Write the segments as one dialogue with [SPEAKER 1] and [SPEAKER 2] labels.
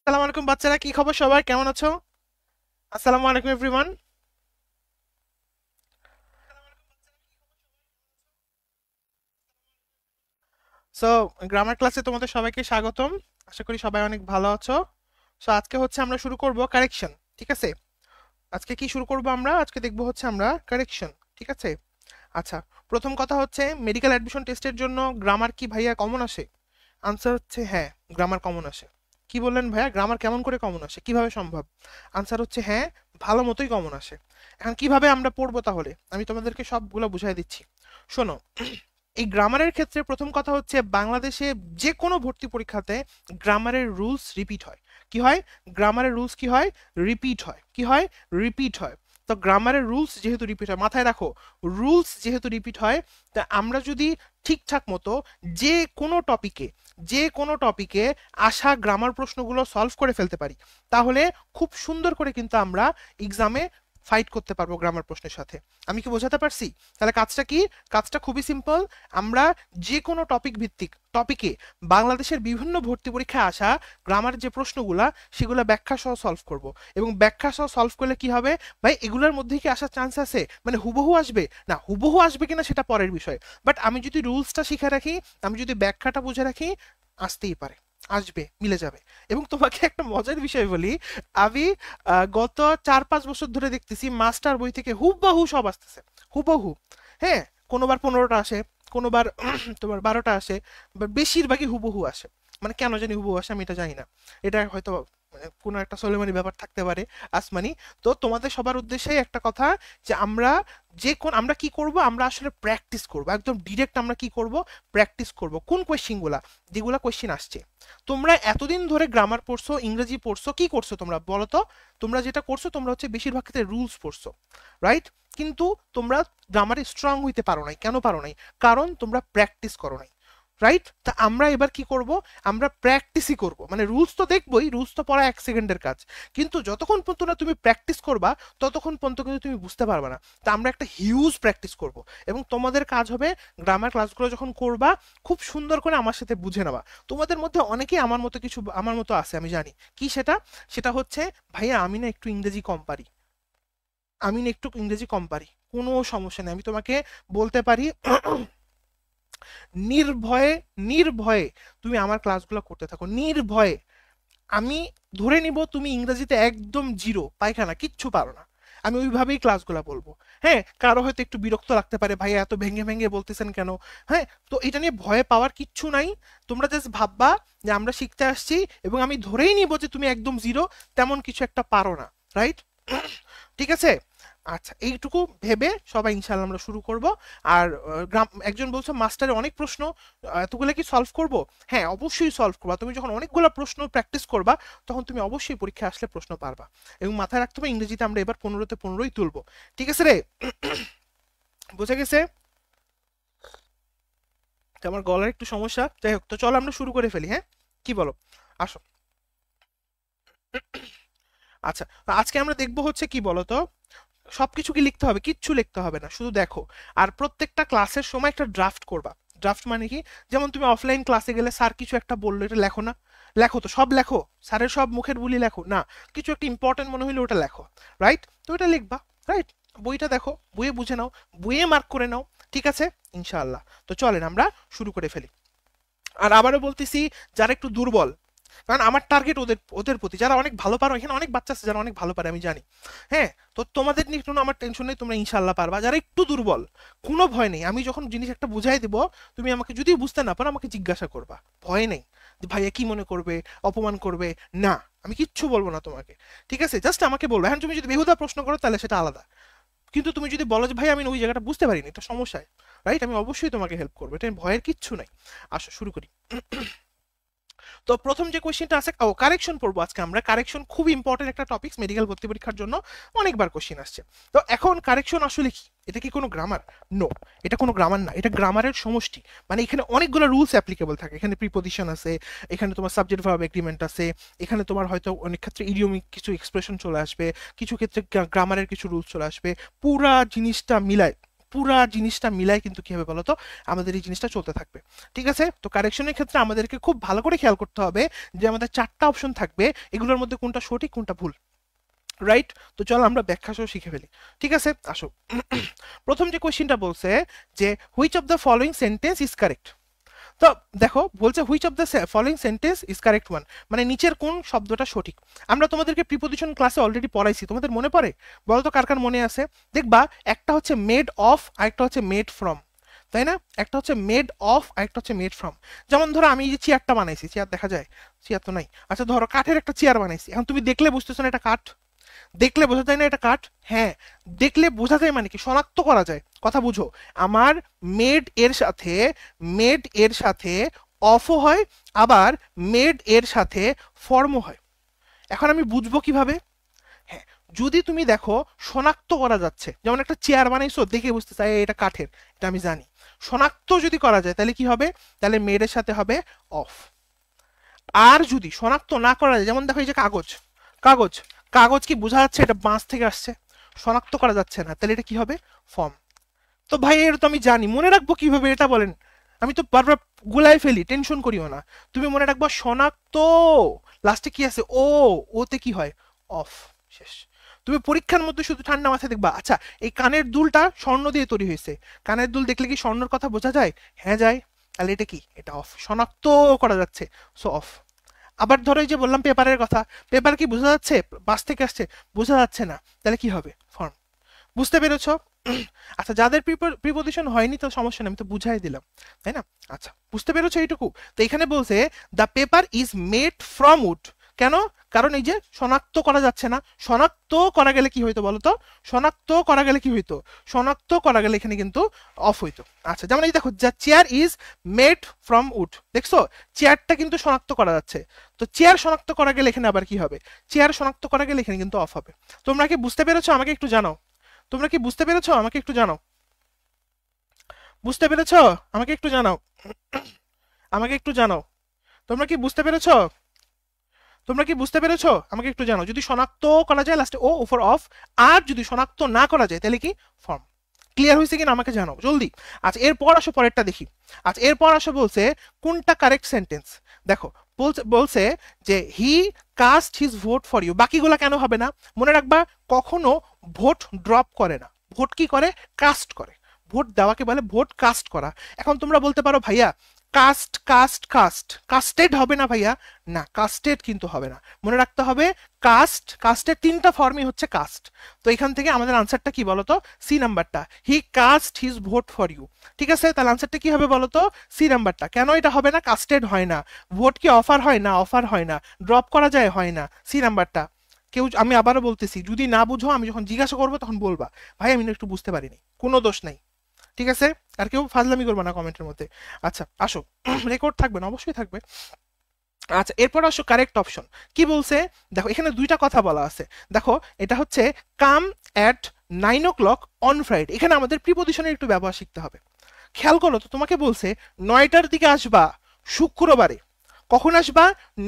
[SPEAKER 1] আসসালামু আলাইকুম বাচ্চারা, কি খবর? সবাই কেমন আছো? আসসালামু আলাইকুম এভরিওয়ান। সো গ্রামার ক্লাসে তোমাদের সবাইকে স্বাগতম। আশা করি সবাই অনেক ভালো আছো। সো আজকে হচ্ছে আমরা শুরু করব কারেকশন। ঠিক আছে, আজকে কি শুরু করব? আমরা আজকে দেখব হচ্ছে আমরা কারেকশন। ঠিক আছে। আচ্ছা, প্রথম কথা হচ্ছে মেডিকেল অ্যাডমিশন টেস্টের জন্য গ্রামার কি ভাইয়া কমন আসে? আনসার হচ্ছে হ্যাঁ, গ্রামার কমন আসে। কি বললেন ভাইয়া, গ্রামার কেমন করে কমন আসে, কিভাবে সম্ভব? আনসার হচ্ছে হ্যাঁ, ভালো মতোই কমন আসে। এখন কিভাবে আমরা পড়বো তাহলে আমি তোমাদেরকে সবগুলো বুঝাই দিচ্ছি। শোনো, এই গ্রামারের ক্ষেত্রে প্রথম কথা হচ্ছে বাংলাদেশে যে কোনো ভর্তি পরীক্ষাতে গ্রামারের রুলস রিপিট হয়। কি হয়? গ্রামারের রুলস কি হয়? রিপিট হয়। কি হয়? রিপিট হয়। তো গ্রামারের রুলস যেহেতু রিপিট হয়, মাথায় রাখো, রুলস যেহেতু রিপিট হয়, তা আমরা যদি ঠিকঠাক মতো যে কোনো টপিকে যে কোনো টপিকে আসা গ্রামার প্রশ্নগুলো সলভ করে ফেলতে পারি, তাহলে খুব সুন্দর করে কিন্তু আমরা এক্সামে ফাইট করতে পারবো গ্রামার প্রশ্নের সাথে। আমি কি বোঝাতে পারছি? তাহলে কাজটা কি? কাজটা খুবই সিম্পল। আমরা যে কোনো টপিক ভিত্তিক টপিকে বাংলাদেশের বিভিন্ন ভর্তি পরীক্ষায় আসা গ্রামার যে প্রশ্নগুলা, সেগুলো ব্যাখ্যা সহ সলভ করব। এবং ব্যাখ্যা সহ সলভ করলে কি হবে ভাই, এগুলোর মধ্যে কি আসার চান্স আছে? মানে হুবহু আসবে না, হুবহু আসবে কিনা সেটা পরের বিষয়। বাট আমি যদি রুলসটা শিখে রাখি, আমি যদি ব্যাখ্যাটা বুঝে রাখি, আসতেই পারে, আসবে, মিলে যাবে। এবং তোমাকে একটা মজার বিষয় বলি, আমি গত 4-5 বছর ধরে দেখতেছি মাস্টার বই থেকে হুবহু সব আসতেছে, হুবহু। হ্যাঁ, কোনোবার 15টা আসে, কোনোবার তোমার 12টা আসে, বা বেশিরভাগই হুবহু আসে। মানে কেন জানি হুবহু আসে, আমি এটা জানি না। এটা হয়তো মানে কোনো একটা সোলেমানি ব্যাপার থাকতে পারে, আসমানি। তো তোমাদের সবার উদ্দেশ্যেই একটা কথা, যে আমরা আমরা কি করব, আমরা আসলে প্র্যাকটিস করব, একদম ডিরেক্ট আমরা কি করব, প্র্যাকটিস করব কোন কোয়েশ্চেনগুলা, যেগুলা কোয়েশ্চেন আসছে। তোমরা এতদিন ধরে গ্রামার পড়ছো, ইংরেজি পড়ছো, কি করছো তোমরা বলো তো? তোমরা যেটা করছো, তোমরা হচ্ছে বেশিরভাগ ক্ষেত্রে রুলস পড়ছো, রাইট? কিন্তু তোমরা গ্রামারে স্ট্রং হইতে পারো নাই। কেন পারো নাই? কারণ তোমরা প্র্যাকটিস করো নাই, রাইট? তা আমরা এবার কি করব, আমরা প্র্যাকটিসই করব। মানে রুলস তো দেখবই, রুলস তো পড়া 1 সেকেন্ডের কাজ, কিন্তু যতক্ষণ পর্যন্ত না তুমি প্র্যাকটিস করবা, ততক্ষণ পর্যন্ত কিন্তু তুমি বুঝতে পারবে না। তা আমরা একটা হিউজ প্র্যাকটিস করব। এবং তোমাদের কাজ হবে গ্রামার ক্লাসগুলো যখন করবা, খুব সুন্দর করে আমার সাথে বুঝে নেওয়া। তোমাদের মধ্যে অনেকেই আমার মতো কিছু আমার মতো আছে, আমি জানি। কি সেটা? সেটা হচ্ছে, ভাইয়া আমি না একটু ইংরেজি কম পারি, আমি না একটু ইংরেজি কম পারি। কোনো সমস্যা নেই, আমি তোমাকে বলতে পারি, নির্ভয়ে, নির্ভয়ে তুমি আমার ক্লাসগুলো করতে থাকো, নির্ভয়ে। আমি ধরে নিব তুমি ইংরেজিতে একদম জিরো, পায়খানা, কিচ্ছু পারো না, আমি ওইভাবেই ক্লাসগুলো বলবো। হ্যাঁ, কারো হয়তো একটু বিরক্ত লাগতে পারে, ভাই এত ভেঙে ভেঙে বলতেছেন কেন? হ্যাঁ, তো এটা নিয়ে ভয় পাওয়ার কিচ্ছু নাই। তোমরা জাস্ট ভাববা যে আমরা শিখতে আসছি, এবং আমি ধরেই নিব যে তুমি একদম জিরো, তেমন কিছু একটা পারো না, রাইট? ঠিক আছে। আচ্ছা, এইটুকু ভেবে সবাই ইনশাল্লাহ আমরা শুরু করব। আর একজন বলছো মাস্টারে অনেক প্রশ্ন, এতগুলো কি সলভ করব? হ্যাঁ, অবশ্যই সলভ করবা। তুমি যখন অনেকগুলো প্রশ্ন প্র্যাকটিস করবা, তখন তুমি অবশ্যই পরীক্ষা আসলে প্রশ্ন পারবা। এবং মাথায় রাখতে হবে, ইংরেজিতে আমরা এবার 15তে 15ই তুলবো। ঠিক আছে রে? বুঝে গেছে? তো আমার গলার একটু সমস্যা, যাই হোক, তো চলো আমরা শুরু করে ফেলি, হ্যাঁ? কি বলো? আসো। আচ্ছা, তো আজকে আমরা দেখবো হচ্ছে কি বলতো, সবকিছু কি লিখতে হবে? কিচ্ছু লিখতে হবে না, শুধু দেখো। আর প্রত্যেকটা ক্লাসের সময় একটা ড্রাফট করবা। ড্রাফট মানে কি? যেমন তুমি অফলাইন ক্লাসে গেলে স্যার কিছু একটা বললো, এটা লেখো না? লেখো তো, সব লেখো, স্যারের সব মুখের বুলি লেখো না, কিছু একটা ইম্পর্টেন্ট মনে হইলে ওটা লেখো, রাইট? তো এটা লিখবা, রাইট? বইটা দেখো, বইয়ে বুঝে নাও, বইয়ে মার্ক করে নাও। ঠিক আছে, ইনশাআল্লাহ। তো চলেন আমরা শুরু করে ফেলি। আর আবারও বলতেছি, যারা একটু দুর্বল, কারণ আমার টার্গেট ওদের ওদের প্রতি, যারা অনেক ভালো পারো, এখানে অনেক বাচ্চা আছে যারা অনেক ভালো পারে, আমি জানি। হ্যাঁ, তো তোমাদের নিয়ে কোনো আমার টেনশন নেই, তোমরা ইনশাল্লাহ পারবা। যারা একটু দুর্বল, কোনো ভয় নেই, আমি যখন জিনিস একটা বুঝাই দেবো, তুমি আমাকে যদি বুঝতে না পারো, আমাকে জিজ্ঞাসা করবা, ভয় নেই। যে ভাইয়া কি মনে করবে, অপমান করবে? না, আমি কিচ্ছু বলবো না তোমাকে। ঠিক আছে, জাস্ট আমাকে বলবো। এখন তুমি যদি বেহুদা প্রশ্ন করো, তাহলে সেটা আলাদা। কিন্তু তুমি যদি বলো যে ভাই আমি ওই জায়গাটা বুঝতে পারিনি, এটা সমস্যায়, রাইট, আমি অবশ্যই তোমাকে হেল্প করবো, এটা ভয়ের কিচ্ছু নাই। আসো শুরু করি। তো প্রথম যে কোশ্চেনটা আছে, ও কারেকশন পড়বো আজকে আমরা। কারেকশন খুব ইম্পর্টেন্ট একটা টপিক মেডিকেল ভর্তি পরীক্ষার জন্য, অনেকবার কোশ্চেন আসছে। তো এখন কারেকশন আসলে কি? এটা কি কোনো গ্রামার? নো, এটা কোনো গ্রামার না, এটা গ্রামারের সমষ্টি। মানে এখানে অনেকগুলো রুলস অ্যাপ্লিকেবল থাকে, এখানে প্রিপোজিশন আছে, এখানে তোমার সাবজেক্ট ভার্ব এগ্রিমেন্ট আছে, এখানে তোমার হয়তো অনেক ক্ষেত্রে ইডিয়মিক কিছু এক্সপ্রেশন চলে আসবে, কিছু ক্ষেত্রে গ্রামারের কিছু রুলস চলে আসবে। পুরা জিনিসটা মিলায় পুরা জিনিসটা মিলাই কিন্তু কি হবে বলতো আমাদের এই জিনিসটা চলতে থাকবে। ঠিক আছে, তো কারেকশনের ক্ষেত্রে আমাদেরকে খুব ভালো করে খেয়াল করতে হবে যে আমাদের 4টা অপশন থাকবে, এগুলোর মধ্যে কোনটা সঠিক কোনটা ভুল, রাইট? তো চলো আমরা ব্যাখ্যা সহ শিখে ফেলি। ঠিক আছে, আসো। প্রথম যে কোশ্চেনটা বলছে যে which of the following sentence is correct. তো দেখো বলছে which of the following sentence is correct one, মানে নিচের কোন শব্দটা সঠিক। আমরা তোমাদেরকে প্রিপোজিশন ক্লাসে অলরেডি পড়াইছি, তোমাদের মনে পড়ে? বলো তো কার কার মনে আছে? দেখবা একটা হচ্ছে মেড অফ আর একটা হচ্ছে মেড ফ্রম, তাই না? একটা হচ্ছে মেড অফ আর একটা হচ্ছে মেড ফ্রম। যেমন ধরো আমি এই যে চেয়ারটা বানাইছি, চেয়ার দেখা যায়? চেয়ার তো নাই। আচ্ছা ধরো কাঠের একটা চেয়ার বানাইছি, এখন তুমি দেখলে বুঝতেছো না এটা কাঠ? দেখলে বোঝা যায় না এটা কাঠ? হ্যাঁ, দেখলে বোঝা যায় মানে কি, শনাক্ত করা যায়। কথা বুঝো, আমার মেড এর সাথে অফও হয়, আবার মেড এর সাথে ফর্মও হয়। এখন আমি বুঝবো কিভাবে? হ্যাঁ, যদি তুমি দেখো শনাক্ত করা যাচ্ছে, যেমন একটা চেয়ার বানাইছো দেখে বুঝতে চাই এটা কাঠের, এটা আমি জানি। শনাক্ত যদি করা যায় তাহলে কি হবে? তাহলে মেড এর সাথে হবে অফ। আর যদি শনাক্ত না করা যায়, যেমন দেখো এই যে কাগজ, কাগজ কাগজ কি বোঝা যাচ্ছে এটা বাঁশ থেকে আসছে? শনাক্ত করা যাচ্ছে না, তাহলে এটা কি হবে? ফর্ম। তো ভাই এটা তো আমি জানি, মনে রাখবো কিভাবে এটা বলেন? আমি তো বারবার গুলাই ফেলি, টেনশন করিও না। তুমি মনে রাখবো শনাক্ত, লাস্টে কি আছে? ও, ওতে কি হয়? অফ। শেষ। তুমি পরীক্ষার মধ্যে শুধু ঠান্ডা মাথায় দেখবা, আচ্ছা এই কানের দুলটা স্বর্ণ দিয়ে তৈরি হয়েছে, কানের দুল দেখলে কি স্বর্ণের কথা বোঝা যায়? হ্যাঁ যায়। তাহলে এটা কি? এটা অফ, শনাক্ত করা যাচ্ছে, সো অফ। আবার ধরো এই যে বললাম পেপারের কথা, পেপার কি বোঝা যাচ্ছে বাস থেকে আসছে? বোঝা যাচ্ছে না, তাহলে কি হবে? ফর্ম। বুঝতে পেরেছো? আচ্ছা যাদের প্রিপোজিশন হয়নি তো সমস্যা নেই, আমি তো বুঝাই দিলাম, তাই না? আচ্ছা বুঝতে পেরেছো এইটুকু? তো এখানে বলছে the paper is made from would. কেন? কারণ এই যে শনাক্ত করা যাচ্ছে না, শনাক্ত করা গেলে কি হইতো বলতো? শনাক্ত করা গেলে কি হইতো? শনাক্ত করা গেলে এখানে কিন্তু অফ হইতো। আচ্ছা যেমন এই দেখো, the chair is made from would, দেখছো চেয়ারটা কিন্তু শনাক্ত করা যাচ্ছে। তো চেয়ার শনাক্ত করা গেলে এখানে আবার কি হবে? চেয়ার শনাক্ত করা গেলে এখানে কিন্তু অফ হবে। তোমরা কি বুঝতে পেরেছো? আমাকে একটু জানাও। তোমরা কি বুঝতে পেরেছো? আমাকে একটু জানাও। বুঝতে পেরেছো? আমাকে একটু জানাও। আমাকে একটু জানাও। তোমরা কি বুঝতে পেরেছো? তোমরা কি বুঝতে পেরেছো? আমাকে একটু জানাও। যদি শনাক্ত করা যায় লাস্টে ও উপর অফ, আর যদি শনাক্ত না করা যায় তাহলে কি? ফর্ম। ক্লিয়ার হয়েছে কিনা আমাকে জানাও জলদি। আচ্ছা এরপর আসো পরেরটা দেখি। আচ্ছা এরপর আসো বলছে কোনটা কারেক্ট সেন্টেন্স। দেখো বলছে বলছে যে he cast his vote for you, বাকিগুলা কেন হবে না? মনে রাখবা কখনো ভোট ড্রপ করে না, ভোট কি করে? কাস্ট করে। ভোট দেওয়াকে বলে ভোট কাস্ট করা। এখন তোমরা বলতে পারো ভাইয়া কাস্ট কাস্ট কাস্ট কাস্টেড হবে না ভাইয়া? না, কাস্টেড কিন্তু হবে না। মনে রাখতে হবে কাস্ট, কাস্টের 3টা ফর্মই হচ্ছে কাস্ট। তো এখান থেকে আমাদের আনসারটা কি বলতো? সি নাম্বারটা, he cast his vote for you. ঠিক আছে, তাহলে আনসারটা কি হবে বলতো? সি নাম্বারটা। কেন এটা হবে না? কাস্টেড হয় না। ভোট কি অফার হয় না? অফার হয় না। ড্রপ করা যায়? হয় না। সি নাম্বারটা। কেউ, আমি আবারও বলতেছি, যদি না বুঝো আমি যখন জিজ্ঞাসা করবো তখন বলবা ভাই আমি না একটু বুঝতে পারিনি, কোনো দোষ নাই। ঠিক আছে, আর কেউ ফাজলামি করবে না কমেন্টের মধ্যে। আচ্ছা আসো, রেকর্ড থাকবে না? অবশ্যই থাকবে। আচ্ছা এরপর আসো কারেক্ট অপশন কি বলছে। দেখো এখানে দুইটা কথা বলা আছে। দেখো এটা হচ্ছে come at 9 o'clock on Friday. এখানে আমাদের প্রিপোজিশনের একটু ব্যবহার শিখতে হবে। খেয়াল করো তো, তোমাকে বলছে 9টার দিকে আসবা শুক্রবারে। কখন আসবা?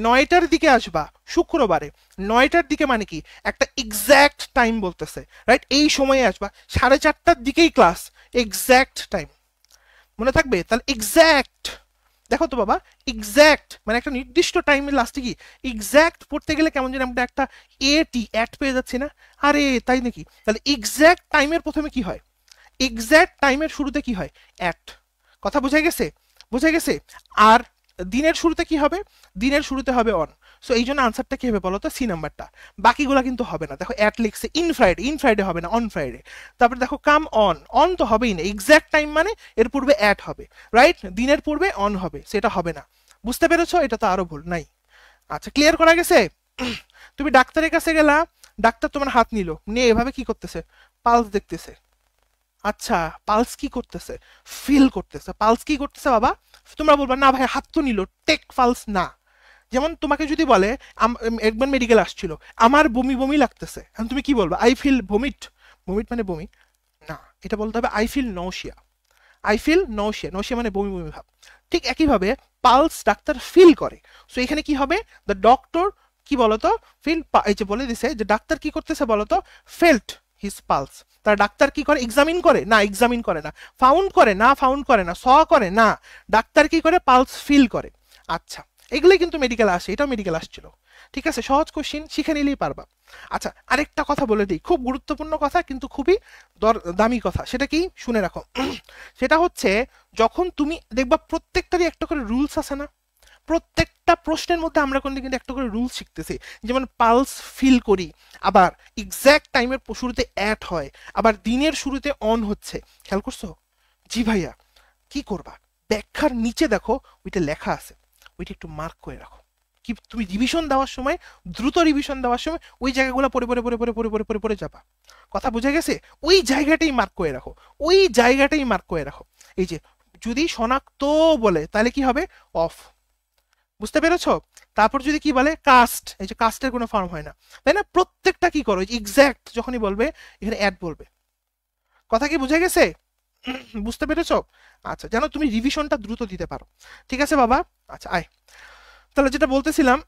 [SPEAKER 1] 9টার দিকে আসবা শুক্রবারে। 9টার দিকে মানে কি? একটা এক্স্যাক্ট টাইম বলতেছে, রাইট? এই সময়ে আসবা, 4:30টার দিকেই ক্লাস, এক্স্যাক্ট টাইম। মনে থাকবে? তাহলে এক্স্যাক্ট, দেখো তো বাবা, এক্স্যাক্ট মানে একটা নির্দিষ্ট টাইমের লাস্টে কি এক্স্যাক্ট পড়তে গেলে কেমন যেন আমরা একটা এটি অ্যাট পেয়ে যাচ্ছি না? আরে তাই নাকি? তাহলে এক্স্যাক্ট টাইমের প্রথমে কি হয়? এক্স্যাক্ট টাইমের শুরুতে কি হয়? অ্যাট। কথা বোঝা গেছে? বোঝা গেছে? আর দিনের শুরুতে কি হবে? দিনের শুরুতে হবে অন। সো এই জন্য আনসারটা কি হবে বলো তো? সি নাম্বারটা। বাকিগুলা কিন্তু হবে না। দেখো অ্যাট লিখছে, ইন ফ্রাইডে, ইন ফ্রাইডে হবে না, অন ফ্রাইডে। তারপরে দেখো কাম অন, অন তো হবেই না, এক্স্যাক্ট টাইম মানে এর পূর্বে অ্যাট হবে, রাইট? দিনের পূর্বে অন হবে, সেটা হবে না। বুঝতে পেরেছো? এটা তো আরো ভুল নাই। আচ্ছা ক্লিয়ার করা গেছে? তুমি ডাক্তারের কাছে গেলা, ডাক্তার তোমার হাত নিল, নিয়ে এভাবে কি করতেছে? পালস দেখতেছে। আচ্ছা পালস কি করতেছে? ফিল করতেছে। পালস কি করতেছে বাবা? তোমরা বলবা না ভাই হাত তো নিল, টেক পালস না। যেমন তোমাকে যদি বলে একবার মেডিকেল আসছিল, আমার বমি বমি লাগতেছে, এখন তুমি কি বলবা? I feel vomit. ভমিট মানে বমি না, এটা বলতে হবে I feel nausea. I feel nausea, nausea মানে বমি বমি ভাব। ঠিক একইভাবে পালস ডাক্তার ফিল করে। সো এখানে কি হবে? দ্য ডক্টর কি বলতো? ফিল, এই যে বলে দিছে যে ডাক্তার কি করতেছে বলতো? Felt, his pulse. তার ডাক্তার কি করে? এক্সামিন করে না, এক্সামিন করে না। ফাউন্ড করে না, ফাউন্ড করে না। স করে না, ডাক্তার কি করে? পালস ফিল করে। আচ্ছা, এগুলোই কিন্তু মেডিকেল আসে, এটাও মেডিকেল আসছিল। ঠিক আছে, সহজ কোশ্চিন, শিখে নিলেই পারবা। আচ্ছা, আরেকটা কথা বলে দিই, খুব গুরুত্বপূর্ণ কথা কিন্তু খুবই দামি কথা। সেটা কি? শুনে রাখো। সেটা হচ্ছে, যখন তুমি দেখবা প্রত্যেকটারই একটা করে রুলস আছে না? প্রত্যেকটা প্রশ্নের মধ্যে আমরা কিন্তু একটা করে রুলস শিখতেছি। যেমন পালস ফিল করি, আবার এক্স্যাক্ট টাইমের শুরুতে অ্যাট হয়, আবার দিনের শুরুতে অন হচ্ছে। খেয়াল করছো? জি ভাইয়া। কি করবা? ব্যাখ্যার নিচে দেখো ওইটা লেখা আছে, ওইটা একটু মার্ক করে রাখো। কি তুমি রিভিশন দেওয়ার সময়, দ্রুত রিভিশন দেওয়ার সময় ওই জায়গাগুলো পড়ে পড়ে পড়ে পড়ে পড়ে পড়ে পড়ে পড়ে যাবা। কথা বুঝে গেছে? ওই জায়গাটাই মার্ক করে রাখো, ওই জায়গাটাই মার্ক করে রাখো। এই যে যদি শনাক্ত বলে তাহলে কি হবে? অফ। বুঝতে পেরেছো? তারপর যদি কি বলে? কাস্ট, এই যে কাস্টের কোনো ফর্ম হয় না, তাই না? প্রত্যেকটা কি করো? এক্স্যাক্ট যখনই বলবে এখানে অ্যাড বলবে। কথা কি বুঝে গেছে? বুঝতে পেরেছো? আচ্ছা, যেন তুমি রিভিশনটা দ্রুত দিতে পারো। ঠিক আছে বাবা? আচ্ছা, আয়। তাহলে যেটা বলতেছিলাম,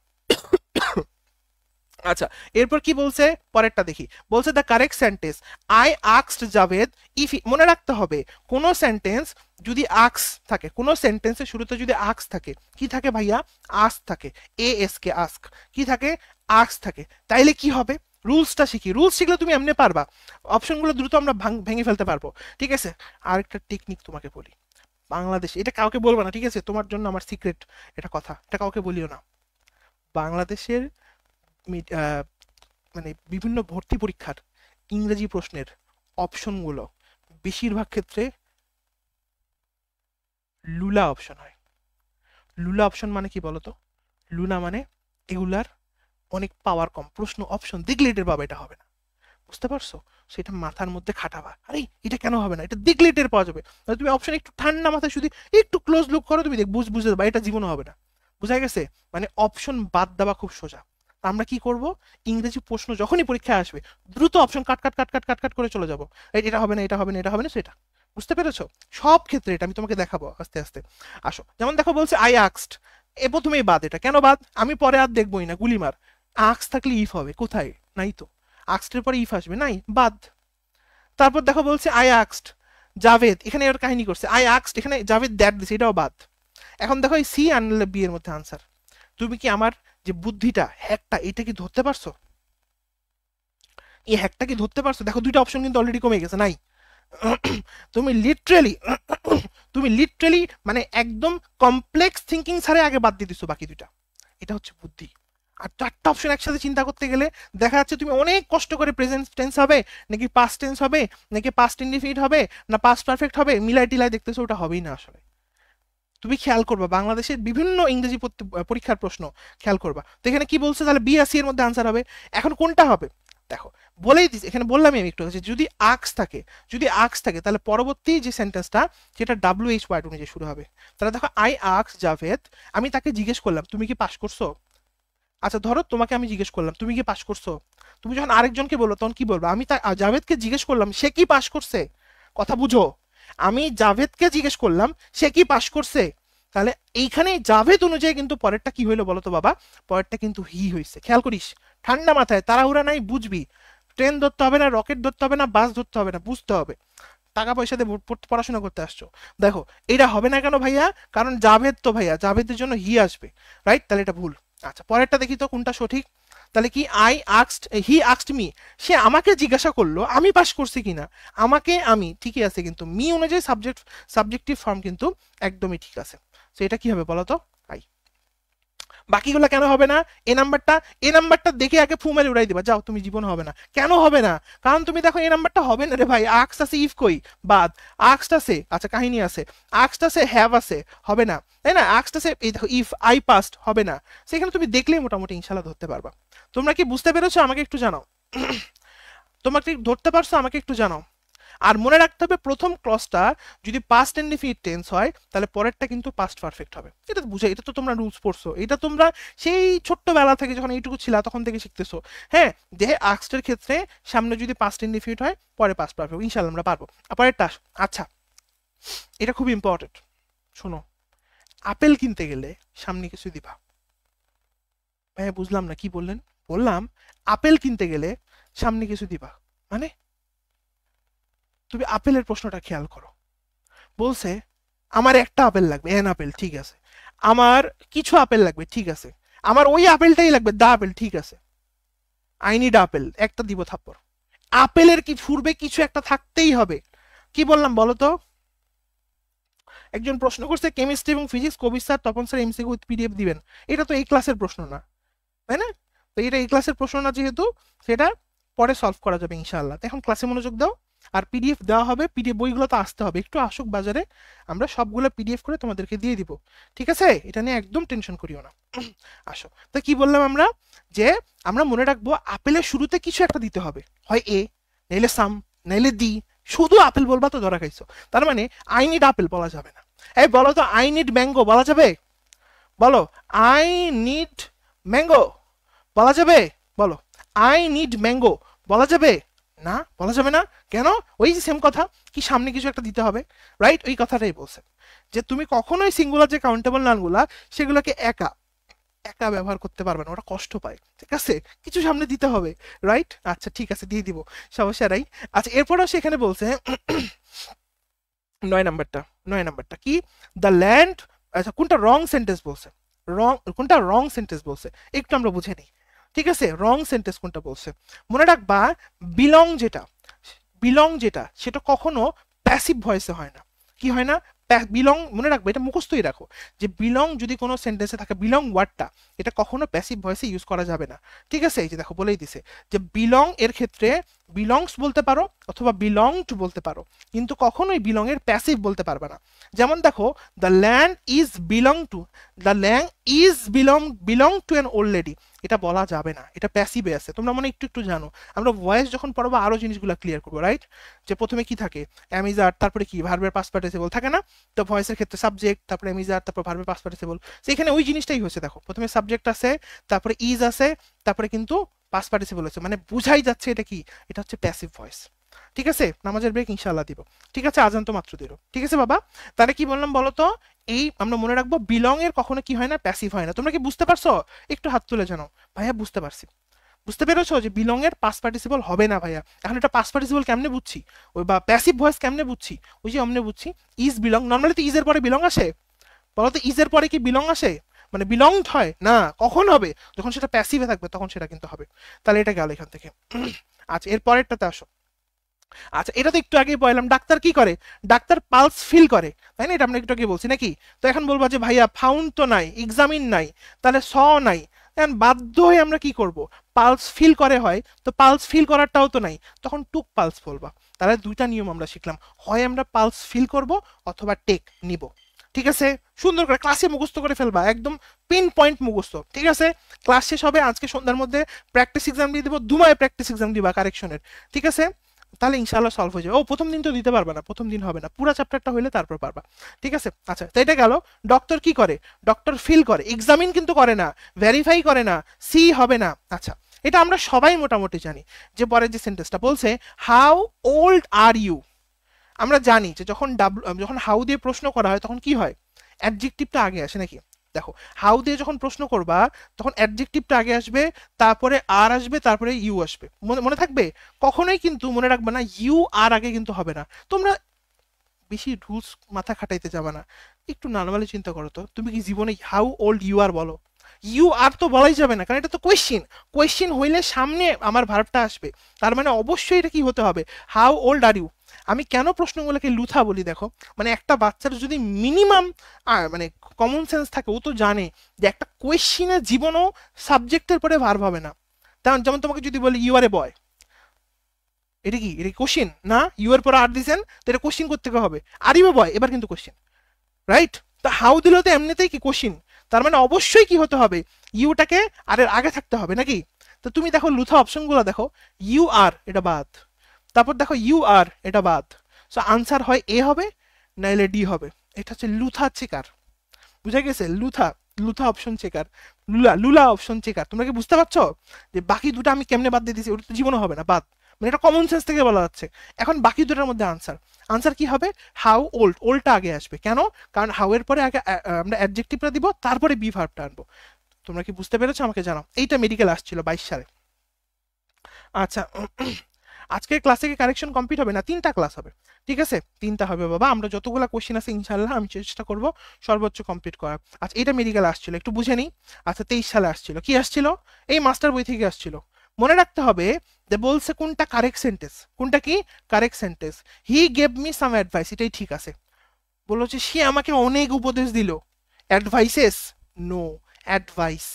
[SPEAKER 1] আচ্ছা, এরপর কি বলছে পরেরটা দেখি। বলছে দ্য কারেক্ট সেন্টেন্স, আই আক্সড জাভেদ ইফ। মনে রাখতে হবে, কোন সেন্টেন্স যদি আক্স থাকে, কোন সেন্টেন্সের শুরুতে যদি আক্স থাকে, কি থাকে ভাইয়া? আস্ক থাকে। এ এস কে আস্ক, কি থাকে? আক্স থাকে। তাইলে কি হবে? রুলসটা শিখি, রুলস শিখলে তুমি এমনি পারবা, অপশনগুলো দ্রুত আমরা ভেঙে ফেলতে পারবো। ঠিক আছে, আরেকটা টেকনিক তোমাকে বলি। বাংলাদেশ, এটা কাউকে বলবো না, ঠিক আছে? তোমার জন্য আমার সিক্রেট, এটা কথা, এটা কাউকে বলিও না। বাংলাদেশের মানে বিভিন্ন ভর্তি পরীক্ষার ইংরেজি প্রশ্নের অপশনগুলো বেশিরভাগ ক্ষেত্রে লুলা অপশন হয়। লুলা অপশন মানে কি বলতো? লুনা মানে এগুলার অনেক পাওয়ার কম, প্রশ্ন অপশন দেখলে এটার বাবা এটা হবে না। বুঝতে পারছো? সেটা মাথার মধ্যে খাটাবা, আরে এটা কেন হবে না, এটা দেখলে টের পাওয়া যাবে। তুমি অপশন একটু ঠান্ডা মাথায় শুধু একটু ক্লোজ লুক করো, তুমি বুঝে দেবা এটা জীবনে হবে না। বুঝা গেছে? মানে অপশন বাদ দেওয়া খুব সোজা। আমরা কি করব? ইংরেজি প্রশ্ন যখনই পরীক্ষায় আসবে, দ্রুত অপশন কাট কাট কাট কাট কাট কাট করে চলে যাবো। এটা হবে না, এটা হবে না, এটা হবে না, সেটা। বুঝতে পেরেছো? সব ক্ষেত্রে এটা আমি তোমাকে দেখাবো আস্তে আস্তে। আসো, যেমন দেখো বলছে আই আক্সড, এ প্রথমেই বাদ। এটা কেন বাদ? আমি পরে আর দেখবোই না, গুলিমার। আক্স থাকলে ইফ হবে, কোথায়? নাই তো। আক্সডের পরে ইফ আসবে, নাই, বাদ। তারপর দেখো বলছে আই আক্সড জাভেদ, এখানে এর কাহিনী করছে। আই আক্সড, এখানে জাভেদ দ্যাট দিছে, এটাও বাদ। এখন দেখো এই সি আনলে বি এর মধ্যে আনসার। তুমি কি আমার যে বুদ্ধিটা, হ্যাকটা, এটা কি ধরতে পারছো? এই হ্যাকটা কি ধরতে পারছো? দেখো দুইটা অপশন কিন্তু অলরেডি কমে গেছে, নাই। তুমি লিটারেলি তুমি লিটারেলি মানে একদম কমপ্লেক্স থিঙ্কিং ছাড়া আগে বাদ দিয়ে দিছো বাকি দুইটা। এটা হচ্ছে বুদ্ধি। আর চারটা অপশন একসাথে চিন্তা করতে গেলে দেখা যাচ্ছে তুমি অনেক কষ্ট করে প্রেজেন্ট টেন্স হবে নাকি পাস্ট টেন্স হবে নাকি পাস্ট ইনডিফিনিট হবে না পাস্ট পারফেক্ট হবে, মিলাই টিলাই দেখতেছো, ওটা হবেই না আসলে। তুমি খেয়াল করবা বাংলাদেশের বিভিন্ন ইংরেজি পরীক্ষার প্রশ্ন খেয়াল করবা, তো এখানে কি বলছে? তাহলে বি আর সি এর মধ্যে আনসার হবে। এখন কোনটা হবে? দেখো, বলেই দিচ্ছি, এখানে বললাম আমি একটু, যদি আক্স থাকে, যদি আক্স থাকে তাহলে পরবর্তী যে সেন্টেন্সটা সেটা ডাব্লিউ এইচ ওয়ার্ড অনুযায়ী শুরু হবে। তাহলে দেখো আই আক্স জাভেদ, আমি তাকে জিজ্ঞেস করলাম তুমি কি পাস করছো? আচ্ছা ধরো তোমাকে আমি জিজ্ঞেস করলাম তুমি কি পাস করছো, তুমি যখন আরেকজনকে বলবো তখন কি বলবো? আমি জাভেদকে জিজ্ঞেস করলাম সে কি পাস করছে। কথা বুঝো, আমি জাভেদকে জিজ্ঞেস করলাম সে কি পাস করছে। তাহলে এইখানে জাভেদ অনুযায়ী কিন্তু পরেরটা কি হইলো বলো তো বাবা? পরেরটা কিন্তু হি হইছে। খেয়াল করিস, ঠান্ডা মাথায়, তাড়াহুড়া নাই, বুঝবি। ট্রেন ধরতে হবে না, রকেট ধরতে হবে না, বাস ধরতে হবে না, বুঝতে হবে। টাকা পয়সা দিয়ে পড়াশোনা করতে আসছো। দেখো, এটা হবে না কেন ভাইয়া? কারণ জাভেদ তো ভাইয়া, জাভেদের জন্য হি আসবে, রাইট? তাহলে এটা ভুল। আচ্ছা, পরেরটা দেখি তো কোনটা সঠিক। তাহলে কি আই আক্সড, হি আক্সড মি, সে আমাকে জিজ্ঞাসা করলো আমি পাস করছি কিনা। আমাকে, আমি, ঠিকই আছে, কিন্তু মি অনুযায়ী সাবজেক্টিভ ফর্ম কিন্তু একদমই ঠিক আছে। তো এটা কি হবে বলো তো? আই। বাকিগুলো কেন হবে না? এ নাম্বারটা দেখে আগে ফু মেরে উড়াই দিবা, যাও, তুমি জীবন হবে না। কেন হবে না? কারণ তুমি দেখো এ নাম্বারটা হবে না রে ভাই, আক্স আছে, ইফ কই, বাদ। আক্সড আছে, আচ্ছা কাহিনী আছে। আক্সড আছে, হ্যাভ আছে, হবে না, তাই না? আক্সড আছে, এই দেখো ইফ আই পাস্ট, হবে না। সেখানে তুমি দেখলেই মোটামুটি ইনশাল্লাহ ধরতে পারবা। তোমরা কি বুঝতে পেরেছো? আমাকে একটু জানাও। তোমরা কি ধরতে পারছো? আমাকে একটু জানাও। আর মনে রাখতে হবে প্রথম ক্লজটা যদি পাস্ট ইনডিফিনিট টেন্স হয় তাহলে পরেরটা কিন্তু পাস্ট পারফেক্ট হবে। এটা তো বুঝে, এটা তো তোমরা রুলস পড়ছো, এটা তোমরা সেই ছোট্টবেলা থেকে যখন এইটুকু ছিল তখন থেকে শিখতেছো। হ্যাঁ, যে আক্সটের ক্ষেত্রে সামনে যদি পাস্ট ইনডিফিনিট হয় পরে পাস্ট পারফেক্ট, ইনশাআল্লাহ আমরা পারবো। পরেরটা, আচ্ছা এটা খুব ইম্পর্টেন্ট, শোনো। আপেল কিনতে গেলে সামনে কিছু দিবা। হ্যাঁ বুঝলাম না কি বললেন। বললাম আপেল কিনতে গেলে সামনে কিছু দিবা মানে তুমি আপেলের প্রশ্নটা খেয়াল করো, বলছে আমার একটা আপেল লাগবে, এন আপেল, ঠিক আছে, আমার কিছু আপেল লাগবে, ঠিক আছে, আমার ওই আপেলটাই লাগবে, দা আপেল, ঠিক আছে, আই নিড আপেল, একটা দিব থাপ্পড়। আপেলের কি পূর্বে কিছু একটা থাকতেই হবে। কি বললাম বলো তো? একজন প্রশ্ন করছে কেমিস্ট্রি এবং physics Kabir sir Tapan sir MCQ with PDF দিবেন, এটা তো এই ক্লাসের প্রশ্ন না, তাই না? তো এটা এই ক্লাসের প্রশ্ন না, যেহেতু সেটা পরে সলভ করা যাবে ইনশাআল্লাহ। এখন ক্লাসে মনোযোগ দাও, আর পিডিএফ দেওয়া হবে, পিডিএফ বইগুলো তো আসতে হবে, একটু আসুক বাজারে, আমরা সবগুলো পিডিএফ করে তোমাদেরকে দিয়ে দিব, ঠিক আছে? এটা নিয়ে একদম টেনশন করিও না। আসো, তো কি বললাম আমরা, যে আমরা মনে রাখবো আপেলের শুরুতে কিছু একটা দিতে হবে, হয় এ, নাইলে সাম, নাইলে দি। শুধু আপেল বলবা তো ধরা খাইছো, তার মানে আই নিড আপেল বলা যাবে না। এই বলো তো, আই নিড ম্যাঙ্গো বলা যাবে? বলো, আই নিড ম্যাঙ্গো বলা যাবে? বলো, আই নিড ম্যাঙ্গো বলা যাবে? না, বলা যাবে না। কেন? ওই যে সেম কথা, কি সামনে কিছু একটা দিতে হবে, রাইট? ওই কথাটাই বলছে, যে তুমি কখনোই সিঙ্গুলার যে কাউন্টেবল নাউনগুলা সেগুলোকে একা একা ব্যবহার করতে পারবে না, ওরা কষ্ট পায়, ঠিক আছে? কিছু সামনে দিতে হবে, রাইট? আচ্ছা ঠিক আছে, দিয়ে দিব, সমস্যা নাই। আচ্ছা, এরপরেও সেখানে বলছে 9 নাম্বারটা, 9 নাম্বারটা কি, দ্য ল্যান্ড, আচ্ছা কোনটা রং সেন্টেন্স বলছে, রং কোনটা রং সেন্টেন্স বলছে একটু আমরা বুঝে নিই, ঠিক আছে? রং সেন্টেন্স কোনটা বলছে, মনে রাখবা, বিলং যেটা, বিলং যেটা সেটা কখনো প্যাসিভ ভয়েসে হয় না। কি হয় না? বিলং, মনে রাখবে, এটা মুখস্থই রাখো, যে বিলং যদি কোনো সেন্টেন্সে থাকে, বিলং ওয়ার্ডটা এটা কখনো প্যাসিভ ভয়েসে ইউজ করা যাবে না, ঠিক আছে? এই যে দেখো বলেই দিছে, যে বিলং এর ক্ষেত্রে বিলংস বলতে পারো অথবা বিলংড বলতে পারো, কিন্তু কখনোই বিলং এর প্যাসিভ বলতে পারবে না। যেমন দেখো, the land is belong to, the land is belong to an old lady, এটা বলা যাবে না, এটা প্যাসিভে আছে। তোমরা মনে একটু একটু জানো, আমরা ভয়েস যখন পড়বো আরো জিনিসগুলো ক্লিয়ার করবো, রাইট? যে প্রথমে কি থাকে, অ্যামিজার, তারপরে কি ভার্বের পাস্ট পার্টিসিপল থাকে না? তো ভয়েসের ক্ষেত্রে সাবজেক্ট, তারপরে অ্যামিজার, তারপর ভার্বের পাস্ট পার্টিসিপল, সেখানে ওই জিনিসটাই হয়েছে। দেখো প্রথমে সাবজেক্ট আছে, তারপরে ইজ আছে, তারপরে কিন্তু পাস্ট পার্টিসিপল আছে, মানে বুঝাই যাচ্ছে এটা কি, এটা হচ্ছে প্যাসিভ ভয়েস, ঠিক আছে? নামাজের ব্রেক ইনশাআল্লাহ দিব, ঠিক আছে? আজান তো মাত্র দিল, ঠিক আছে বাবা? তাহলে কি বললাম বলো তো, এই আমরা মনে রাখবো বিলং এর কখনো কি হয় না, প্যাসিভ হয় না। তোমরা কি বুঝতে পারছো? একটু হাত তুলে জানো, ভাইয়া বুঝতে পারছি, বুঝতে পেরেছো যে বিলং এর পাস্ট পার্টিসিপল হবে না ভাইয়া। এখন এটা পাস্ট পার্টিসিপল কেমনে বুঝছি, ওই বা প্যাসিভ ভয়েস কেমনে বুঝছি, ওই যে অমনে বুঝছি, ইজ বিলং, নর্মালি তো ইজের পরে বিলং আসে, বলো তো ইজের পরে কি বিলং আসে, মানে বিলংড হয় না? কখন হবে? যখন সেটা প্যাসিভে থাকবে তখন সেটা কিন্তু হবে। তাহলে এটা গেল এখান থেকে। আচ্ছা, এর পরেরটাতে আসো। আচ্ছা, এটা তো একটু আগেই বললাম, ডাক্তার কি করে? ডাক্তার পালস ফিল করে, তাই না? এটা আমরা একটু আগে বলছি নাকি? তো এখন বলবো যে ভাইয়া ফাউন্ড তো নাই, এক্সামিন নাই, তাহলে স নাই, এখন বাধ্য হয়ে আমরা কি করব? পালস ফিল করে হয়, তো পালস ফিল করারটাও তো নাই, তখন টুক পালস বলবা। তাহলে দুইটা নিয়ম আমরা শিখলাম, হয় আমরা পালস ফিল করব অথবা টেক নিব, ঠিক আছে? সুন্দর করে ক্লাসে মুখস্থ করে ফেলবা, একদম পিন পয়েন্ট মুখস্থ, ঠিক আছে? ক্লাস শেষ হবে আজকে সন্ধ্যার মধ্যে, প্র্যাকটিস এক্সাম দিয়ে দিব, ধুমায় প্র্যাকটিস এক্সাম দিবা কারেকশনের, ঠিক আছে? তাহলে ইনশাআল্লাহ সলভ হয়ে যাবে। ও প্রথম দিন তো দিতে পারবে না, প্রথম দিন হবে না, পুরো চ্যাপ্টারটা হইলে তারপর পারবা, ঠিক আছে? আচ্ছা, তো এটা গেল। ডক্টর কি করে? ডক্টর ফিল করে, এক্সামিন কিন্তু করে না, ভেরিফাই করে না, সি হবে না। আচ্ছা, এটা আমরা সবাই মোটামুটি জানি। যে পরের যে সেন্টেন্সটা বলছে, হাউ ওল্ড আর ইউ, আমরা জানি যে যখন হাউ দিয়ে প্রশ্ন করা হয় তখন কি হয়, অ্যাডজেক্টিভটা আগে আসে নাকি? দেখো, হাউ দিয়ে যখন প্রশ্ন করবা তখন অ্যাডজেক্টিভটা আগে আসবে, তারপরে আর আসবে, তারপরে ইউ আসবে, মনে মনে থাকবে। কখনোই কিন্তু মনে রাখবে না ইউ আর আগে কিন্তু হবে না। তোমরা বেশি রুলস মাথা খাটাইতে যাবে না, একটু নর্মালি চিন্তা করো তো, তুমি কি জীবনে হাউ ওল্ড ইউ আর বলো? ইউ আর তো বলাই যাবে না, কারণ এটা তো কোয়েশ্চেন, কোয়েশ্চেন হইলে সামনে আমার ভার্বটা আসবে, তার মানে অবশ্যই এটা কি হতে হবে, হাউ ওল্ড আর ইউ। আমি কেন প্রশ্নগুলোকে লুথা বলি দেখো, মানে একটা বাচ্চার যদি মিনিমাম মানে কমন সেন্স থাকে, ও তো জানে যে একটা কোয়েশ্চেনের জীবনও সাবজেক্টের পরে ভার্ব হবে না। তেমন যেমন তোমাকে যদি বলি ইউ আর এ বয়, এটা কি, এটা কোশ্চেন না? ইউ এর পরে আর দিছেন, তো এটা কোশ্চেন করতে হবে, আর ইউ এ বয়, এবার কিন্তু কোশ্চেন, রাইট? তো হাউ দিলে তো এমনিতেই কি কোশ্চিন, তার মানে অবশ্যই কি হতে হবে, ইউটাকে আর এর আগে থাকতে হবে নাকি? তো তুমি দেখো লুথা অপশনগুলো দেখো, ইউ আর এটা বাদ, তারপর দেখো ইউ আর এটা বাদ, সো আনসার হয় এ হবে, নাইলে ডি হবে। এটা হচ্ছে লুথা চেকার, বুঝা গেছে? লুথা, লুথা অপশন চেকার, লুলা লুলা অপশন চেকার। তোমরা কি বুঝতে পারছো যে বাকি দুটো আমি কেমনে বাদ দিয়ে দিয়েছি? ওটা তো জীবনে হবে না, বাদ, মানে এটা কমন সেন্স থেকে বলা যাচ্ছে। এখন বাকি দুটোর মধ্যে আনসার, আনসার কি হবে? হাউ ওল্ড, ওল্ডটা আগে আসবে কেন? কারণ হাউ এর পরে আগে আমরা অ্যাডজেক্টিভটা দিব, তারপরে বি ভার্বটা আনবো। তোমরা কি বুঝতে পেরেছো? আমাকে জানাও। এইটা মেডিকেল আসছিল 22 সালে। আচ্ছা, আজকের ক্লাসে কি কারেকশন কমপ্লিট হবে না, 3টা ক্লাস হবে, ঠিক আছে, 3টা হবে বাবা। আমরা যতগুলো কোশ্চেন আছে ইনশাআল্লাহ আমি চেষ্টা করব সর্বোচ্চ কমপ্লিট করার। আচ্ছা এটা মেডিকেল আসছিল, একটু বুঝে নিই। আচ্ছা 23 সালে আসছিল, কি আসছিল, এই মাস্টার বই থেকে আসছিল। মনে রাখতে হবে যে বলছে কোনটা কারেক্ট সেন্টেন্স, কোনটা কি কারেক্ট সেন্টেন্স। হি গেভ মি সাম অ্যাডভাইস, এটাই ঠিক আছে। বললো যে সে আমাকে অনেক উপদেশ দিল, অ্যাডভাইসেস, নো, অ্যাডভাইস,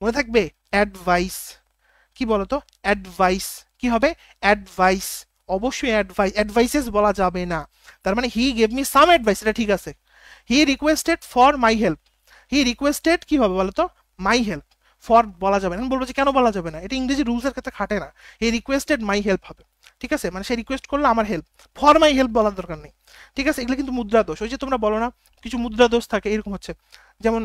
[SPEAKER 1] মনে থাকবে, অ্যাডভাইস। কি বলতো, অ্যাডভাইস, কি হবে, অ্যাডভাইস, অবশ্যই অ্যাডভাইস, অ্যাডভাইসেস বলা যাবে না। তার মানে হি গেভ মি সাম অ্যাডভাইস, এটা ঠিক আছে। He requested for my help, he requested কি হবে বলতো, মাই হেল্প, ফর বলা যাবে না। আমি বলবো যে কেন বলা যাবে না, এটা ইংরেজি রুলসের ক্ষেত্রে খাটে না। হি রিকোয়েস্টেড মাই হেল্প হবে, ঠিক আছে, মানে সে রিকোয়েস্ট করলো আমার হেল্প, ফর মাই হেল্প বলার দরকার নেই, ঠিক আছে। এগুলো কিন্তু মুদ্রা দোষ, ওই যে তোমরা বলো না কিছু মুদ্রা দোষ থাকে, এরকম হচ্ছে, যেমন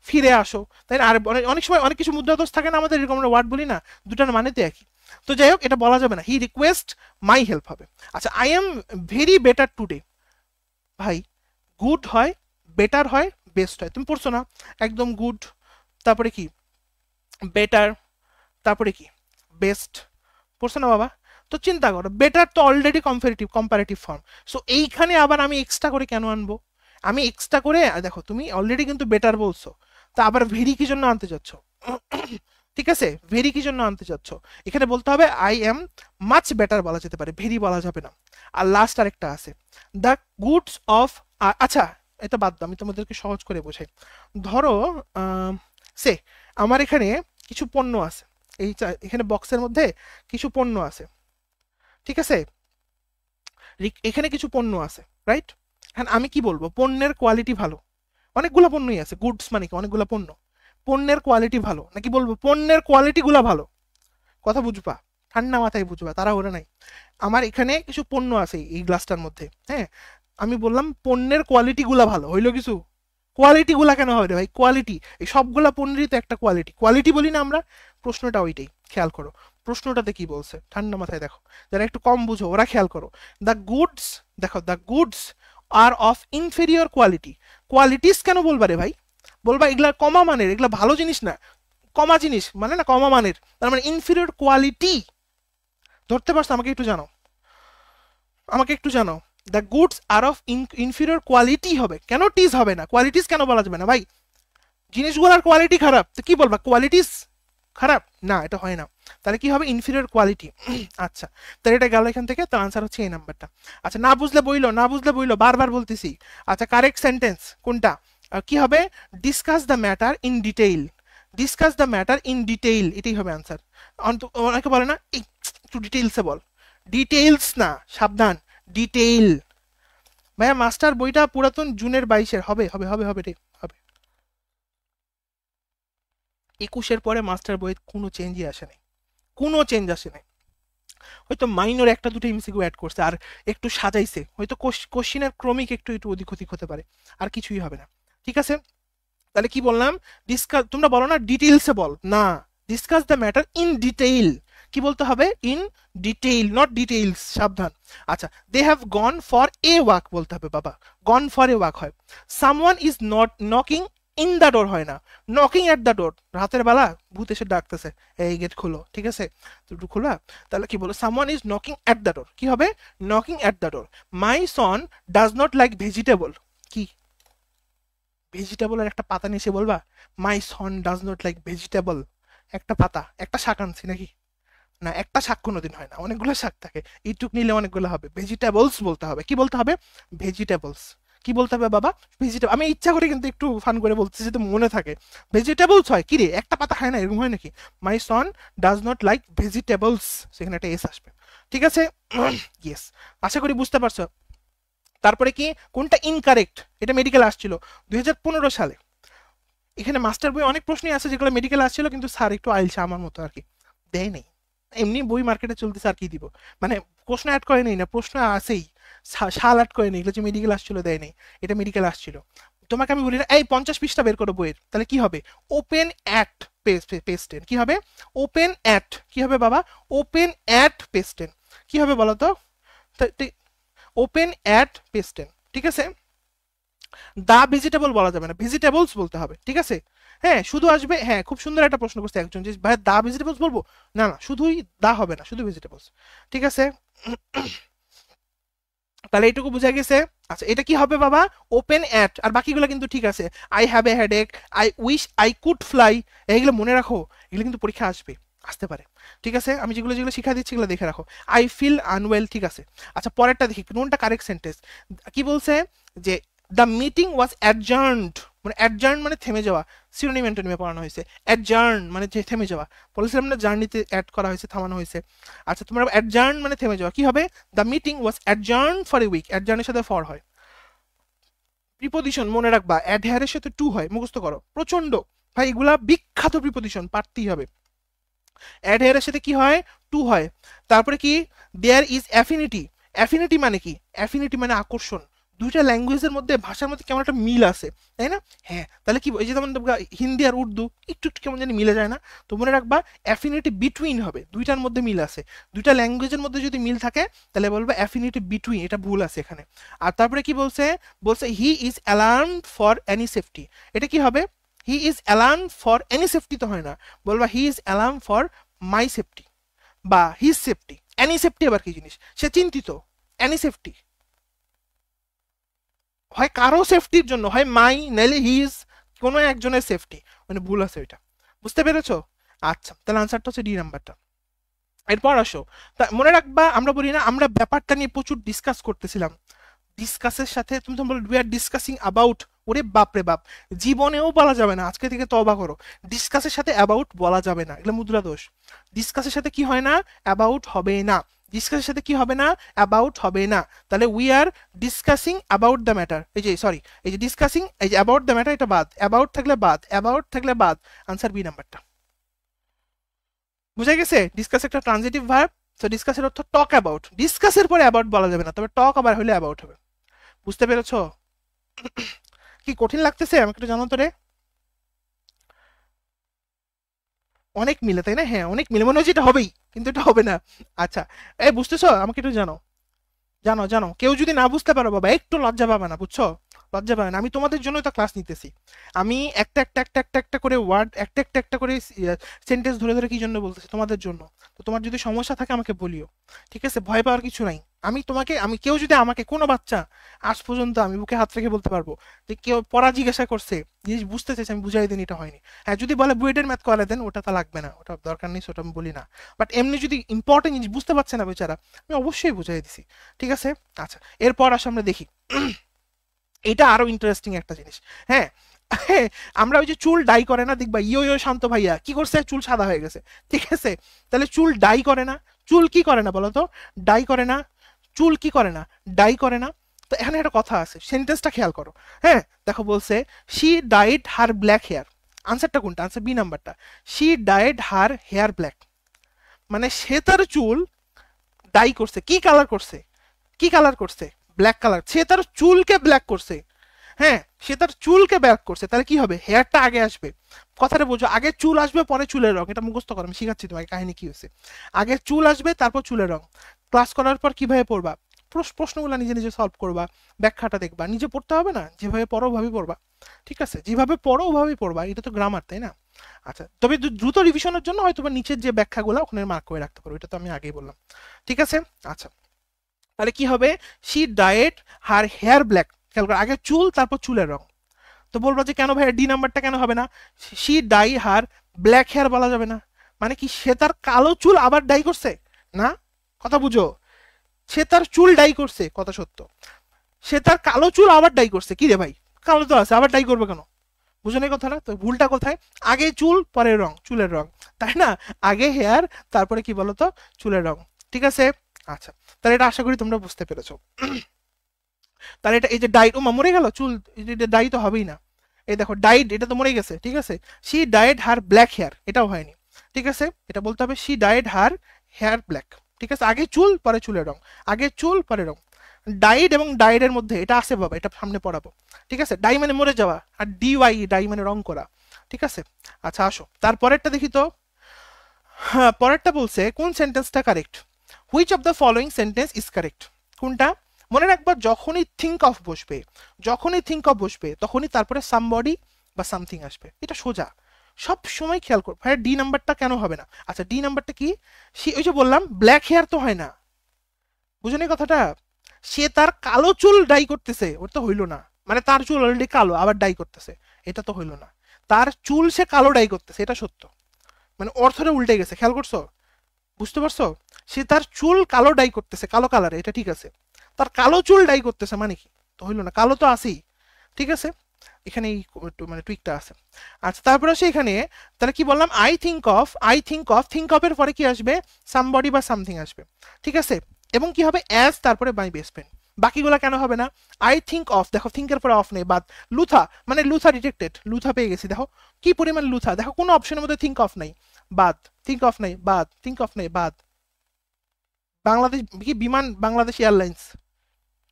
[SPEAKER 1] ফিরে আসো, তাই না, আর অনেক সময় অনেক কিছু মুদ্রা দোষ থাকে না আমাদের, এরকম আমরা ওয়ার্ড বলি না, দুটার মানে তো একই। তো যাই হোক, এটা বলা যাবে না, হি রিকোয়েস্ট মাই হেল্প হবে। আচ্ছা I am very better today, ভাই গুড হয়, বেটার হয়, বেস্ট হয়, তুমি পড়ছো না, একদম গুড, তারপরে কি বেটার, তারপরে কি বেস্ট, পড়ছো না বাবা। তো চিন্তা করো, বেটার তো অলরেডি কম্পারেটিভ ফর্ম, সো এইখানে আবার আমি এক্সট্রা করে কেন আনবো, আমি এক্সট্রা করে, দেখো তুমি অলরেডি কিন্তু বেটার বলছো, তা আবার ভেরি কি জন্য আনতে যাচ্ছ, ঠিক আছে, ভেরি কি জন্য আনতে যাচ্ছ, এখানে বলতে হবে আই এম মাচ বেটার বলা যেতে পারে, ভেরি বলা যাবে না। আর লাস্ট আরেকটা আছে, দ্য গুডস অফ, আচ্ছা এটা বাদ দাও, আমি তোমাদেরকে সহজ করে বোঝাই। ধরো সে আমার এখানে কিছু পণ্য আছে, এই এখানে বক্সের মধ্যে কিছু পণ্য আছে, ঠিক আছে, এখানে কিছু পণ্য আছে, রাইট। হ্যাঁ আমি কি বলবো, পণ্যের কোয়ালিটি ভালো, অনেকগুলো পণ্যই আছে, গুডস মানে কি অনেকগুলো পণ্য, পণ্যের কোয়ালিটি ভালো, নাকি বলবো পণ্যের কোয়ালিটি গুলা ভালো, কথা বুঝবা, ঠান্ডা মাথায় বুঝবা, তারা ওরা নাই। আমার এখানে কিছু পণ্য আছে এই গ্লাসটার মধ্যে, হ্যাঁ, আমি বললাম পণ্যের কোয়ালিটি গুলা ভালো, হইলো কিছু, কোয়ালিটি গুলা কেন হবে রে ভাই, কোয়ালিটি, এই সবগুলা পণ্যেরই তো একটা কোয়ালিটি, কোয়ালিটি বলি না আমরা, প্রশ্নটা ওইটাই, খেয়াল করো প্রশ্নটাতে কি বলছে, ঠান্ডা মাথায় দেখো, যারা একটু কম বুঝো ওরা খেয়াল করো। দ্য গুডস, দেখো the goods are of inferior quality, qualities কেন বলবা রে ভাই, বলবা এগুলা কমা মানের, এগুলা ভালো জিনিস না, কমা জিনিস মানে না, কমা মানের, তার মানে ইনফেরিয়র কোয়ালিটি, ধরতে পারছো, আমাকে একটু জানো, আমাকে একটু জানো, the goods are of inferior quality হবে, কেন টিজ হবে না, কোয়ালিটিস কেন বলা যাবে না ভাই, জিনিসগুলোর কোয়ালিটি খারাপ, তো কি বলবা কোয়ালিটিস খারাপ, না এটা হয় না, তাহলে কি হবে, ইনফিরিয়র কোয়ালিটি। আচ্ছা তাহলে এটা গেল এখান থেকে, তো আনসার হচ্ছে এই নাম্বারটা। আচ্ছা না বুঝলে বইলো, না বুঝলে বইলো, বারবার বলতেছি। আচ্ছা কারেক্ট সেন্টেন্স কোনটা, কি হবে, discuss the matter in detail, discuss the matter in detail, এটাই হবে আনসার। অনেকে বলে না একটু ডিটেইলসে বল, ডিটেইলস না, সাবধান, ডিটেইল। ভাইয়া মাস্টার বইটা পুরাতন জুনের 22-এর, হবে হবে হবে হবে রে, হবে। 21-এর পরে মাস্টার বইয়ের কোনো চেঞ্জই আসে নাই, কোনো চেঞ্জ আসে নাই, হয়তো মাইনর একটা দুটো এমসিকিউ অ্যাড করছে আর একটু সাজাইছে, হয়তো কোশ্চিনের ক্রমিক একটু একটু ওদিক ওদিক হতে পারে, আর কিছুই হবে না, ঠিক আছে। তাহলে কি বললাম, ডিসকাস, তোমরা বলো না ডিটেইলসে বল, না, discuss the matter in detail, কি বলতে হবে, ইন ডিটেইল, নট ডিটেইলস, সাবধান। আচ্ছা they have gone for a walk বলতে হবে বাবা, গন ফর এ ওয়াক হয়, someone is not knocking in the door হয় না, নকিং এট দ্য ডোর, রাতের বেলা ভূত এসে ডাকতেছে, এই গেট খোলো, ঠিক আছে, দুটো খোলা, তাহলে কি বলো, someone is knocking at the door, কি হবে, knocking at the door. My Son does not like vegetable, কি ভেজিটেবল আর একটা পাতা নিয়ে এসে বলবা, মাই সন ডাজ নট লাইক ভেজিটেবল, একটা পাতা একটা শাক আনছি নাকি, না একটা শাক কোনোদিন হয় না, অনেকগুলো শাক থাকে, এইটুক নিলে অনেকগুলো হবে, ভেজিটেবলস বলতে হবে, কি বলতে হবে, ভেজিটেবলস, কি বলতে হবে বাবা, ভেজিটেবল, আমি ইচ্ছা করে কিন্তু একটু ফান করে বলতেছি যাতে মনে থাকে, ভেজিটেবলস হয়, কি রে একটা পাতা খায় না, এরকম হয় নাকি, মাই সন ডাজ নট লাইক ভেজিটেবলস, সেখানে একটা এস আসবে, ঠিক আছে, ইয়েস, আশা করি বুঝতে পারছো। তারপরে কি কোনটা ইনকারেক্ট, এটা মেডিকেল আসছিল 2015 সালে, এখানে মাস্টার বই অনেক প্রশ্নই আছে যেগুলো মেডিকেল আসছিল, কিন্তু স্যার একটু আইলছে আমার মতো আর কি, দেয় নেই, এমনি বই মার্কেটে চলতেছে আর কি দিব, মানে প্রশ্ন অ্যাড করে নেই না, প্রশ্ন আসেই, সাল অ্যাড করে নেই, এগুলো যে মেডিকেল আসছিল দেয় নেই, এটা মেডিকেল আসছিল। তোমাকে আমি বলি না এই 50 পৃষ্ঠা বের করো বইয়ের, তাহলে কি হবে, ওপেন অ্যাট পেস্টেন, কি হবে, ওপেন অ্যাট, কি হবে বাবা, ওপেন অ্যাট পেস্টেন, কি হবে বলো তো, ওপেন অ্যাট পেস্টেন, ঠিক আছে। দা ভেজিটেবল বলা যাবে না, ভেজিটেবলস বলতে হবে, ঠিক আছে, হ্যাঁ শুধু আসবে, হ্যাঁ খুব সুন্দর একটা প্রশ্ন করছে একজন যে ভাই দা ভেজিটেবলস বলবো, না না শুধুই দা হবে না, শুধু ভেজিটেবলস। ঠিক আছে, তাহলে এইটুকু বোঝা গেছে। আচ্ছা এটা কি হবে বাবা, ওপেন অ্যাট, আর বাকিগুলো কিন্তু ঠিক আছে, I have a headache, I wish I could fly, এইগুলো মনে রাখো, এগুলো কিন্তু পরীক্ষা আসবে, আসতে পারে। ঠিক আছে, আমি যেগুলো যেগুলো শিখা দিচ্ছি এগুলো দেখে রাখো। আই ফিল আনওয়েল, ঠিক আছে। আচ্ছা পরেরটা দেখি কোনটা কারেক্ট সেন্টেন্স। কি বলছে যে দ্য মিটিং ওয়াজ অ্যাডজার্নড, মানে অ্যাডজার্ন মানে থেমে যাওয়া, সিনোনিম অ্যান্টোনিমে পড়ানো হয়েছে। অ্যাডজার্ন মানে যে থেমে যাওয়া, বলেছিলাম না জার্নিতে অ্যাড করা হয়েছে, থামানো হয়েছে। আচ্ছা তোমরা অ্যাডজার্ন মানে থেমে যাওয়া, কি হবে, the meeting was adjourn for a week, অ্যাডজার্নের সাথে ফর হয়। প্রিপোজিশন মনে রাখবা, অ্যাডহেয়ারের সাথে টু হয়, মুখস্থ করো, প্রচন্ড ভাই এগুলা বিখ্যাত প্রিপোজিশন, পারতেই হবে। অ্যাডহেয়ারের সাথে কি হয়, টু হয়। তারপরে কি, দেয়ার ইজ অ্যাফিনিটি, অ্যাফিনিটি মানে কি, অ্যাফিনিটি মানে আকর্ষণ, দুইটা ল্যাঙ্গুয়েজের মধ্যে ভাষার মধ্যে কেমন একটা মিল আছে, তাই না। হ্যাঁ তাহলে কি, এই যে যেমন হিন্দি আর উর্দু একটু একটু কেমন জানি মিলে যায় না, তো মনে রাখবা অ্যাফিনিটি বিটুইন হবে, দুইটার মধ্যে মিল আছে, দুইটা ল্যাঙ্গুয়েজের মধ্যে যদি মিল থাকে তাহলে বলবে অ্যাফিনিটি বিটুইন, এটা ভুল আছে এখানে। আর তারপরে কি বলছে, বলছে he is alarmed for any safety, এটা কি হবে, he is alarm for any safety তো হয় না, বলবা he is alarm for my safety বা হিজ সেফটি। অ্যানি সেফটি আবার কি জিনিস, সে চিন্তিত, অ্যানি সেফটি হয় কারো সেফটির জন্য, হয় মাই নাইলে হিজ, কোনো একজনের সেফটি, মানে ভুল আছে ওইটা, বুঝতে পেরেছো। আচ্ছা তাহলে আনসারটা হচ্ছে ডি নাম্বারটা। এরপর আসো, তা মনে রাখবা আমরা বলি না আমরা ব্যাপারটা নিয়ে প্রচুর ডিসকাস করতেছিলাম, ডিসকাসের সাথে তুমি তো বলো উই আর ডিসকাসিং অ্যাবাউট, ওরে বাপ রে বাপ, জীবনেও বলা যাবে না, আজকে থেকে তবা করো, ডিসকাসের সাথে অ্যাবাউট বলা যাবে না, এগুলো মুদ্রা দোষ। ডিসকাসের সাথে কি হয় না, অ্যাবাউট হবে না, ডিসকাসের সাথে কি হবে না, অ্যাবাউট হবে না। তাহলে we are discussing about the matter, এই যে সরি, এই যে ডিসকাসিং, এই যে অ্যাবাউট দ্য ম্যাটার এটা বাদ, অ্যাবাউট থাকলে বাদ, অ্যাবাউট থাকলে বাদ, আনসার বি নাম্বারটা। বুঝা গেছে, ডিসকাস একটা ট্রানজিটিভ ভার্ব, তো ডিসকাসের অর্থ টক অ্যাবাউট, ডিসকাসের পরে অ্যাবাউট বলা যাবে না, তবে টক আবার হলে অ্যাবাউট হবে, বুঝতে পেরেছো। কি কঠিন লাগতেছে আমাকে একটু জানো তো রে, অনেক মিলে তাই না, হ্যাঁ অনেক মিলে, মনে হচ্ছে এটা হবেই কিন্তু এটা হবে না। আচ্ছা এই বুঝতেছো, আমাকে একটু জানো, জানো জানো, কেউ যদি না বুঝতে পারো বাবা একটু লজ্জা পাবে না, বুঝছো, লজ্জা পাবে না, আমি তোমাদের জন্যই তো ক্লাস নিতেছি। আমি একটা একটা একটা একটা একটা করে ওয়ার্ড, একটা একটা একটা করে সেন্টেন্স ধরে ধরে কি জন্য বলতেছি, তোমাদের জন্য। তো তোমার যদি সমস্যা থাকে আমাকে বলিও, ঠিক আছে, ভয় পাওয়ার কিছু নাই। আমি তোমাকে, আমি কেউ যদি আমাকে, কোনো বাচ্চা আজ পর্যন্ত আমি বুকে হাত রেখে বলতে পারবো যে কেউ পড়া জিজ্ঞাসা করছে, জিনিস বুঝতে চাইছে, আমি বুঝাই দিন এটা হয়নি। হ্যাঁ যদি বলে বুয়েটের ম্যাথ করে দেন, ওটা তো লাগবে না, ওটা দরকার নেই, ওটা আমি বলি না। বাট এমনি যদি ইম্পর্টেন্ট জিনিস বুঝতে পারছে না বেচারা, আমি অবশ্যই বুঝাই দিছি, ঠিক আছে। আচ্ছা এরপর আসে আমরা দেখি, এটা আরো ইন্টারেস্টিং একটা জিনিস। হ্যাঁ আমরা ওই যে চুল ডাই করে না, দেখবা ইয়ো ইয়ো শান্ত ভাইয়া কি করছে, চুল সাদা হয়ে গেছে, ঠিক আছে। তাহলে চুল ডাই করে না, চুল কি করে না বলো তো, ডাই করে না, চুল কি করে না, ডাই করে না। তো এখানে একটা কথা আছে, সেন্টেন্সটা খেয়াল করো। হ্যাঁ দেখো বলছে she dyed her black hair, আনসারটা কোনটা, আনসার বি নাম্বারটা, she dyed her hair black, মানে সে তার চুল ডাই করছে, কি কালার করছে, কি কালার করছে, ব্ল্যাক কালার, সে তার চুলকে ব্ল্যাক করছে। হ্যাঁ সে তার চুলকে ব্ল্যাক করছে, তাহলে কি হবে, হেয়ারটা আগে আসবে, কথাটা বোঝো, আগে চুল আসবে পরে চুলের রং, এটা মুখস্থ করো, আমি শিখাচ্ছি তোমাকে কাহিনী কি হয়েছে। আগে চুল আসবে তারপর চুলের রং, ক্লাস করার পর কিভাবে পড়বা, প্রশ্নগুলো নিজে নিজে সলভ করবা, ব্যাখ্যাটা দেখবা, নিজে পড়তে হবে না, যেভাবে পড়ো ওভাবেই পড়বা, ঠিক আছে, যেভাবে পড়ো ওভাবেই পড়বা, এটা তো গ্রামার তাই না। আচ্ছা তবে দ্রুত রিভিশনের জন্য হয়তো নিচের যে ব্যাখ্যাগুলো ওখানে মার্ক করে রাখতে পারো, এটা তো আমি আগেই বললাম, ঠিক আছে। আচ্ছা তাহলে কি হবে, she dyed her hair black, খেয়াল করো আগে চুল তারপর চুলের রং। তো বলবো যে কেন ভাই ডি নাম্বারটা কেন হবে না, she dye her black hair বলা যাবে না, মানে কি সে তার কালো চুল আবার ডাই করছে, না, কথা বুঝো, সে তার চুল ডাই করছে কথা সত্য, সে তার কালো চুল আবার ডাই করছে, কি রে ভাই, কালো তো আছে আবার ডাই করবে কেন, বুঝো না কথাটা, তো ভুলটা কোথায়, আগে চুল পরে রং, চুলের রং, তাই না, আগে হেয়ার তারপরে কি বলতো চুলের রং, ঠিক আছে। আচ্ছা তাহলে এটা আশা করি তোমরা বুঝতে পেরেছো। তাহলে এটা এই যে ডাইট, ও মা মরে গেল চুল, ডাই তো হবেই না, এই দেখো ডাইড, এটা তো মরে গেছে, ঠিক আছে, she dyed her black hair, এটাও হয়নি, ঠিক আছে, এটা বলতে হবে she dyed her hair black, ঠিক আছে, আগে চুল পরে চুলের রং, আগে চুল পরে রং, ডাইড এবং ডাইডের মধ্যে এটা আছে বাবা, এটা সামনে পড়াবো, ঠিক আছে, ডাই মানে মরে যাওয়া, আর ডিওয়াই ডাই মানে রং করা, ঠিক আছে। আচ্ছা আসো তারপরেরটা দেখি তো, হ্যাঁ পরেরটা বলছে কোন সেন্টেন্সটা correct, which of the following sentence is correct, কোনটা, মনে রাখবা যখনই থিঙ্ক অফ বসবে, যখনই থিঙ্ক অফ বসবে তখনই তারপরে সামবডি বা সামথিং আসবে, এটা সোজা। সব সময় খেয়াল করো ভাই, ডি নাম্বারটা কেন হবে না? আচ্ছা ডি নাম্বারটা কি? সে ওই যে বললাম ব্ল্যাক হেয়ার তো হয় না, বুঝুন এই কথাটা। সে তার কালো চুল ডাই করতেছে, ওর তো হইলো না। মানে তার চুল অলরেডি কালো আবার ডাই করতেছে, এটা তো হইলো না। তার চুল সে কালো ডাই করতেছে, এটা সত্য। মানে অর্থটা উল্টে গেছে, খেয়াল করছো? বুঝতে পারছো? সে তার চুল কালো ডাই করতেছে, কালো কালারে, এটা ঠিক আছে। তার কালো চুল ডাই করতেছে মানে কি? তো হইলো না, কালো তো আছেই। ঠিক আছে, এখানে এই মানে টুইকটা আছে। আচ্ছা তারপরে আসে এখানে, তাহলে কি বললাম? থিঙ্ক অফ এর পরে কি আসবে? সামবডি বা সামথিং আসবে। ঠিক আছে, এবং কি হবে? অ্যাজ, তারপরে মাই বেস্ট ফ্রেন্ড। বাকিগুলা কেন হবে না? আই থিঙ্ক অফ, দেখো থিঙ্কের পরে অফ নেই, বাদ। লুথা, মানে লুথা ডিটেক্টেড, লুথা পেয়ে গেছি, দেখো কি পরিমাণ লুথা, দেখো কোনো অপশনের মধ্যে থিঙ্ক অফ নাই, বাদ। থিঙ্ক অফ নাই, বাদ। থিঙ্ক অফ নাই, বাদ। বাংলাদেশ কি বিমান, বাংলাদেশ এয়ারলাইন্স,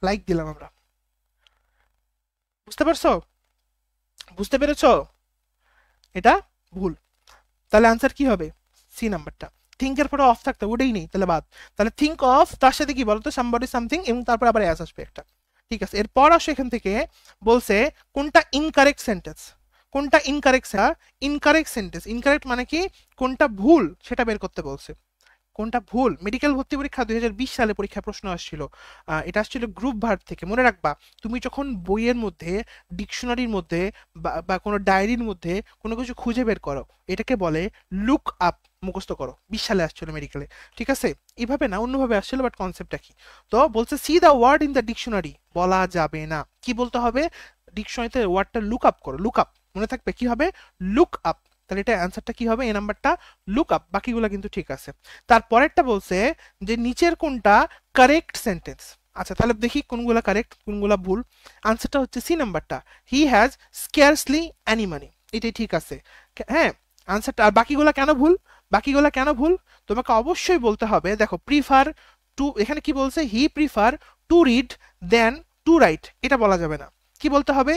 [SPEAKER 1] লাইক দিলাম আমরা। বুঝতে পারছো? বুঝতে পেরেছো? এটা ভুল। তাহলে আনসার কি হবে? সি নাম্বারটা। থিঙ্কের পরে অফ থাকতে, ওটাই নেই, তাহলে বাদ। তাহলে থিঙ্ক অফ তার সাথে কি বলতো? সামবডি সামথিং, এবং তারপর আবার অ্যাজ আসবে একটা। ঠিক আছে, এরপর আসো এখান থেকে, বলছে কোনটা ইনকারেক্ট সেন্টেন্স। কোনটা ইনকারেক্ট? ইনকারেক্ট সেন্টেন্স, ইনকারেক্ট মানে কি? কোনটা ভুল সেটা বের করতে বলছে। কোনটা ভুল? মেডিকেল ভর্তি পরীক্ষা 2020 সালে পরীক্ষা প্রশ্ন আসছিল। এটা আসছিল গ্রুপ ভার্ব থেকে, মনে রাখবা। তুমি যখন বইয়ের মধ্যে, ডিকশনারির মধ্যে বা কোনো ডায়েরির মধ্যে কোনো কিছু খুঁজে বের করো, এটাকে বলে লুক আপ। মুখস্থ করো, 20 সালে আসছিল মেডিকেলে। ঠিক আছে, এইভাবে না অন্যভাবে আসছিল, বাট কনসেপ্টটা কি? তো বলছে see the word in the dictionary, বলা যাবে না। কি বলতে হবে? ডিকশনারিতে ওয়ার্ডটা লুক আপ করো, লুক আপ, মনে থাকবে কি হবে? Look up. তাহলে এটা অ্যান্সারটা কি হবে? এ নাম্বারটা লুক আপ। বাকিগুলো কিন্তু ঠিক আছে। তারপরেরটা বলছে যে নিচের কোনটা কারেক্ট সেন্টেন্স। আচ্ছা তাহলে দেখি কোনগুলা কারেক্ট কোনগুলা ভুল। আনসারটা হচ্ছে সি নাম্বারটা, he has scarcely any money, এটাই ঠিক আছে। হ্যাঁ, আনসারটা। আর বাকিগুলা কেন ভুল? বাকিগুলা কেন ভুল তোমাকে অবশ্যই বলতে হবে। দেখো প্রিফার টু, এখানে কি বলছে? He prefer to read than to write, এটা বলা যাবে না। কি বলতে হবে?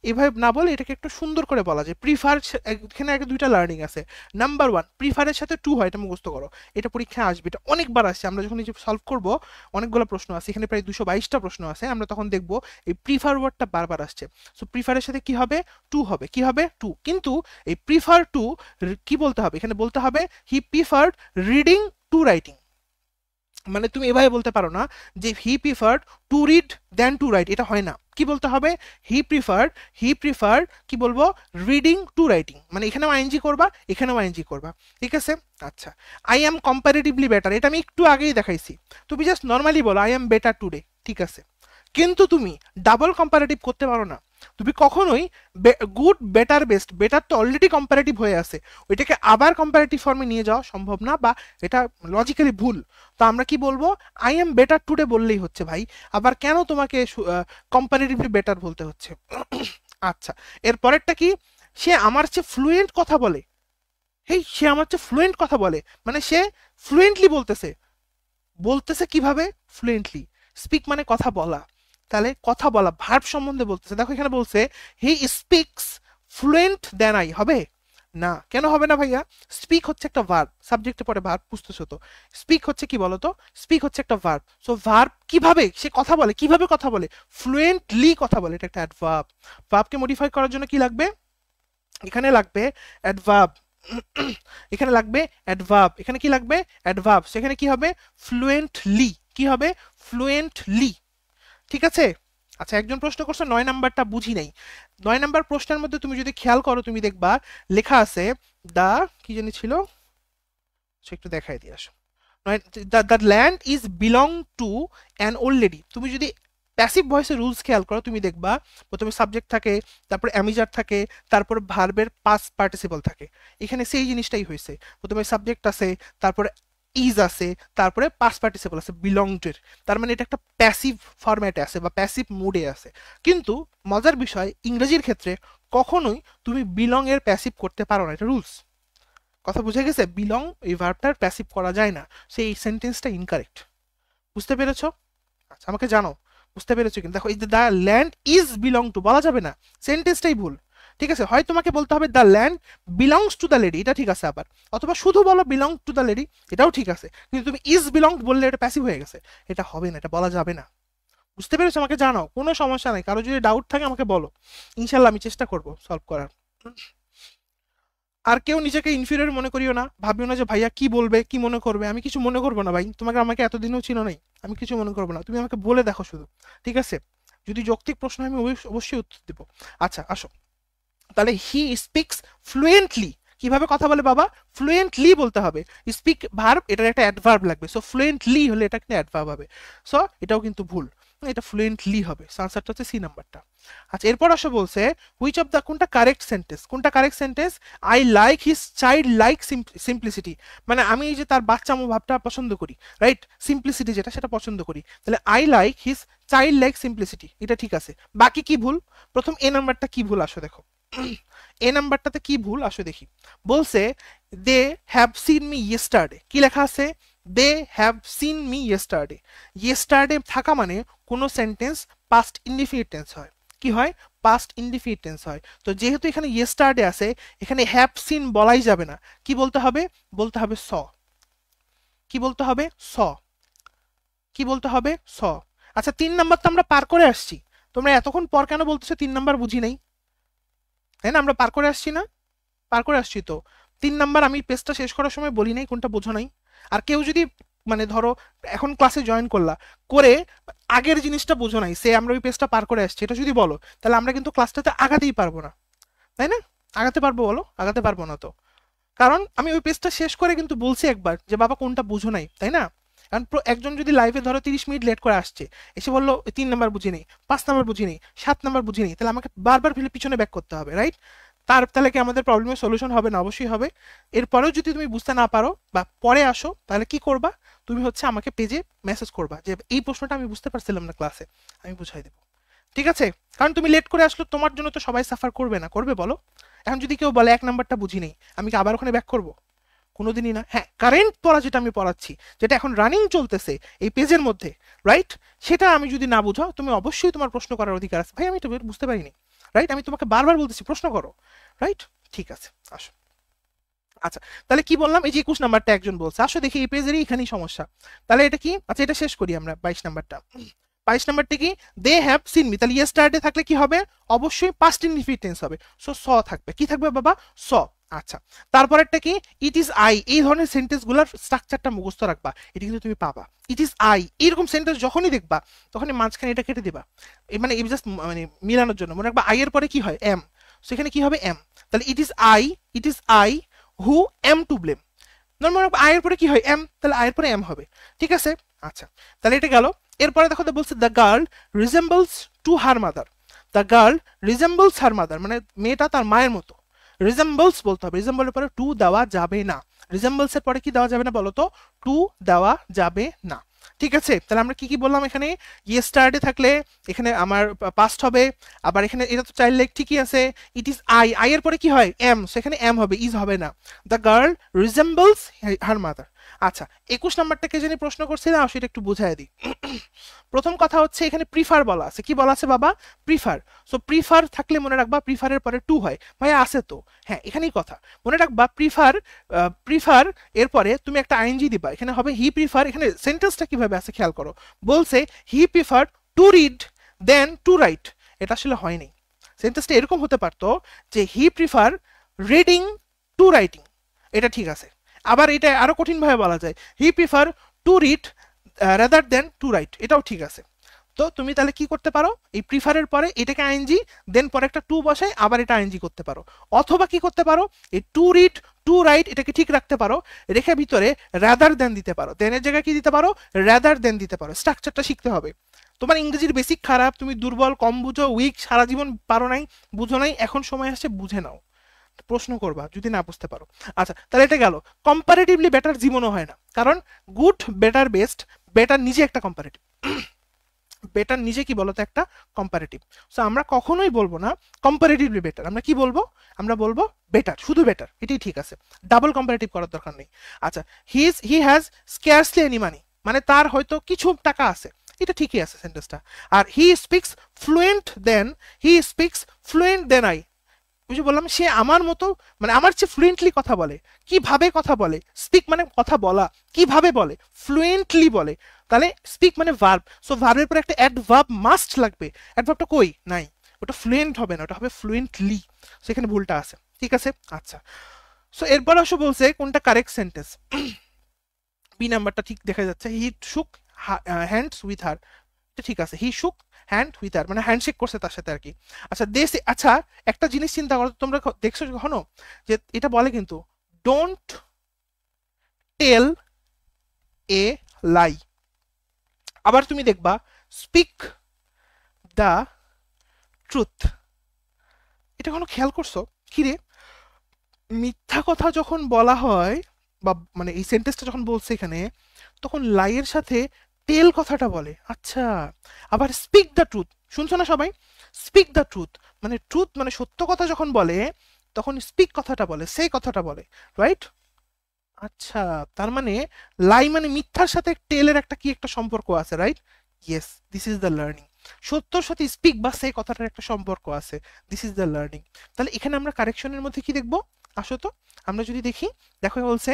[SPEAKER 1] এভাবে না বলে এটাকে একটু সুন্দর করে বলা যায়। প্রিফার, এখানে আগে দুইটা লার্নিং আছে। নাম্বার ওয়ান, প্রিফারের সাথে টু হয়, এটা মুখস্থ করো। এটা পরীক্ষায় আসবে, এটা অনেকবার আসছে। আমরা যখন এই যে সলভ করবো, অনেকগুলো প্রশ্ন আছে এখানে, প্রায় 222টা প্রশ্ন আছে, আমরা তখন দেখবো এই প্রিফার ওয়ার্ডটা বারবার আসছে। সো প্রিফারের সাথে কি হবে? টু হবে। কি হবে? টু। কিন্তু এই প্রিফার টু কি বলতে হবে? এখানে বলতে হবে he preferred reading to writing. মানে তুমি এভাবে বলতে পারো না যে he preferred to read than to write, এটা হয় না। কি বলতে হবে? হি প্রিফার্ড, কি বলবো? Reading to writing. মানে এখানেও আইএনজি করবা, এখানেও আইএনজি করবা। ঠিক আছে। আচ্ছা, আই এম কম্পারেটিভলি বেটার, এটা আমি একটু আগেই দেখাইছি। তুমি জাস্ট নর্মালি বলো আই এম বেটার টুডে, ঠিক আছে। কিন্তু তুমি ডাবল কম্পারেটিভ করতে পারো না। তুমি কখনোই গুড বেটার বেস্ট, বেটার তো অলরেডি কম্পারেটিভ হয়ে আছে, ওইটাকে আবার কম্পারেটিভ ফর্মে নিয়ে যাওয়া সম্ভব না, বা এটা লজিক্যালি ভুল। তো আমরা কি বলবো? আই এম বেটার টুডে বললেই হচ্ছে ভাই। আবার কেন তোমাকে কম্পারেটিভলি বেটার বলতে হচ্ছে? আচ্ছা, এর পরেরটা কি? সে আমার চেয়ে ফ্লুয়েন্ট কথা বলে। হেই, সে আমার চেয়ে ফ্লুয়েন্ট কথা বলে, মানে সে ফ্লুয়েন্টলি বলতেছে। বলতেছে কিভাবে? ফ্লুয়েন্টলি। স্পিক মানে কথা বলা, তাহলে কথা বলা, ভার্ব সম্বন্ধে বলতেছে। দেখো এখানে বলছে he speaks fluent then I, হবে না। কেন হবে না ভাইয়া? স্পিক হচ্ছে একটা ভার্ব, সাবজেক্টে পরে ভার্ব, বুঝতেছো তো? স্পিক হচ্ছে কি বলতো? স্পিক হচ্ছে একটা ভার্ব। সো ভার্ব কিভাবে সে কথা বলে, কিভাবে কথা বলে? ফ্লুয়েন্টলি কথা বলে, এটা একটা অ্যাডভার্ব। ভার্বকে মডিফাই করার জন্য কি লাগবে? এখানে লাগবে অ্যাডভার্ব। এখানে লাগবে অ্যাডভার্ব, এখানে কি লাগবে? অ্যাডভার্ব। সেখানে কি হবে? ফ্লুয়েন্টলি। কি হবে? ফ্লুয়েন্টলি। ঠিক আছে। আচ্ছা, একজন প্রশ্ন করছে 9 নাম্বারটা বুঝি নাই। 9 নাম্বার প্রশ্নের মধ্যে তুমি যদি খেয়াল করো, তুমি দেখবা লেখা আছে দা, কি জানি ছিল, একটু দেখাই দিয়ে আসো। The land is belong to an old lady. তুমি যদি প্যাসিভ ভয়েসের রুলস খেয়াল করো, তুমি দেখবা প্রথমে সাবজেক্ট থাকে, তারপর অ্যামিজার থাকে, তারপর ভার্বের পাস্ট পার্টিসিপল থাকে। এখানে সেই জিনিসটাই হয়েছে, প্রথমে সাবজেক্ট আছে, তারপরে ইজ আছে, তারপরে পাস্ট পার্টিসিপল আছে বিলংড এর। তার মানে এটা একটা প্যাসিভ ফরম্যাটে আছে বা প্যাসিভ মুডে আছে। কিন্তু মজার বিষয়, ইংরেজির ক্ষেত্রে কখনোই তুমি বিলং এর প্যাসিভ করতে পারো না, এটা রুলস। কথা বুঝে গেছে? বিলং এই ভার্বটার প্যাসিভ করা যায় না, সেই সেন্টেন্সটা ইনকারেক্ট। বুঝতে পেরেছো? আচ্ছা আমাকে জানো, বুঝতে পেরেছো? কিন্তু দেখো এই যে the land is belong to বলা যাবে না, সেন্টেন্সটাই ভুল। ঠিক আছে, হয় তোমাকে বলতে হবে the land belongs to the lady, এটা ঠিক আছে আবার। অথবা শুধু বলো বিলং টু দ্য লেডি, এটাও ঠিক আছে। কিন্তু তুমি ইজ বিলং বললে এটা প্যাসিভ হয়ে গেছে, এটা হবে না, এটা বলা যাবে না। বুঝতে পেরেছো? আমাকে জানাও, কোনো সমস্যা নাই। কারো যদি ডাউট থাকে আমাকে বলো, ইনশাল্লাহ আমি চেষ্টা করবো সলভ করার। আর কেউ নিজেকে ইনফিরিয়র মনে করিও না, ভাবিও না যে ভাইয়া কি বলবে কি মনে করবে। আমি কিছু মনে করবো না ভাই, তোমাকে আমাকে এতদিনও চিনো নাই, আমি কিছু মনে করবো না, তুমি আমাকে বলে দেখো শুধু, ঠিক আছে? যদি যৌক্তিক প্রশ্ন হয় আমি অবশ্যই উত্তর দেবো। আচ্ছা আসো, তাহলে হি স্পিক্স ফ্লুয়েন্টলি, কিভাবে কথা বলে বাবা? ফ্লুয়েন্টলি বলতে হবে। স্পিক ভার্ব, এটার একটা অ্যাডভার্ব লাগবে, সো ফ্লুয়েন্টলি হলে এটা কিন্তু অ্যাডভার্ব হবে। সো এটাও কিন্তু ভুল, এটা ফ্লুয়েন্টলি হবে। আনসারটা হচ্ছে সি নাম্বারটা। আচ্ছা এরপর আসো বলছে হুইচ অফ দ্য, কোনটা কারেক্ট সেন্টেন্স, কোনটা correct sentence? I like his child like simplicity, মানে আমি এই যে তার বাচ্চামো ভাবটা পছন্দ করি, রাইট? সিম্পলিসিটি যেটা সেটা পছন্দ করি, তাহলে I like his child like simplicity, এটা ঠিক আছে। বাকি কি ভুল? প্রথম এ নাম্বারটা কি ভুল আসো দেখো, এ নাম্বারটাতে কি ভুল আসো দেখি। বলছে they have seen me yesterday, কি লেখা আছে? They have seen me yesterday. Yesterday থাকা মানে কোনো সেন্টেন্স পাস্ট ইনডিফিনিট টেন্স হয়, কি হয়? পাস্ট ইনডিফিনিট টেন্স হয়। তো যেহেতু এখানে ইয়েস্টারডে আছে, এখানে হ্যাভ সিন বলাই যাবে না, কি বলতে হবে? বলতে হবে স। কি বলতে হবে? স। কি বলতে হবে? স। আচ্ছা 3 নাম্বার তো আমরা পার করে আসছি, তোমরা এতক্ষণ পর কেন বলতেছো 3 নাম্বার বুঝি নাই? তাই না, আমরা পার করে আসছি না? পার করে আসছি তো। 3 নাম্বার আমি পেজটা শেষ করার সময় বলি নাই কোনটা বোঝো নাই। আর কেউ যদি মানে ধরো এখন ক্লাসে জয়েন করলা, করে আগের জিনিসটা বোঝো নাই, সে আমরা ওই পেজটা পার করে আসছি, এটা যদি বলো তাহলে আমরা কিন্তু ক্লাসটাতে আগাতেই পারবো না, তাই না? আগাতে পারবো বলো? আগাতে পারবো না তো। কারণ আমি ওই পেজটা শেষ করে কিন্তু বলছি একবার যে বাবা কোনটা বুঝো নাই, তাই না? কারণ একজন যদি লাইভে ধরো 30 মিনিট লেট করে আসছে, এসে বললো 3 নাম্বার বুঝি নেই, 5 নাম্বার বুঝি নেই, 7 নাম্বার বুঝি নেই, তাহলে আমাকে বারবার ফেলে পিছনে ব্যাক করতে হবে, রাইট? তাহলে কি আমাদের প্রবলেমের সলিউশন হবে না? অবশ্যই হবে। এরপরেও যদি তুমি বুঝতে না পারো বা পরে আসো, তাহলে কি করবা? তুমি হচ্ছে আমাকে পেজে মেসেজ করবা যে এই প্রশ্নটা আমি বুঝতে পারছিলাম না ক্লাসে, আমি বুঝাই দেবো, ঠিক আছে? কারণ তুমি লেট করে আসলো, তোমার জন্য তো সবাই সাফার করবে না, করবে বলো? এখন যদি কেউ বলে 1 নাম্বারটা বুঝি নেই, আমি কি আবার ওখানে ব্যাক করবো? কোনোদিনই না। হ্যাঁ, কারেন্ট পড়া যেটা আমি পড়াচ্ছি, যেটা এখন রানিং চলতেছে এই পেজের মধ্যে, রাইট? সেটা আমি যদি না বুঝাও, তুমি অবশ্যই তোমার প্রশ্ন করার অধিকার আছে, ভাই আমি তো বুঝতে পারিনি, রাইট? আমি তোমাকে বারবার বলতেছি প্রশ্ন করো, রাইট? ঠিক আছে, আসো। আচ্ছা তাহলে কি বললাম, এই যে 21 নাম্বারটা একজন বলছে, আসো দেখি এই পেজেরই এখানেই সমস্যা। তাহলে এটা কি? আচ্ছা এটা শেষ করি আমরা, 22 নাম্বারটা। 22 নাম্বারটা কি? দে হ্যাভ সিন মি, তাহলে ইয়েস্টারডে থাকলে কি হবে? অবশ্যই পাস্ট ইনডিফিনিট টেন্স হবে, সো স থাকবে। কি থাকবে বাবা? স। আচ্ছা তারপরেরটা কি? ইট ইজ আই, এই ধরনের সেন্টেন্স গুলার স্ট্রাকচারটা মুখস্থ রাখবা, এটা কিন্তু তুমি পাবা। ইট ইজ আই এরকম সেন্টেন্স যখনই দেখবা, তখনই মাঝখানে এটা কেটে দিবা, মানে জাস্ট মানে মিলানোর জন্য। মনে রাখবা আই এর পরে কি হয়? এম, সেখানে কি হবে? এম। তাহলে it is I, it is I who am to blame. মনে রাখবো আয়ের পরে কি হয়? এম, তাহলে আয়ের পরে এম হবে, ঠিক আছে? আচ্ছা তাহলে এটা গেল। এরপরে দেখো তো বলছে the girl resembles to her mother. The girl resembles her mother, মানে মেয়েটা তার মায়ের মতো। রিজেম্বলস বলতে হবে, রিজেম্বলের পরে টু দেওয়া যাবে না। রিজেম্বলস এর পরে কি দেওয়া যাবে না বলো তো? টু দেওয়া যাবে না, ঠিক আছে? তাহলে আমরা কি কি বললাম এখানে? ইয়েস্টারডে থাকলে এখানে আমার পাস্ট হবে, আবার এখানে এটা তো চাইল্ড লাইক ঠিকই আছে। ইট ইজ আই, আই এর পরে কি হয়? এম, সেখানে এম হবে, ইজ হবে না। The girl resembles her mother. আচ্ছা 21 নাম্বারটাকে জানি প্রশ্ন করছে না, সেটা একটু বুঝাই দিই। প্রথম কথা হচ্ছে এখানে প্রিফার বলা আছে, কি বলা আছে বাবা? প্রিফার। সো প্রিফার থাকলে মনে রাখবা প্রিফারের পরে টু হয়, ভাই আছে তো। হ্যাঁ এখানেই কথা, মনে রাখবা প্রিফার, প্রিফার এরপরে তুমি একটা আইএনজি দিবা, এখানে হবে হি প্রিফার। এখানে সেন্টেন্সটা কিভাবে আছে খেয়াল করো, বলছে he prefer to read than to write, এটা আসলে হয়নি। সেন্টেন্সটা এরকম হতে পারতো যে he prefer reading to writing, এটা ঠিক আছে। আবার এটা আরো কঠিন ভাবে বলা যায়, he prefer to read rather than to write, এটাও ঠিক আছে। তো তুমি তাহলে কি করতে পারো, এই প্রিফারের পরে এটাকে আইএনজি, দেন পরে একটা টু বসায় আবার এটা আইএনজি করতে পারো। অথবা কি করতে পারো, এই টু রিড টু রাইট এটাকে ঠিক রাখতে পারো, রেখে ভিতরে রাদার দেন দিতে পারো, দেনের জায়গায় কি দিতে পারো? রাদার দেন দিতে পারো। স্ট্রাকচারটা শিখতে হবে। তোমার ইংরেজির বেসিক খারাপ, তুমি দুর্বল, কম বুঝো, উইক, সারা জীবন পারো নাই, বুঝো নাই, এখন সময় আসছে বুঝে নাও, প্রশ্ন করবা যদি না বুঝতে পারো। আচ্ছা তাহলে এটা গেল। কম্পারেটিভলি বেটার জীবনও হয় না, কারণ গুড, বেটার, বেস্ট, বেটার নিজে একটা কম্পারেটিভ। বেটার নিজে কি বলতো? একটা কম্পারেটিভ। সো আমরা কখনোই বলবো না কম্পারেটিভলি বেটার, আমরা কি বলবো? আমরা বলবো বেটার, শুধু বেটার, এটাই ঠিক আছে, ডাবল কম্পারেটিভ করার দরকার নেই। আচ্ছা he has scarcely any money, মানে তার হয়তো কিছু টাকা আছে, এটা ঠিকই আছে সেন্টেন্সটা। আর he speaks fluent then I, বুঝে বললাম সে আমার মতো, মানে আমার চেয়ে ফ্লুয়েন্টলি কথা বলে। কিভাবে কথা বলে? স্পিক মানে কথা বলা, কিভাবে বলে? ফ্লুয়েন্টলি বলে। তাহলে স্পিক মানে ভার্ব, সো ভার্বের পরে একটা অ্যাডভার্ব মাস্ট লাগবে। অ্যাডভার্বটা কই? নাই। ওটা ফ্লুয়েন্ট হবে না, ওটা হবে ফ্লুয়েন্টলি, সেখানে ভুলটা আছে। ঠিক আছে, আচ্ছা। সো এরপর আসো বলছে কোনটা কারেক্ট সেন্টেন্স। বি নাম্বারটা ঠিক দেখা যাচ্ছে, হি শুক হ্যান্ডস উইথ হার, ঠিক আছে, হি শুক হ্যান্ড উইথ হার মানে হ্যান্ডশেক করছে তার সাথে আর কি। আচ্ছা দেশ, আচ্ছা একটা জিনিস চিন্তা করো, তোমরা দেখছো কখনো যে এটা বলে কিন্তু ডোন্ট টেল এ লাই, আবার তুমি দেখবা স্পিক দ্য ট্রুথ। এটা কোনো খেয়াল করছো? কি রে, মিথ্যা কথা যখন বলা হয় বা মানে এই সেন্টেন্সটা যখন বলছে এখানে, তখন লাইয়ের সাথে টেল কথাটা বলে। আচ্ছা, আবার স্পিক দ্য ট্রুথ, শুনছো না সবাই? স্পিক দ্য ট্রুথ মানে ট্রুথ মানে সত্য কথা যখন বলে, তখন স্পিক কথাটা বলে, সেই কথাটা বলে, রাইট? আচ্ছা, তার মানে লাই মানে মিথ্যার সাথে টেলের একটা কি একটা সম্পর্ক আছে, right? Yes, this is the learning. সত্যর সাথে স্পিক বা সেই কথাটার একটা সম্পর্ক আছে, দিস ইজ দ্য লার্নিং। তাহলে এখানে আমরা কারেকশনের মধ্যে কি দেখবো, আসো তো আমরা যদি দেখি, দেখো বলছে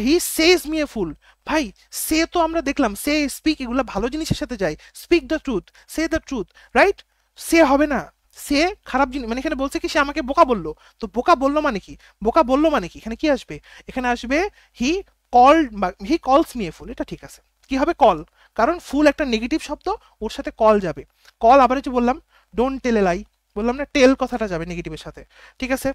[SPEAKER 1] হি সেজ মি এ ফুল। ভাই সে তো আমরা দেখলাম, সে স্পিক এগুলো ভালো জিনিসের সাথে যায়, speak the truth, say the truth, right? Say হবে না, সে খারাপ জিনিস, মানে এখানে বলছে কি সে আমাকে বোকা বললো, তো বোকা বললো মানে কি, বোকা বললো মানে কি, এখানে কি আসবে, এখানে আসবে হি কল্ড, হি কলস মি এ ফুল, এটা ঠিক আছে। কি হবে, কল, কারণ ফুল একটা নেগেটিভ শব্দ, ওর সাথে কল যাবে, কল। আবার যে বললাম ডোন্ট টেল এ লাই, বললাম না টেল কথাটা যাবে নেগেটিভের সাথে, ঠিক আছে।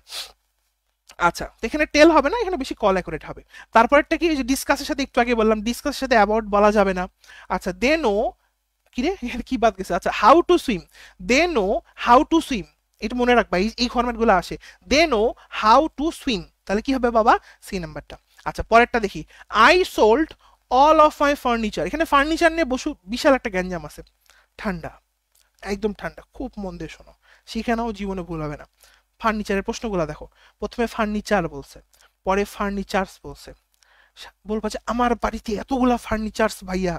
[SPEAKER 1] আচ্ছা, তো এখানে টেল হবে না, এখানে বেশি কল অ্যাকুরেট হবে। তারপরটা কি, ডিসকাসের সাথে একটু আগে বললাম ডিসকাসের সাথে অ্যাবাউট বলা যাবে না। আচ্ছা দে নো, কি রে এখানে কি বাদ গেছে, আচ্ছা how to swim, they know how to swim, এটা মনে রাখবা, এই ফরম্যাট গুলো আসে, they know how to swim, তাহলে কি হবে বাবা, সি নাম্বারটা। আচ্ছা পরেরটা দেখি, I sold all of my furniture, এখানে ফার্নিচার নিয়ে বসু বিশাল একটা গ্যাঞ্জাম আছে, ঠান্ডা, একদম ঠান্ডা, খুব মন দিয়ে শোনো, শিখানাও জীবনে ভুল হবে না। ফার্নিচারের প্রশ্নগুলো দেখো, প্রথমে ফার্নিচার বলছে, পরে ফার্নিচার্স বলছে, বলবা যে আমার বাড়িতে এতগুলা ফার্নিচার্স ভাইয়া,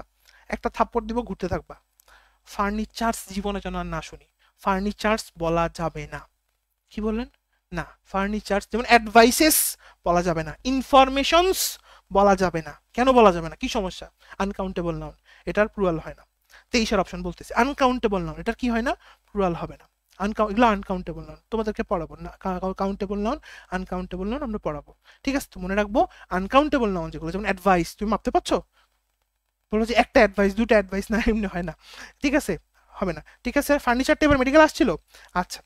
[SPEAKER 1] একটা থাপ্পড় দিব ঘুরতে থাকবা। ফার্নিচার্স জীবনে যেন আর না শুনি, ফার্নিচার্স বলা যাবে না। কি বললেন, না ফার্নিচার্স, যেমন অ্যাডভাইসেস বলা যাবে না, ইনফরমেশনস বলা যাবে না, কেন বলা যাবে না, কি সমস্যা, আনকাউন্টেবল নাউন, এটার প্লুরাল হয় না। 23 অপশন বলতেছে আনকাউন্টেবল নাউন, এটার কি হয় না, প্লুরাল হবে না, এগুলো আনকাউন্টেবল নাউন, তোমাদেরকে পড়াবো না, কাউন্টেবল নাউন, আনকাউন্টেবল নাউন আমরা পড়াবো, ঠিক আছে। তো মনে রাখবো আনকাউন্টেবল নাউন যেগুলো, যেমন অ্যাডভাইস, তুমি মাপতে পারছো, বলো যে একটা অ্যাডভাইস দুটো অ্যাডভাইস, না এমনি হয় না, ঠিক আছে, হবে না, ঠিক আছে। ফার্নিচারটা এবার মেডিকেল আসছিল। আচ্ছা,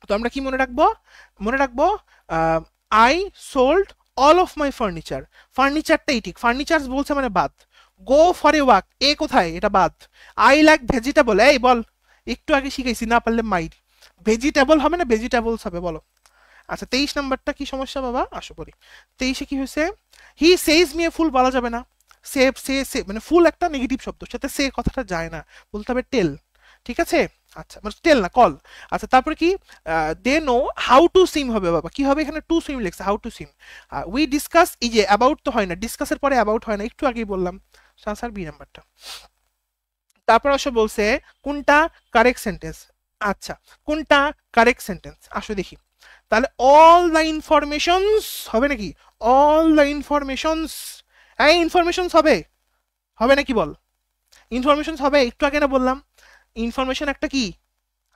[SPEAKER 1] তো আমরা কি মনে রাখবো, মনে রাখবো I sold all of my furniture, ফার্নিচারটাই ঠিক, ফার্নিচার্স বলছে মানে বাদ, গো ফর এ ওয়াক, এ কোথায়, এটা বাদ। আই লাইক ভেজিটেবল, এই বল, একটু আগে শিখাইছি, না পারলে মাইর, ভেজিটেবল হবে না ভেজিটেবলস হবে, বলো। আচ্ছা 23 নাম্বারটা কি সমস্যা বাবা, আসো করি। 23-এ কি হয়েছে, হি সেজ মি এ ফুল বলা যাবে না, সে মানে ফুল একটা নেগেটিভ শব্দ, সাথে সে কথাটা যায় না, বলতে হবে টেল, ঠিক আছে। আচ্ছা মানে টেল না, কল। আচ্ছা তারপরে কি, they know how to swim হবে বাবা, কি হবে এখানে, টু সুইম লেখছে, how to swim. We discuss, এই যে অ্যাবাউট তো হয় না, ডিসকাসের পরে অ্যাবাউট হয় না, একটু আগেই বললাম, স্যার বি নাম্বারটা। তারপর আসো বলছে কোনটা কারেক্ট সেন্টেন্স। আচ্ছা, কোনটা কারেক্ট সেন্টেন্স আসো দেখি, তাহলে অল দ্য ইনফরমেশনস হবে নাকি, অল দ্য ইনফরমেশনস, এই ইনফরমেশনস হবে, হবে নাকি বল, ইনফরমেশনস হবে, একটু আগে না বললাম, ইনফরমেশন একটা কি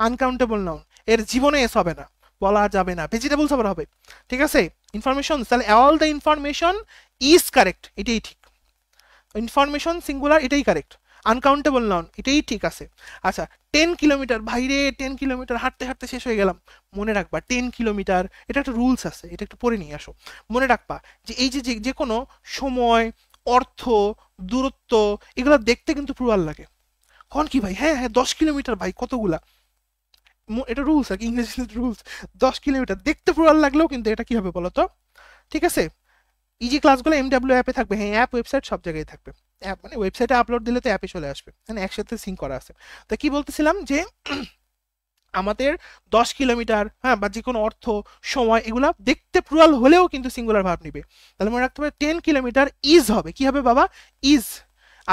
[SPEAKER 1] আনকাউন্টেবল নাউন, এর জীবনে এস হবে না, বলা যাবে না, ভেজিটেবলস আবার হবে, ঠিক আছে। ইনফরমেশন, তাহলে all the information is correct, এটাই ঠিক, ইনফরমেশন সিঙ্গুলার, এটাই কারেক্ট, আনকাউন্টেবল নাউন এটাই ঠিক আছে। আচ্ছা 10 কিলোমিটার, ভাইরে 10 কিলোমিটার হাঁটতে হাঁটতে শেষ হয়ে গেলাম, মনে রাখবা 10 কিলোমিটার, এটা একটা রুলস আছে, এটা একটু পরে নিয়ে আসো, মনে রাখবা যে এই যে যে কোনো সময়, অর্থ, দূরত্ব, এগুলো দেখতে কিন্তু প্লুরাল লাগে, কন কি ভাই, হ্যাঁ হ্যাঁ 10 কিলোমিটার ভাই কতগুলা, এটা রুলস আর কি, ইংরেজি রুলস, 10 কিলোমিটার দেখতে প্লুরাল লাগলেও কিন্তু এটা কি হবে বলো তো, ঠিক আছে। ইজি ক্লাসগুলো এমডব্লিউ অ্যাপে থাকবে, হ্যাঁ অ্যাপ ওয়েবসাইট সব জায়গায় থাকবে, অ্যাপ মানে ওয়েবসাইটে আপলোড দিলে তো অ্যাপে চলে আসবে, মানে একসাথে সিঙ্ক করা আছে। তো কি বলতেছিলাম যে আমাদের 10 কিলোমিটার, হ্যাঁ বা যে কোনো অর্থ, সময়, এগুলা দেখতে প্লুরাল হলেও কিন্তু সিঙ্গুলার ভার্ব নিবে, তাহলে মনে রাখতে হবে 10 কিলোমিটার ইজ হবে, কি হবে বাবা, ইজ।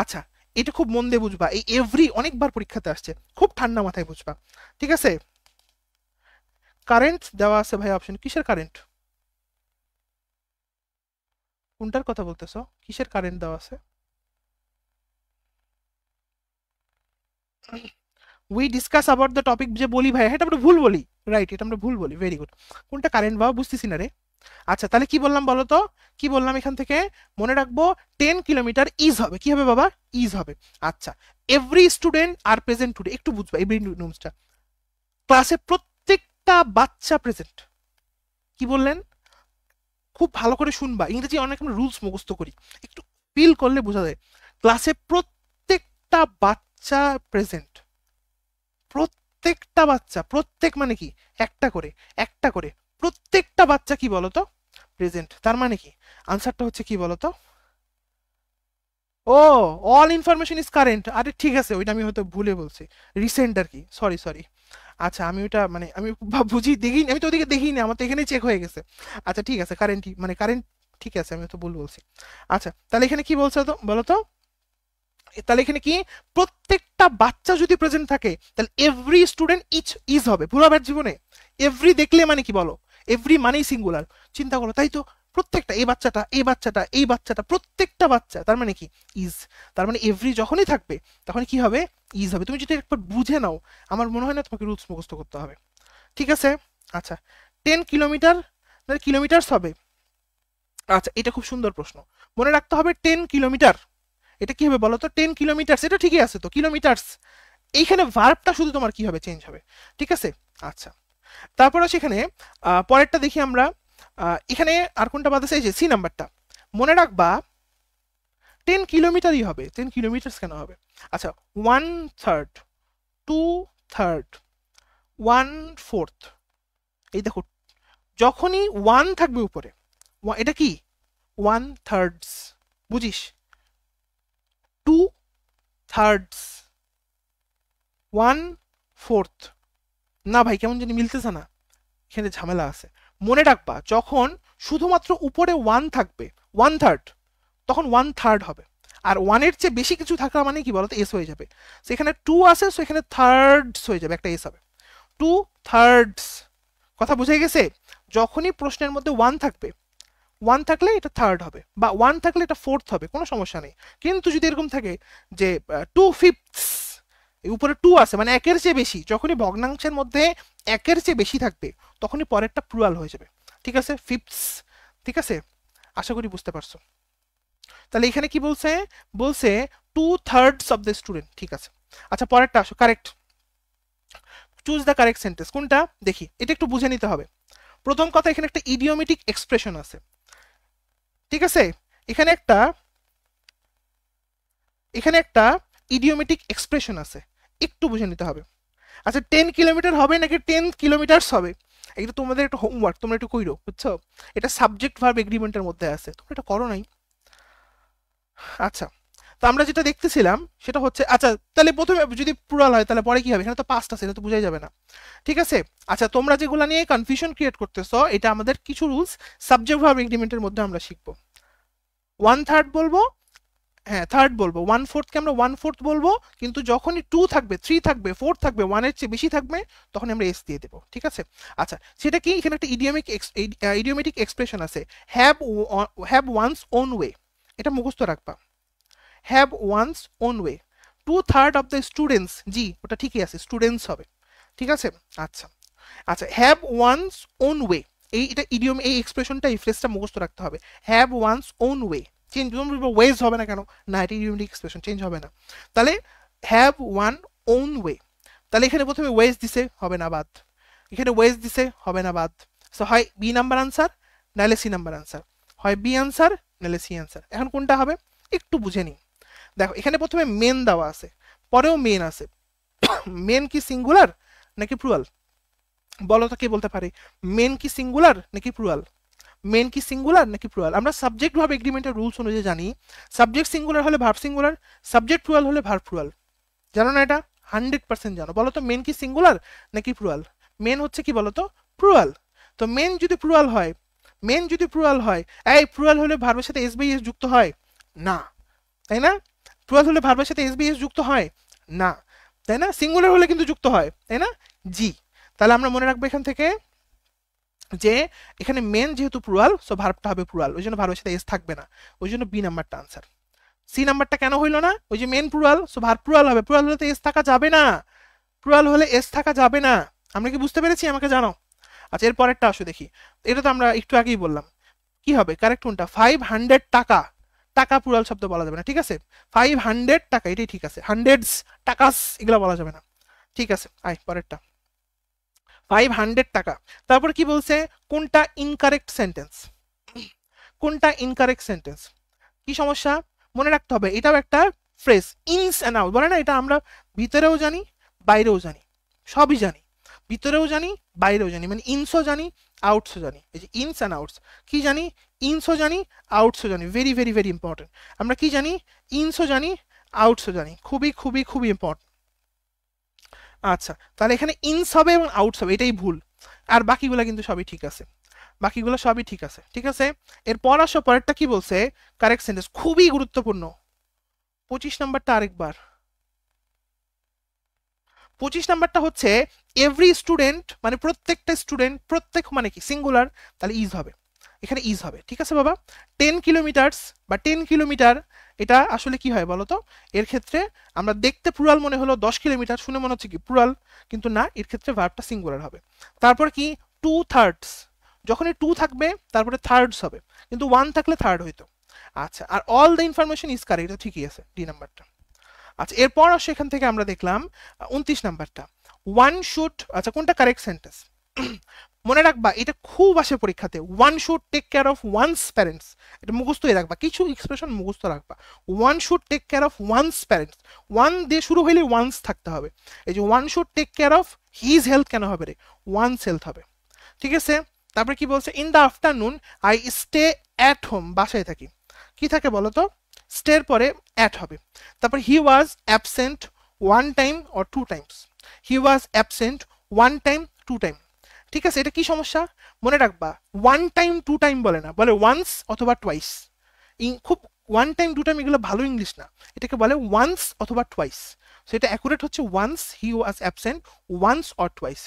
[SPEAKER 1] আচ্ছা, এটা খুব মন দিয়ে বুঝবা, এই এভরি অনেকবার পরীক্ষাতে আসছে, খুব ঠান্ডা মাথায় বুঝবা, ঠিক আছে। কারেন্ট দেওয়া আছে ভাই অপশন, কিসের কারেন্ট, কোনটার কথা বলতেছো, কিসের কারেন্ট দেওয়া আছে, we discuss about the topic, যে বলি ভাই, এটা আমরা ভুল বলি, রাইট, এটা আমরা ভুল বলি, ভেরি গুড। কোনটা কারেন্ট বাবা বুঝতেছি না রে। আচ্ছা তাহলে কি বললাম বলো তো, কি বললাম এখান থেকে, মনে রাখবো 10 কিলোমিটার ইজ হবে, কি হবে বাবা, ইজ হবে। আচ্ছা, এভরি স্টুডেন্ট আর প্রেজেন্ট টুডে, একটু বুঝবা এভরি নিউজটা, ক্লাসে প্রত্যেকটা বাচ্চা প্রেজেন্ট। কি বললেন, খুব ভালো করে শুনবা, ইংরেজি অনেক আমরা রুলস মুখস্থ করি, একটু ফিল করলে বোঝা যায়। ক্লাসে প্রত্যেকটা বাচ্চা প্রেজেন্ট, প্রত্যেকটা বাচ্চা, প্রত্যেক মানে কি, একটা করে, একটা করে, প্রত্যেকটা বাচ্চা কি বলতো, প্রেজেন্ট। তার মানে কি, আনসারটা হচ্ছে কি বলতো, ও, অল ইনফরমেশন ইজ কারেন্ট, আরে ঠিক আছে, ওইটা আমি হয়তো ভুলে বলছি, রিসেন্ট আর কি, সরি সরি। আচ্ছা আমি ওইটা মানে আমি বুঝি দেখি, আমি তো ওদিকে দেখিনি, আমার তো এখানেই চেক হয়ে গেছে। আচ্ছা ঠিক আছে, কারেন্টই মানে কারেন্ট, ঠিক আছে, আমি তো ভুল বলছি। আচ্ছা তাহলে এখানে কি বলছো তো বলো তো, তাহলে এখানে কি, প্রত্যেকটা বাচ্চা যদি প্রেজেন্ট থাকে তাহলে এভরি স্টুডেন্ট ইচ ইজ হবে, ভুল হবে জীবনে। এভরি দেখলে মানে কি বলো, এভরি মানেই সিঙ্গুলার, চিন্তা করো তাই তো, প্রত্যেকটা, এই বাচ্চাটা, এই বাচ্চাটা, এই বাচ্চাটা, প্রত্যেকটা বাচ্চা, তার মানে কি, ইজ। তার মানে এভরি যখনই থাকবে তখন কি হবে, ইজ হবে। তুমি যদি একবার বুঝে নাও, আমার মনে হয় না তোমাকে রুলস মুখস্থ করতে হবে, ঠিক আছে। আচ্ছা, 10 কিলোমিটার, কিলোমিটার্স হবে। আচ্ছা এটা খুব সুন্দর প্রশ্ন, মনে রাখতে হবে 10 কিলোমিটার, এটা কি হবে বলো তো, 10 কিলোমিটার্স, এটা ঠিকই আছে তো, কিলোমিটার্স, এইখানে ভার্বটা শুধু তোমার কি হবে, চেঞ্জ হবে, ঠিক আছে। আচ্ছা তারপর সেখানে পরেরটা দেখি আমরা, এখানে আর কোনটা বাদ আছে, এই যে সি নাম্বারটা, মনে রাখবা 10 কিলোমিটারই হবে, 10 কিলোমিটার্স কেন হবে। আচ্ছা, 1/3, 2/3, 1/4, এই দেখো, যখনই ওয়ান থাকবে উপরে, এটা কি, 1/3, বুঝিস, 2/3, 1/4, না ভাই কেমন জানি মিলতেছে না, এখানে ঝামেলা আছে। মনে রাখবা যখন শুধুমাত্র উপরে ওয়ান থাকবে, 1/3, তখন 1/3 হবে, আর ওয়ানের চেয়ে বেশি কিছু থাকা মানে কি বলতো, এস হয়ে যাবে। সেখানে টু আছে, সেখানে থার্ডস হয়ে যাবে, একটা এস হবে, 2/3, কথা বুঝে গেছে। যখনই প্রশ্নের মধ্যে ওয়ান থাকবে, ওয়ান থাকলে এটা থার্ড হবে, বা ওয়ান থাকলে এটা ফোর্থ হবে, কোনো সমস্যা নেই। কিন্তু যদি এরকম থাকে যে 2/5, উপরে টু আছে মানে একের চেয়ে বেশি, যখনই ভগ্নাংশের মধ্যে একের চেয়ে বেশি থাকবে তখনই পরেরটা প্লুরাল হয়ে যাবে, ঠিক আছে, ফিফথস, ঠিক আছে, আশা করি বুঝতে পারছো। তাহলে এখানে কি বলছে, বলছে 2/3 অফ দ্য স্টুডেন্ট, ঠিক আছে। আচ্ছা পরেরটা আসো, correct, choose the correct sentence, কোনটা দেখি, এটা একটু বুঝে নিতে হবে। প্রথম কথা, এখানে একটা ইডিওমেটিক এক্সপ্রেশন আছে, ঠিক আছে, এখানে একটা, এখানে একটা ইডিওমেটিক এক্সপ্রেশন আছে, একটু বুঝে নিতে হবে। আচ্ছা 10 কিলোমিটার হবে নাকি 10 কিলোমিটার্স হবে, এটা তোমাদের একটা হোমওয়ার্ক, তোমরা একটু কইরো, বুঝছো, এটা সাবজেক্ট ভার্ব এগ্রিমেন্টের মধ্যে আছে, তোমরা এটা করো নাই। আচ্ছা, তো আমরা যেটা দেখতেছিলাম সেটা হচ্ছে, আচ্ছা তাহলে প্রথমে যদি প্লুরাল হয় তাহলে পরে কি হবে, এখানে তো পাস্ট আছে, এটা তো বোঝাই যাবে না, ঠিক আছে। আচ্ছা তোমরা যেগুলো নিয়ে কনফিউশন ক্রিয়েট করতেছো, এটা আমাদের কিছু রুলস সাবজেক্ট ভার্ব এগ্রিমেন্টের মধ্যে আমরা শিখবো। 1/3 বলবো, হ্যাঁ থার্ড বলবো, 1/4কে আমরা 1/4 বলবো, কিন্তু যখনই টু থাকবে, থ্রি থাকবে, ফোর থাকবে, ওয়ানের চেয়ে বেশি থাকবে, তখন আমরা এস দিয়ে দেবো, ঠিক আছে। আচ্ছা সেটা কি, এখানে একটা ইডিওমেটিক এক্সপ্রেশন আছে, have, have one's own way, এটা মুখস্থ রাখবা, have one's own way, 2/3 of the students, জি ওটা ঠিকই আছে, স্টুডেন্টস হবে, ঠিক আছে। আচ্ছা, আচ্ছা হ্যাভ ওয়ান্স ওন ওয়ে, এটা ইডিয়ম, এই এক্সপ্রেশনটা, এই ফ্রেজটা মুখস্থ রাখতে হবে, have one's own way, change, ways হবে না কেন, না এটা ইডিওমেটিক এক্সপ্রেশন, চেঞ্জ হবে না। তাহলে হ্যাভ ওয়ান ওন ওয়ে, তাহলে এখানে প্রথমে ওয়েজ দিছে, হবে না বাদ, এখানে ওয়েজ দিছে, হবে না বাদ, সো হয় বি নাম্বার আনসার, নাহলে সি নাম্বার আনসার, হয় বি আনসার নাহলে সি আনসার। এখন কোনটা হবে একটু বুঝে নিই। দেখো এখানে প্রথমে মেন দেওয়া আছে, পরেও মেন আছে, মেন কি সিঙ্গুলার নাকি প্লুরাল, বলো তো কে বলতে পারে, মেন কি সিঙ্গুলার নাকি প্লুরাল, মেন কি সিঙ্গুলার নাকি প্লুরাল। আমরা সাবজেক্ট ভার্ব এগ্রিমেন্টের রুলস অনুযায়ী জানি, সাবজেক্ট সিঙ্গুলার হলে ভার্ব সিঙ্গুলার, সাবজেক্ট প্লুরাল হলে ভার্ব প্লুরাল, জানো না এটা, 100% জানো। বলো তো মেন কি সিঙ্গুলার নাকি প্লুরাল, মেন হচ্ছে কি বলো তো, প্লুরাল। তো মেন যদি প্লুরাল হয়, মেন যদি প্লুরাল হয়, এই প্লুরাল হলে ভার্বের সাথে এস বাই এস যুক্ত হয় না, তাই না, প্লুরাল হলে ভার্বের সাথে এস বাই এস যুক্ত হয় না, তাই না, সিঙ্গুলার হলে কিন্তু যুক্ত হয়, তাই না, জি। তাহলে আমরা মনে রাখবো এখান থেকে যে এখানে মেন যেহেতু প্লুরাল, সো ভার্বটা হবে প্লুরাল, ওই জন্য ভার্বের সাথে এস থাকবে না, ওই জন্য বি নাম্বারটা আনসার। সি নাম্বারটা কেন হইলো না, ওই যে men plural, so verb plural হবে, প্লুরাল হলে তো এস থাকা যাবে না, প্লুরাল হলে এস থাকা যাবে না। আমরা কি বুঝতে পেরেছি? আমাকে জানো। আচ্ছা, এর পরেরটা আসো দেখি। এটা তো আমরা একটু আগেই বললাম। কি হবে কারেক্ট কোনটা? 500 টাকা। টাকা প্লুরাল শব্দ বলা যাবে না, ঠিক আছে? 500 টাকা, এটাই ঠিক আছে। হান্ড্রেডস, টাকাস এগুলো বলা যাবে না। ঠিক আছে, আয় পরেরটা। 500 টাকা। তারপর কি বলছে? কোনটা ইনকারেক্ট সেন্টেন্স? কোনটা ইনকারেক্ট সেন্টেন্স? কি সমস্যা? মনে রাখতে হবে এটাও একটা ফ্রেজ। ইনস অ্যান্ড আউট বলে না, এটা আমরা ভিতরেও জানি বাইরেও জানি, সবই জানি। ভিতরেও জানি বাইরেও জানি, মানে ইনসও জানি আউটসও জানি। এই যে ইনস অ্যান্ড আউটস, কি জানি? ইনসও জানি আউটসও জানি। Very very very important. আমরা কি জানি? ইনসও জানি আউটসও জানি। খুবই খুবই খুবই ইম্পর্টেন্ট। আচ্ছা, তাহলে এখানে ইনস হবে এবং আউটস হবে, এটাই ভুল। আর বাকিগুলো কিন্তু সবই ঠিক আছে। বাকিগুলো সবই ঠিক আছে, ঠিক আছে। এরপর আসো, পরেরটা কি বলছে? কারেক্ট সেন্টেন্স, খুবই গুরুত্বপূর্ণ। 25 নাম্বারটা আরেকবার। 25 নাম্বারটা হচ্ছে এভরি স্টুডেন্ট, মানে প্রত্যেকটা স্টুডেন্ট। প্রত্যেক মানে কি? সিঙ্গুলার, তাহলে ইজ হবে। এখানে ইজ হবে, ঠিক আছে বাবা। 10 কিলোমিটার্স বা 10 কিলোমিটার, এটা আসলে কি হয় বলতো? এর ক্ষেত্রে আমরা দেখতে প্লুরাল মনে হলো, 10 কিলোমিটার শুনে মনে হচ্ছে কি প্লুরাল, কিন্তু না, এর ক্ষেত্রে ভার্বটা সিঙ্গুলার হবে। তারপর কি? 2/3, যখনই 2 থাকবে তারপরে থার্ডস হবে, কিন্তু 1 থাকলে থার্ড হইতো। আচ্ছা, আর all the information is correct, এটা ঠিকই আছে, ডি নাম্বারটা। আচ্ছা, এরপর আসো এখান থেকে আমরা দেখলাম 29 নাম্বারটা। ওয়ান শুড, আচ্ছা কোনটা কারেক্ট সেন্টেন্স? মনে রাখবা, এটা খুব আসে পরীক্ষাতে। One should take care of one's parents, এটা মুখস্থই রাখবা, কিছু এক্সপ্রেশন মুখস্থ রাখবা। One should take care of one's parents, one দিয়ে শুরু হইলে ওয়ান্স থাকতে হবে। এই যে one should take care of his health কেন হবে রে? ওয়ান্স হেলথ হবে, ঠিক আছে। তারপরে কি বলছে? In the afternoon I stay at home, বাসায় থাকি। কি থাকে বলো তো? স্টের পরে অ্যাট হবে। তারপর he was absent one time or two times. He was absent one time two time, ঠিক আছে। এটা কি সমস্যা? মনে রাখবা, ওয়ান টাইম টু টাইম বলে না, বলে ওয়ান্স অথবা টোয়াইস। খুব ওয়ান টাইম টু টাইম এগুলো ভালো ইংলিশ না, এটাকে বলে ওয়ান্স অথবা টোয়াইস। সেটা অ্যাকুরেট হচ্ছে once he was absent, once or twice.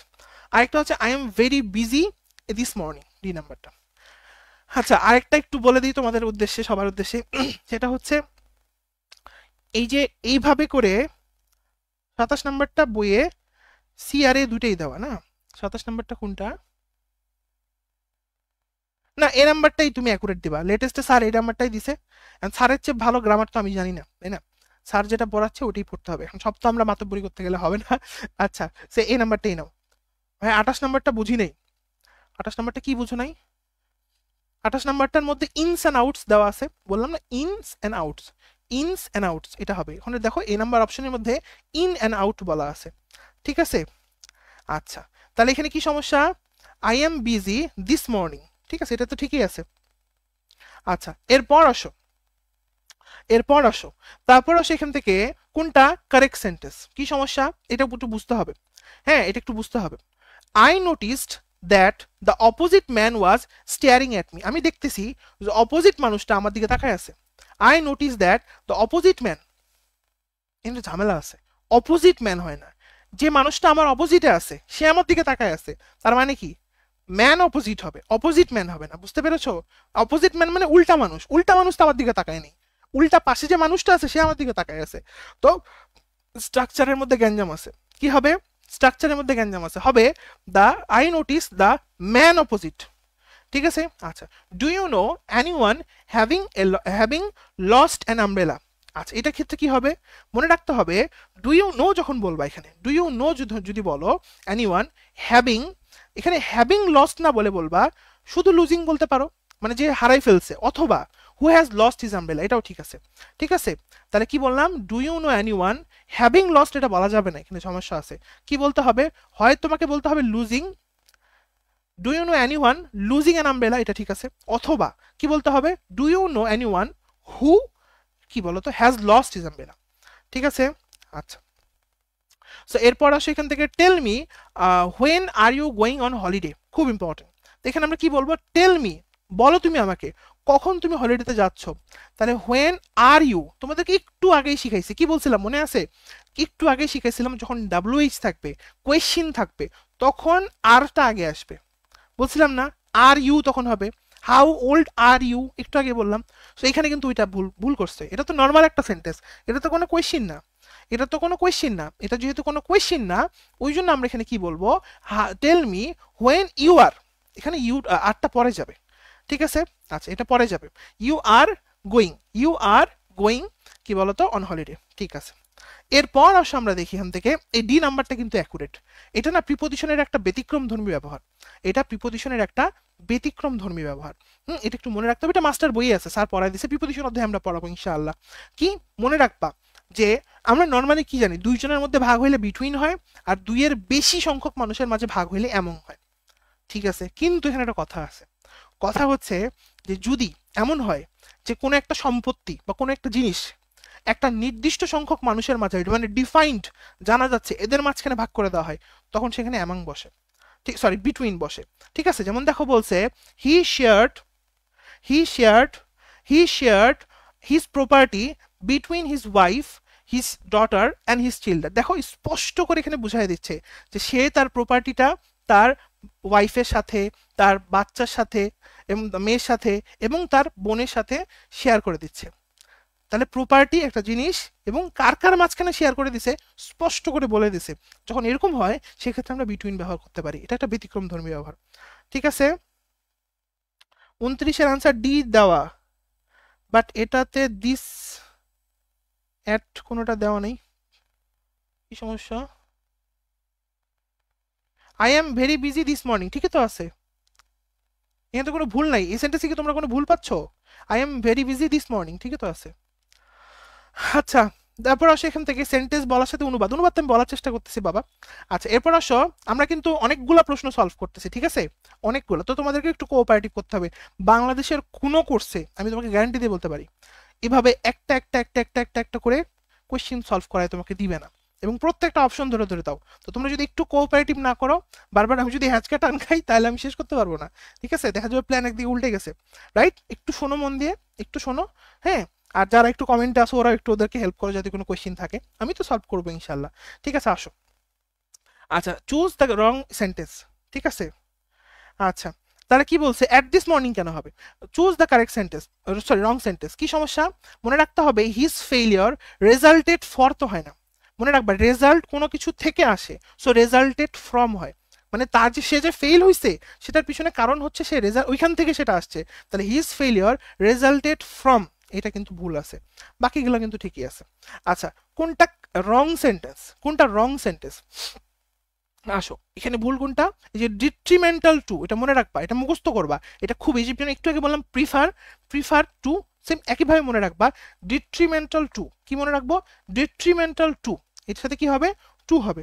[SPEAKER 1] আরেকটা হচ্ছে I am very busy this morning, D নাম্বারটা। আচ্ছা, আরেকটা একটু বলে দিই তোমাদের উদ্দেশ্যে, সবার উদ্দেশ্যে। সেটা হচ্ছে এই যে এইভাবে করে 27 নাম্বারটা বইয়ে সি আর এ দুটেই দেওয়া না। 27 নাম্বারটা কোনটা? না, এ নাম্বারটাই তুমি অ্যাকুরেট দিবা। লেটেস্টে স্যার এই নাম্বারটাই দিছে। স্যারের চেয়ে ভালো গ্রামার তো আমি জানি না, তাই না? স্যার যেটা পড়াচ্ছে ওটাই পড়তে হবে। এখন সব তো আমরা মাতব্বরি করতে গেলে হবে না। আচ্ছা, সে এই নাম্বারটাই নাও। ভাই 28 নাম্বারটা বুঝি নেই। 28 নাম্বারটা কি বুঝো নাই? 28 নাম্বারটার মধ্যে ইনস অ্যান্ড আউটস দেওয়া আছে, বললাম না ইনস and outs. Ins and outs এটা হবে। ওখানে দেখো এই নাম্বার অপশনের মধ্যে ইন অ্যান্ড আউট বলা আছে, ঠিক আছে। আচ্ছা, তাহলে এখানে কি সমস্যা? I am busy this morning, ঠিক আছে, এটা তো ঠিকই আছে। আচ্ছা, এরপর আসো, এরপর আসো। তারপর আসো এখান থেকে কোনটা কারেক্ট সেন্টেন্স? কি সমস্যা? এটা একটু বুঝতে হবে। হ্যাঁ, এটা একটু বুঝতে হবে। I noticed that the opposite man was staring at me, আমি দেখতেছি যে অপোজিট মানুষটা আমার দিকে তাকায় আছে। I notice that the opposite man, কিন্তু ঝামেলা আছে। অপোজিট ম্যান হয় না, যে মানুষটা আমার অপোজিটে আছে সে আমার দিকে তাকায় আছে, তার মানে কি? ম্যান অপোজিট হবে, অপোজিট ম্যান হবে না, বুঝতে পেরেছো? অপোজিট ম্যান মানে উল্টা মানুষ, উল্টা মানুষ তো আমার দিকে তাকায় নেই, উল্টা পাশে যে মানুষটা আছে সে আমার দিকে তাকায় আছে। তো স্ট্রাকচারের মধ্যে গ্যাঞ্জাম আছে। কি হবে? স্ট্রাকচারের মধ্যে গ্যাঞ্জাম আছে, হবে the I notice the man opposite, ঠিক আছে। আচ্ছা, do you know anyone having having lost an umbrella. আচ্ছা, এটা ক্ষেত্রে কি হবে? মনে রাখতে হবে, ডু ইউ নো যখন বলবা, এখানে ডু ইউ নো যদি বলো এনিওয়ান হ্যাভিং, এখানে হ্যাভিং লস্ট না বলে বলবা শুধু লুজিং বলতে পারো, মানে যে হারাই ফেলছে, অথবা who has lost his umbrella, এটাও ঠিক আছে, ঠিক আছে। তাহলে কি বললাম? Do you know anyone having lost, এটা বলা যাবে না, এখানে সমস্যা আছে। কি বলতে হবে? হয় তোমাকে বলতে হবে losing, do you know anyone losing an umbrella, এটা ঠিক আছে। অথবা কি বলতে হবে? Do you know anyone who, কি বলতো, হ্যাজ লস্ট হিজ আমব্রেলা, ঠিক আছে। আচ্ছা, সো এরপর আসো এখান থেকে tell me when are you going on holiday, খুব ইম্পর্টেন্ট। এখানে আমরা কি বলবো? টেল মি, বলো তুমি আমাকে কখন তুমি হলিডেতে যাচ্ছ। তাহলে হোয়েন আর ইউ তোমাদেরকে একটু আগেই শিখাইছি, কি বলছিলাম মনে আছে? একটু আগে শিখাইছিলাম যখন ডাব্লিউএইচ থাকবে, কোয়েশ্চিন থাকবে, তখন আরটা আগে আসবে, বলছিলাম না? আর ইউ তখন হবে হাউ ওল্ড আর ইউ, একটু আগে বললাম। তো এখানে কিন্তু ওইটা ভুল ভুল করছে, এটা তো নর্মাল একটা সেন্টেন্স, এটা তো কোনো কোয়েশ্চিন না। এটা তো কোনো কোয়েশ্চেন না, এটা যেহেতু কোনো কোয়েশ্চেন না ওই জন্য আমরা এখানে কি বলবো, tell me when you are, এখানে ইউ আরটা পরে যাবে, ঠিক আছে। আচ্ছা এটা পরে যাবে, you are going, you are going কি বলতো অন হলিডে, ঠিক আছে। এরপর আসো আমরা দেখি এখান থেকে এই ডি নাম্বারটা কিন্তু অ্যাকুরেট, এটা না প্রিপোজিশনের একটা ব্যতিক্রম ধর্মী ব্যবহার, এটা প্রিপোজিশনের একটা ব্যতিক্রম ধর্মী ব্যবহার। এটা একটু মনে রাখতে হবে, এটা মাস্টার বইয়ে আছে, স্যার পড়াই দিছে, প্রিপোজিশন অধ্যায়ে আমরা পড়াবো ইনশাআল্লাহ। কি মনে রাখবা যে আমরা নর্মালি কি জানি, দুইজনের মধ্যে ভাগ হইলে বিটুইন হয়, আর দুইয়ের বেশি সংখ্যক মানুষের মাঝে ভাগ হইলে এমন হয়, ঠিক আছে। কিন্তু এখানে একটা কথা আছে, কথা হচ্ছে যে যদি এমন হয় যে কোনো একটা সম্পত্তি বা কোনো একটা জিনিস একটা নির্দিষ্ট সংখ্যক মানুষের মাঝে, মানে ডিফাইন্ড, জানা যাচ্ছে এদের মাঝখানে ভাগ করে দেওয়া হয়, তখন সেখানে অ্যামাং বসে, ঠিক, সরি বিটুইন বসে, ঠিক আছে। যেমন দেখো বলছে he shared, he shared, he shared his property between his wife, his daughter and his children. দেখো স্পষ্ট করে এখানে বুঝাই দিচ্ছে যে সে তার প্রপার্টিটা তার ওয়াইফের সাথে, তার বাচ্চার সাথে এবং মেয়ের সাথে এবং তার বোনের সাথে শেয়ার করে দিচ্ছে। তাহলে প্রপার্টি একটা জিনিস এবং কার কার মাঝখানে শেয়ার করে দিছে স্পষ্ট করে বলে দিছে, যখন এরকম হয় সেক্ষেত্রে আমরা বিটুইন ব্যবহার করতে পারি, এটা একটা ব্যতিক্রম ধর্মী ব্যবহার, ঠিক আছে। 29-এর আনসার ডি দেওয়া, বাট এটাতে দিস অ্যাট কোনোটা দেওয়া নেই, কি সমস্যা? I am very busy this morning, ঠিকই তো আছে, এখানে তো কোনো ভুল নাই, এই সেন্টেন্সে কি তোমরা কোনো ভুল পাচ্ছ? I am very busy this morning, ঠিকই তো আছে। আচ্ছা তারপর আসো এখান থেকে সেন্টেন্স বলার সাথে অনুবাদ, অনুবাদ তো আমি বলার চেষ্টা করতেছি বাবা। আচ্ছা এরপর আসো আমরা কিন্তু অনেকগুলা প্রশ্ন সলভ করতেছি, ঠিক আছে, অনেকগুলো, তো তোমাদেরকে একটু কোঅপারেটিভ করতে হবে। বাংলাদেশের কোনো কোর্সে আমি তোমাকে গ্যারান্টি দিয়ে বলতে পারি এভাবে একটা একটা একটা একটা একটা একটা করে কোয়েশ্চেন সলভ করায় তোমাকে দিবে না, এবং প্রত্যেকটা অপশন ধরে ধরে দাও। তো তোমরা যদি একটু কোঅপারেটিভ না করো, বারবার আমি যদি হ্যাঁচকা টান খাই তাহলে আমি শেষ করতে পারবো না, ঠিক আছে, দেখা যাবে প্ল্যান একদিকে উল্টে গেছে, রাইট। একটু শোনো মন দিয়ে, একটু শোনো, হ্যাঁ। আর যারা একটু কমেন্টে আসো ওরা একটু ওদেরকে হেল্প করো যদি কোনো কোয়েশ্চেন থাকে, আমি তো সলভ করবো ইনশাল্লাহ, ঠিক আছে। আসো আচ্ছা চুজ দ্য রং সেন্টেন্স, ঠিক আছে। আচ্ছা তাহলে কি বলছে অ্যাট দিস মর্নিং কেন হবে, choose the correct sentence, sorry wrong sentence, কি সমস্যা? মনে রাখতে হবে হিজ ফেইলিওর রেজাল্টেড ফর তো হয় না, মনে রাখবা রেজাল্ট কোনো কিছু থেকে আসে, সো রেজাল্টেড ফ্রম হয়, মানে তার যে সে যে ফেল হয়েছে সেটার পিছনে কারণ হচ্ছে সে রেজাল্ট, ওইখান থেকে সেটা আসছে, তাহলে হিজ ফেইলিওর রেজাল্টেড ফ্রম, এটা কিন্তু ভুল আছে, বাকিগুলো কিন্তু ঠিকই আছে। আচ্ছা কোনটা রং সেন্টেন্স, কোনটা রং সেন্টেন্স? আসো এখানে ভুল কোনটা, এই যে ডিট্রিমেন্টাল টু, এটা মনে রাখবা, এটা মুখস্থ করবা, এটা খুব ইজি, একটু আগে বললাম প্রিফার, প্রিফার টু, সেম একইভাবে মনে রাখবা, ডিট্রিমেন্টাল টু, কি মনে রাখবো, ডিট্রিমেন্টাল টু, এর সাথে কি হবে, টু হবে,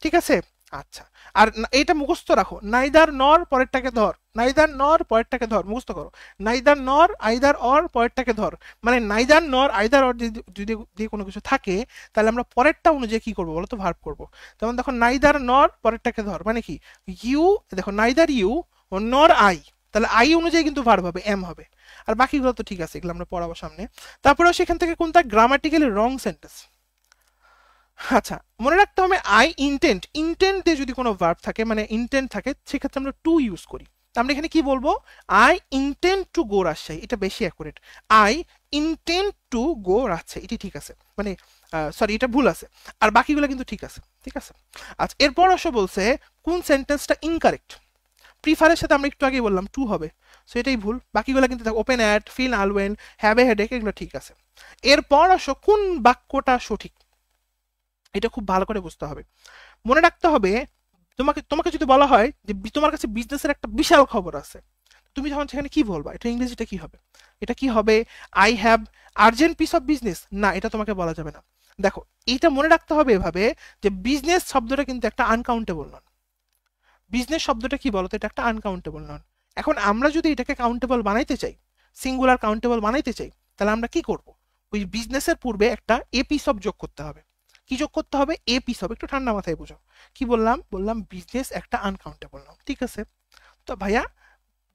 [SPEAKER 1] ঠিক আছে। আচ্ছা আর এইটা মুখস্থ রাখো, নাইদার নর পরেরটাকে ধর, নাইদার নর পরেরটাকে ধর, মুখস্থ করো, নাইদার নর আইদার অর পরেরটাকে ধর, মানে নাইদার নর আইদার অর যদি দিয়ে কোনো কিছু থাকে তাহলে আমরা পরেরটা অনুযায়ী কি করবো বলো তো, ভার্ব করবো। যেমন দেখো নাইদার নর পরেরটাকে ধর মানে কি, ইউ, দেখো নাইদার ইউ নর আই, তাহলে আই অনুযায়ী কিন্তু ভার্ব হবে, এম হবে, আর বাকিগুলো তো ঠিক আছে, এগুলো আমরা পড়াবো সামনে। তারপরেও সেখান থেকে কোনটা গ্রামাটিক্যালি রং সেন্টেন্স, আচ্ছা মনে রাখতে হবে আই ইন্টেন্ট, ইন্টেন্ট দিয়ে যদি কোনো ভার্ব থাকে মানে ইন্টেন্ট থাকে সেক্ষেত্রে আমরা টু ইউজ করি, আমরা এখানে কি বলবো, I intent to go Rajshahi, এটা বেশি accurate, I intent to go Rajshahi, এটি ঠিক আছে, মানে সরি এটা ভুল আছে, আর বাকিগুলো কিন্তু ঠিক আছে, ঠিক আছে। আচ্ছা এরপর আসো বলছে কোন সেন্টেন্সটা ইনকারেক্ট, প্রিফারের সাথে আমরা একটু আগে বললাম টু হবে, সো এটাই ভুল, বাকিগুলো কিন্তু ওপেন অ্যাট, ফিল আলওয়েন, হ্যাভ এ হেডেক, এগুলো ঠিক আছে। এরপর আসো কোন বাক্যটা সঠিক, এটা খুব ভালো করে বুঝতে হবে, মনে রাখতে হবে তোমাকে তোমাকে যদি বলা হয় যে তোমার কাছে বিজনেসের একটা বিশাল খবর আছে, তুমি যখন সেখানে কি বলবা, এটা ইংরেজিটা কি হবে, এটা কি হবে, I have urgent piece of business, না এটা তোমাকে বলা যাবে না। দেখো এটা মনে রাখতে হবে এভাবে যে বিজনেস শব্দটা কিন্তু একটা আনকাউন্টেবল নন, বিজনেস শব্দটা কি বলতো, এটা একটা আনকাউন্টেবল নন। এখন আমরা যদি এটাকে কাউন্টেবল বানাইতে চাই, সিঙ্গুলার কাউন্টেবল বানাইতে চাই, তাহলে আমরা কি করব, ওই বিজনেসের পূর্বে একটা এ পিস অফ যোগ করতে হবে, কি যোগ করতে হবে, এ পিস অফ, একটু ঠান্ডা মাথায় বুঝো, কি বললাম, বললাম বিজনেস একটা আনকাউন্টেবল নাম, ঠিক আছে। তো ভাইয়া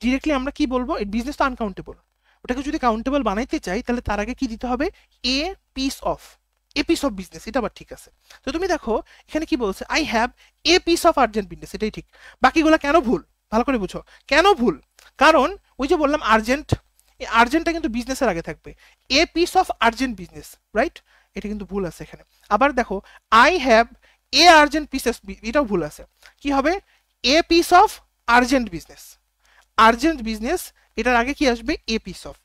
[SPEAKER 1] ডিরেক্টলি আমরা কি বলবো, এই বিজনেস তো আনকাউন্টেবল, ওটাকে যদি কাউন্টেবল বানাইতে চাই তাহলে তার আগে কি দিতে হবে, a piece of, a piece of business, এটা আবার ঠিক আছে। তো তুমি দেখো এখানে কি বলছে, I have a piece of urgent business, এটাই ঠিক, বাকিগুলো কেন ভুল ভালো করে বুঝো, কেন ভুল, কারণ ওই যে বললাম আর্জেন্ট, এই আর্জেন্টটা কিন্তু বিজনেসের আগে থাকবে, a piece of urgent business, right, এটা কিন্তু ভুল আছে এখানে। আবার দেখো I have A urgent pieces, এটাও ভুল আছে। কি হবে? A piece of urgent business, urgent business এটার আগে কি আসবে? A piece of.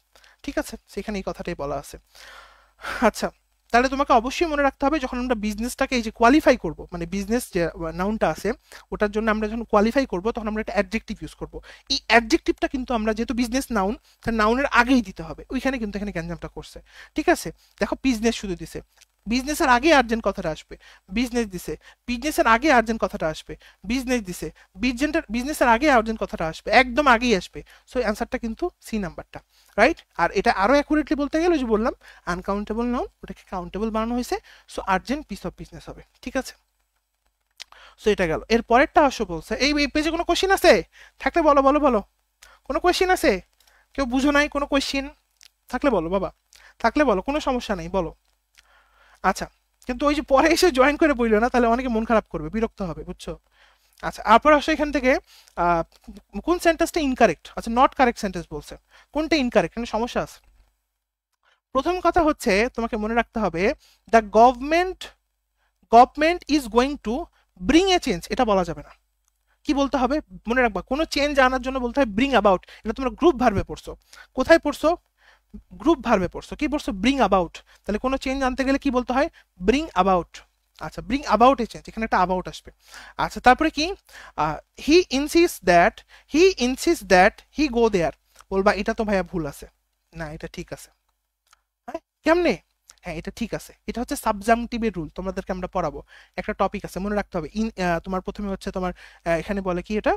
[SPEAKER 1] ঠিক আছে, সেখানে এই কথাটাই বলা আছে। আচ্ছা, তাহলে তোমাকে অবশ্যই মনে রাখতে হবে যখন আমরা বিজনেসটাকে এই যে কোয়ালিফাই করব, মানে বিজনেস যে নাউনটা আছে ওটার জন্য আমরা যখন কোয়ালিফাই করব তখন আমরা একটা অ্যাডজেক্টিভ ইউজ করব। এই অ্যাডজেক্টিভটা কিন্তু আমরা যেহেতু বিজনেস নাউন, তার নাউনের আগেই দিতে হবে। ওইখানে কিন্তু এখানে গ্যাঞ্জামটা করছে। ঠিক আছে, দেখো বিজনেস শুধু দিছে, বিজনেসের আগে আর্জেন্ট কথাটা আসবে, বিজনেস দিছে, বিজনেসের আগে আর্জেন্ট কথাটা আসবে, বিজনেস দিছে, বিজনেসের আগে আর্জেন্ট কথাটা আসবে, একদম আগেই আসবে। সো অ্যান্সারটা কিন্তু সি নাম্বারটা, রাইট। আর এটা আরো অ্যাকুরেটলি বলতে গেলে যে বললাম আনকাউন্টেবল নাউন, ওটাকে কাউন্টেবল বানানো হয়েছে, so urgent piece of business হবে। ঠিক আছে, সো এটা গেল। এর পরেরটা আসো বলছে, এই পেজে কোনো কোশ্চিন আছে থাকলে বলো বলো বলো, কোনো কোশ্চিন আছে? কেউ বুঝো নাই কোনো কোশ্চিন থাকলে বলো বাবা, থাকলে বলো, কোনো সমস্যা নেই, বলো। আচ্ছা, কিন্তু ওই যে পরে এসে জয়েন করে বললো না, তাহলে অনেকে মন খারাপ করবে, বিরক্ত হবে, বুঝছো? আচ্ছা, তারপর আসো এখান থেকে আহ, কোন সেন্টেন্সটা ইনকারেক্ট? আচ্ছা, নট কারেক্ট সেন্টেন্স বলছে, কোনটা ইনকারেক্ট? এখানে সমস্যা আছে। প্রথম কথা হচ্ছে তোমাকে মনে রাখতে হবে the government is going to bring a change, এটা বলা যাবে না। কি বলতে হবে? মনে রাখবা, কোনো চেঞ্জ আনার জন্য বলতে হয় ব্রিং অ্যাবাউট। এটা তোমরা গ্রুপ ভার্বে পড়ছো, কোথায় পড়ছো? গ্রুপ ভার্বে পড়ছো। কি পড়ছো? Bring about. তাহলে কোনো চেঞ্জ আনতে গেলে কি বলতে হয়? Bring about. আচ্ছা, ব্রিং অ্যাবাউট এ চেঞ্জ, এখানে একটা অ্যাবাউট আসবে। আচ্ছা, তারপরে কি? হি ইনসিস্ট দ্যাট, হি গো দেয়ার, বলবা এটা তো ভাইয়া ভুল আছে। না, এটা ঠিক আছে। হ্যাঁ, কেমনে? হ্যাঁ, এটা ঠিক আছে। এটা হচ্ছে সাবজাংটিভের রুল, তোমাদেরকে আমরা পড়াবো। একটা টপিক আছে, মনে রাখতে হবে। তোমার প্রথমে হচ্ছে তোমার এখানে বলে কি এটা,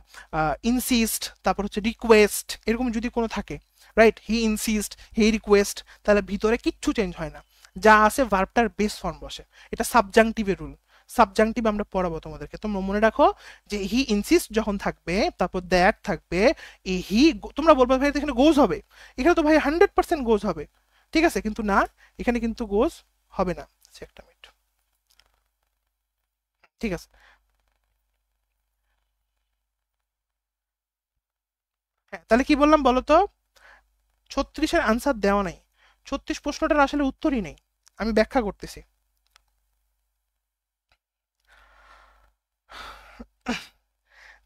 [SPEAKER 1] ইনসিস্ট, তারপর হচ্ছে রিকোয়েস্ট, এরকম যদি কোনো থাকে, রাইট, হি ইনসিস্ট, হি রিকোয়েস্ট, তাহলে ভিতরে কিচ্ছু চেঞ্জ হয় না, যা আছে ভার্বটার বেস ফর্ম বসে। এটা সাবজাংটিভের রুল। সাবজাংটিভ আমরা পড়াবো তোমাদেরকে, তোমরা মনে রাখো যে হি ইনসিস্ট যখন থাকবে, তারপর দ্যাট থাকবে, এই হি, তোমরা বলবে ভাই এখানে গোজ হবে, এখানে তো ভাই 100% গোজ হবে। ঠিক আছে, কিন্তু না, এখানে কিন্তু গোজ হবে না। আচ্ছা, একটা মিনিট, ঠিক আছে। হ্যাঁ, তাহলে কি বললাম বলো তো? 36-এর আনসার দেওয়া নাই, 36 প্রশ্নটার আসলে উত্তরই নেই। আমি ব্যাখ্যা করতেছি।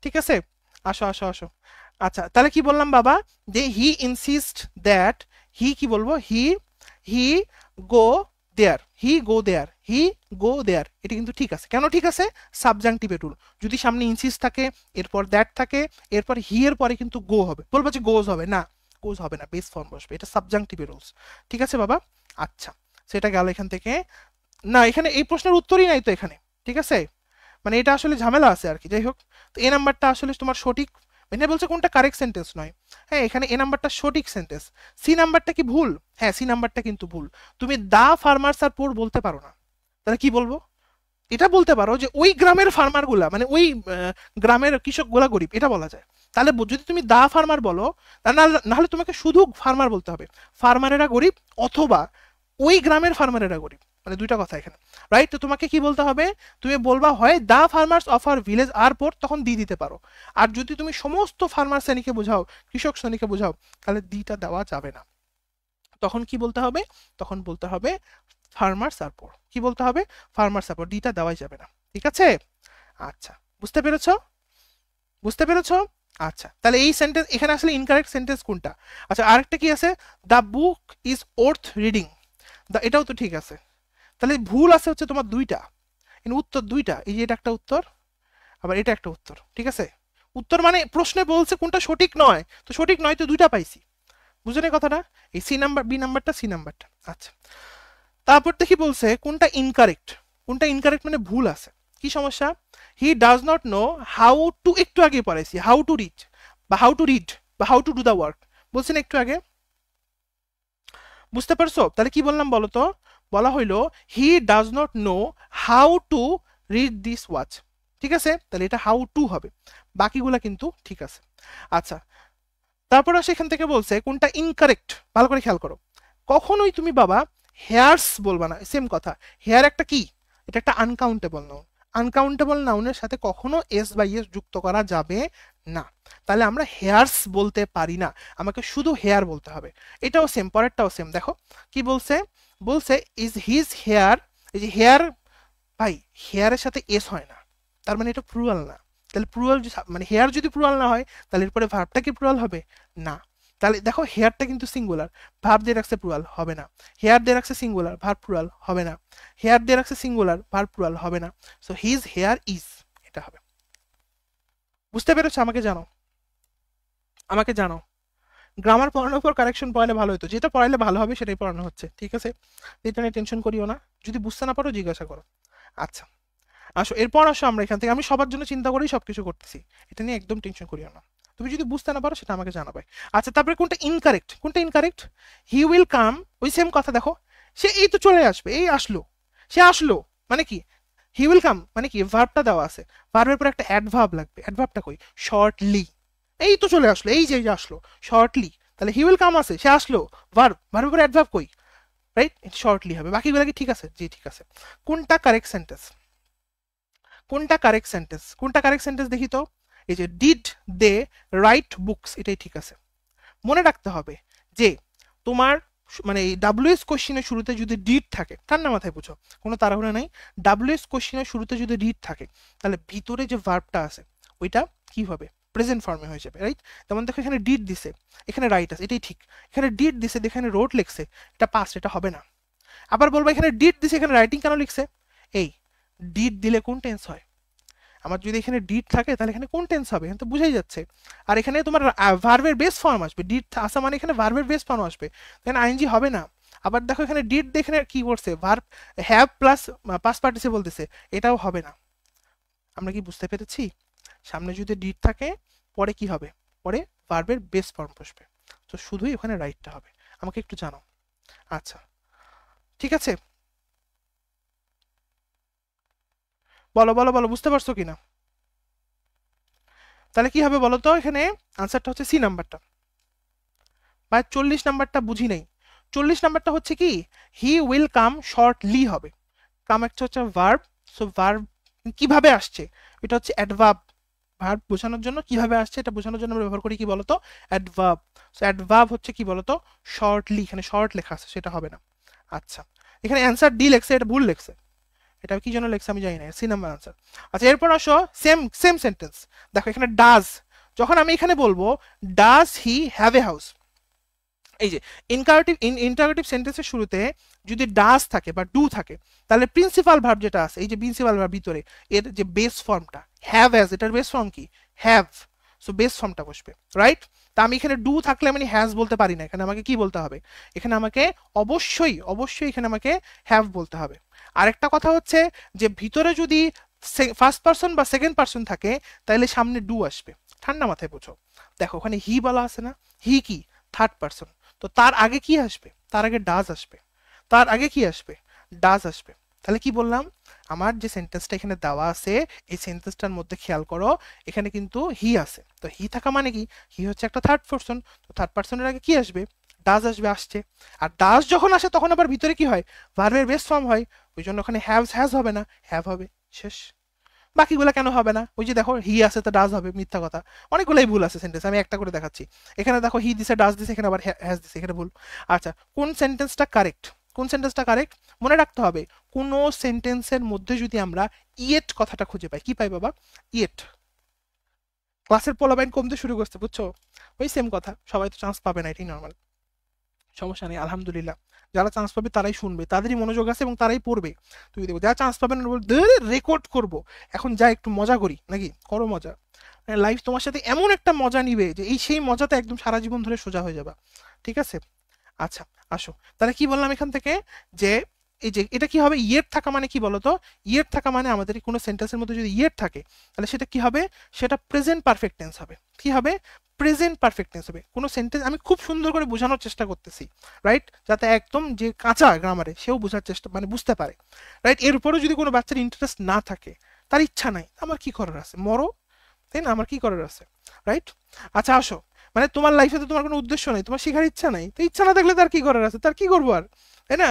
[SPEAKER 1] ঠিক আছে, আসো আসো আসো। আচ্ছা, তাহলে কি বললাম বাবা? যে হি ইনসিস্ট দ্যাট, হি কি বলবো? হি গো দেয়ার, হি গো দেয়ার, এটা কিন্তু ঠিক আছে। কেন ঠিক আছে? সাবজাংটিভের রুল। যদি সামনে ইনসিস্ট থাকে, এরপর দ্যাট থাকে, এরপর হি এর পরে কিন্তু গো হবে, বলবো যে গোজ হবে না, গোজ হবে না, বেস ফর্ম বসবে, এটা সাবজাংটিভের রুলস। ঠিক আছে বাবা? আচ্ছা, সেটা গেল এখান থেকে। না, এখানে এই প্রশ্নের উত্তরই নাই তো এখানে। ঠিক আছে, মানে এটা আসলে ঝামেলা আছে আর কি। যাই হোক, তো এ নাম্বারটা আসলে তোমার সঠিক, মানে বলছে কোনটা কারেক্ট সেন্টেন্স নয়। হ্যাঁ, এখানে এ নাম্বারটা সঠিক সেন্টেন্স। সি নাম্বারটা কি ভুল? হ্যাঁ, সি নাম্বারটা কিন্তু ভুল। তুমি দা ফার্মার্স আর পোর বলতে পারো না। তাহলে কি বলবো? এটা বলতে পারো যে ওই গ্রামের ফার্মার গুলা, মানে ওই গ্রামের কৃষক গুলা গরিব, এটা বলা যায়। তাহলে যদি তুমি দা ফার্মার বলো, নাহলে তোমাকে শুধু ফার্মার বলতে হবে, ফার্মারেরা গরিব, অথবা ওই গ্রামের ফার্মারেরা গরিব, মানে দুইটা কথা এখানে, রাইট। তো তোমাকে কি বলতে হবে? তুমি বলবা হয় দা ফার্মার্স অফ আর ভিলেজ আর পোর, তখন দি দিতে পারো। আর যদি তুমি সমস্ত ফার্মার শ্রেণীকে বোঝাও, কৃষক শ্রেণীকে বোঝাও, তাহলে দিটা দেওয়া যাবে না। তখন কি বলতে হবে? তখন বলতে হবে ফার্মার সাপোর্ট। কি বলতে হবে? ফার্মার সাপোর্ট, ডিটা দেওয়াই যাবে না। ঠিক আছে? আচ্ছা, বুঝতে পেরেছো? বুঝতে পেরেছো? আচ্ছা, তাহলে এই সেন্টেন্স এখানে আসলে ইনকারেক্ট সেন্টেন্স কোনটা? আচ্ছা, আরেকটা কি আছে? The book is worth reading, এটাও তো ঠিক আছে। তাহলে ভুল আছে হচ্ছে তোমার দুইটা, কিন্তু উত্তর দুইটা। এই যে এটা একটা উত্তর, আবার এটা একটা উত্তর। ঠিক আছে, উত্তর মানে প্রশ্নে বলছে কোনটা সঠিক নয়, তো সঠিক নয় তো দুইটা পাইছি। বুঝলেন এই কথাটা? এই সি নাম্বার, বি নাম্বারটা, সি নাম্বারটা। আচ্ছা, তারপর দেখি বলছে কোনটা ইনকারেক্ট। কোনটা ইনকারেক্ট মানে ভুল আছে। কি সমস্যা? He does not know how two, একটু আগে পড়াইছি, হাউ টু রিচ বা হাউ টু রিড বা how to do the work, বলছেন একটু আগে। বুঝতে পারছো? তাহলে কি বললাম বলো তো? বলা হইলো he does not know how to read this watch. ঠিক আছে, তাহলে এটা হাউ টু হবে, বাকিগুলা কিন্তু ঠিক আছে। আচ্ছা, তারপরে সেখান থেকে বলছে কোনটা ইনকারেক্ট, ভালো করে খেয়াল করো। কখনোই তুমি বাবা হেয়ার্স বলবা না। সেম কথা, হেয়ার একটা কি? এটা একটা আনকাউন্টেবল নাউন। আনকাউন্টেবল নাউনের সাথে কখনো এস বা ইএস যুক্ত করা যাবে না। তাহলে আমরা হেয়ার্স বলতে পারি না, আমাকে শুধু হেয়ার বলতে হবে। এটাও সেম, পরেরটাও সেম। দেখো কি বলছে? বলছে ইজ হিজ হেয়ার, এই যে হেয়ার, ভাই হেয়ারের সাথে এস হয় না, তার মানে এটা প্লুরাল না। তাহলে প্লুরাল মানে হেয়ার যদি প্লুরাল না হয় তাহলে এরপরে ভার্বটা কি প্লুরাল হবে? না। তাহলে দেখো হেয়ারটা কিন্তু সিঙ্গুলার, ভার্ব দিয়ে রাখছে প্লুরাল, হবে না। হেয়ার দিয়ে রাখছে সিঙ্গুলার, ভার্ব প্লুরাল, হবে না। হেয়ার দিয়ে রাখছে সিঙ্গুলার, ভার্ব প্লুরাল, হবে না। সো হিজ হেয়ার ইজ, এটা হবে। বুঝতে পেরেছো? আমাকে জানো, আমাকে জানো। গ্রামার পড়ানোর পর কারেকশন পড়ালে ভালো হতো, যেটা পড়াইলে ভালো হবে সেটাই পড়ানো হচ্ছে, ঠিক আছে? এটা নিয়ে টেনশন করিও না, যদি বুঝতে না পারো জিজ্ঞাসা করো। আচ্ছা আসো, এরপর আসো আমরা এখান থেকে, আমি সবার জন্য চিন্তা করেই সবকিছু করতেছি, এটা নিয়ে একদম টেনশন করিও না। তুমি যদি বুঝতে না পারো সেটা আমাকে জানাবে। আচ্ছা তারপরে কোনটা ইনকারেক্ট, কোনটা ইনকারেক্ট? হি উইল কাম, ওই সেম কথা দেখো, সে এই তো চলে আসবে, এই আসলো, সে আসলো, মানে কি? হি উইল কাম মানে কি? ভার্বটা দেওয়া আছে, ভার্বের পর একটা অ্যাডভার্ব লাগবে, অ্যাডভার্বটা কই? শর্টলি, এই তো চলে আসলো, এই যে আসলো শর্টলি, তাহলে হি উইল কাম আছে, সে আসলো, ভার্ব, ভার্বের পর অ্যাডভার্ব কই? রাইট, শর্টলি হবে। বাকিগুলো কি ঠিক আছে? জি ঠিক আছে। কোনটা কারেক্ট সেন্টেন্স? কোনটা কারেক্ট সেন্টেন্স? কোনটা কারেক্ট সেন্টেন্স দেখি তো? এই যে ডিড দে রাইট বুকস, এটাই ঠিক আছে। মনে রাখতে হবে যে তোমার মানে এই ডাব্লিউএস কোশ্চেনের শুরুতে যদি ডিড থাকে, ঠান্ডা মাথায় বুঝো, কোনো তাড়াহুড়া নাই, ডাব্লিউএস কোশ্চেনের শুরুতে যদি ডিড থাকে তাহলে ভিতরে যে ভার্বটা আছে ওইটা কি হবে? প্রেজেন্ট ফর্মে হয়ে যাবে, রাইট? যেমন দেখো এখানে ডিড দিছে, এখানে রাইট আছে, এটাই ঠিক। এখানে ডিড দিছে, এখানে রোড লিখছে, এটা পাস্ট, এটা হবে না। আবার বলবো এখানে ডিড দিছে, এখানে রাইটিং কেন লিখছে? এই ডিড দিলে কোন টেন্স হয়? আমার যদি এখানে ডিড থাকে তাহলে এখানে কোন টেন্স হবে? এখানে তো বুঝাই যাচ্ছে। আর এখানে তোমার ভার্বের বেস ফর্ম আসবে, ডিড আসা মানে এখানে ভার্বের বেস ফর্ম আসবে, এখানে আইএনজি হবে না। আবার দেখো এখানে ডিড দেখে কি করছে, verb have plus past participle দিছে, এটাও হবে না। আমরা কি বুঝতে পেরেছি? সামনে যদি ডিড থাকে পরে কি হবে? পরে ভার্বের বেস ফর্ম বসবে, তো শুধুই ওখানে রাইটটা হবে। আমাকে একটু জানাও। আচ্ছা ঠিক আছে, বলো বলো বলো, বুঝতে পারছো কিনা? তাহলে কি হবে বলো তো? এখানে আনসারটা হচ্ছে সি নাম্বারটা, বা 40 নাম্বারটা বুঝি নাই। 40 নাম্বারটা হচ্ছে কি, হি উইল কাম শর্টলি হবে। কাম একটা হচ্ছে ভার্ব, সো ভার্ব কিভাবে আসছে, এটা হচ্ছে অ্যাডভার্ব। ভার্ব বোঝানোর জন্য কিভাবে আসছে এটা বোঝানোর জন্য আমরা ব্যবহার করি কি বলতো? অ্যাডভার্ব। সো অ্যাডভার্ব হচ্ছে কি বলতো? শর্টলি, এখানে শর্ট লেখা আছে, সেটা হবে না। আচ্ছা এখানে অ্যান্সার ডি লেখছে, এটা ভুল লেখছে, এটা কি জন্য লেখছে আমি জানি না, সি নাম্বার আনসার। আচ্ছা এরপর আসো সেম সেম সেন্টেন্স, দেখো এখানে ডাজ, যখন আমি এখানে বলবো does he have a house, এই যে ইন্টারোগেটিভ সেন্টেন্সের শুরুতে যদি ডাজ থাকে বা ডু থাকে তাহলে প্রিন্সিপাল ভার্ব যেটা আছে, এই যে প্রিন্সিপাল ভার্ব ভিতরে এর যে বেস ফর্মটা হ্যাভ, অ্যাজ এটার বেস ফর্ম কি? হ্যাভ। সো বেস ফর্মটা বসবে, রাইট? তা আমি এখানে ডু থাকলে আমি হ্যাজ বলতে পারি না, এখানে আমাকে কি বলতে হবে? এখানে আমাকে অবশ্যই অবশ্যই এখানে আমাকে হ্যাভ বলতে হবে। আরেকটা কথা হচ্ছে যে ভিতরে যদি ফার্স্ট পার্সন বা সেকেন্ড পার্সন থাকে তাহলে সামনে ডু আসবে, ঠান্ডা মাথায় বোঝো। দেখো ওখানে হি বলা আছে না, হি কি? থার্ড পার্সন, তো তার আগে কি আসবে? তার আগে ডাজ আসবে, তার আগে কি আসবে? ডাজ আসবে। তাহলে কি বললাম? আমার যে সেন্টেন্সটা এখানে দেওয়া আছে এই সেন্টেন্সটার মধ্যে খেয়াল করো, এখানে কিন্তু হি আছে, তো হি থাকা মানে কি? হি হচ্ছে একটা থার্ড পার্সন, তো থার্ড পার্সনের আগে কি আসবে? ডাজ আসবে, আসছে। আর ডাজ যখন আসে তখন আবার ভিতরে কি হয়? ভার্বের বেস ফর্ম হয়, ওই জন্য ওখানে হ্যাজ হবে না, হ্যাভ হবে, শেষ। বাকিগুলো কেন হবে না? ওই যে দেখো হি আছে তো ডাজ হবে, মিথ্যা কথা, অনেকগুলাই ভুল আছে সেন্টেন্স, আমি একটা করে দেখাচ্ছি। এখানে দেখো হি দিছে, ডাজ দিছে, এখানে আবার হ্যাজ দিছে, এখানে ভুল। আচ্ছা কোন সেন্টেন্সটা কারেক্ট? কোন সেন্টেন্সটা কারেক্ট মনে রাখতে হবে, কোন সেন্টেন্সের মধ্যে যদি আমরা ইয়েট কথাটা খুঁজে পাই, কি পাই বাবা? ইয়েট। ক্লাসের পোলাপাইন কমতে শুরু করছে, বুঝছো? ওই সেম কথা, সবাই তো চান্স পাবে না, এটাই নর্মাল, সমস্যা নেই আলহামদুলিল্লাহ। যারা চান্স পাবে তারাই শুনবে, তাদেরই মনোযোগ আছে এবং তারাই পড়বে। তুই দেখো যারা চান্স পাবে না রেকর্ড করব, এখন যা একটু মজা করি নাকি, করো মজা। লাইফ তোমার সাথে এমন একটা মজা নিবে যে এই সেই মজাতে একদম সারা জীবন ধরে সোজা হয়ে যাবা, ঠিক আছে? আচ্ছা আসো, তাহলে কি বললাম এখান থেকে, যে এই যে এটা কি হবে? ইয়ের থাকা মানে কি বলতো? ইয়ের থাকা মানে আমাদের কোনো সেন্টেন্সের মধ্যে যদি ইয়ের থাকে তাহলে সেটা কি হবে? সেটা প্রেজেন্ট পারফেক্ট টেন্স হবে। কি হবে? প্রেজেন্ট পারফেক্ট টেন্স হবে। কোনো সেন্টেন্স আমি খুব সুন্দর করে বোঝানোর চেষ্টা করতেছি, রাইট? যাতে একদম যে কাঁচা গ্রামারে সেও বোঝার চেষ্টা মানে বুঝতে পারে, রাইট? এর উপরেও যদি কোনো বাচ্চার ইন্টারেস্ট না থাকে, তার ইচ্ছা নাই, আমার কি করার আছে? মরো, তাই না? আমার কি করার আছে, রাইট? আচ্ছা আসো, মানে তোমার লাইফে তো তোমার কোনো উদ্দেশ্য নাই, তোমার শেখার ইচ্ছা নাই, তো ইচ্ছা না থাকলে তার কি করার আছে? তার কি করবো আর, তাই না?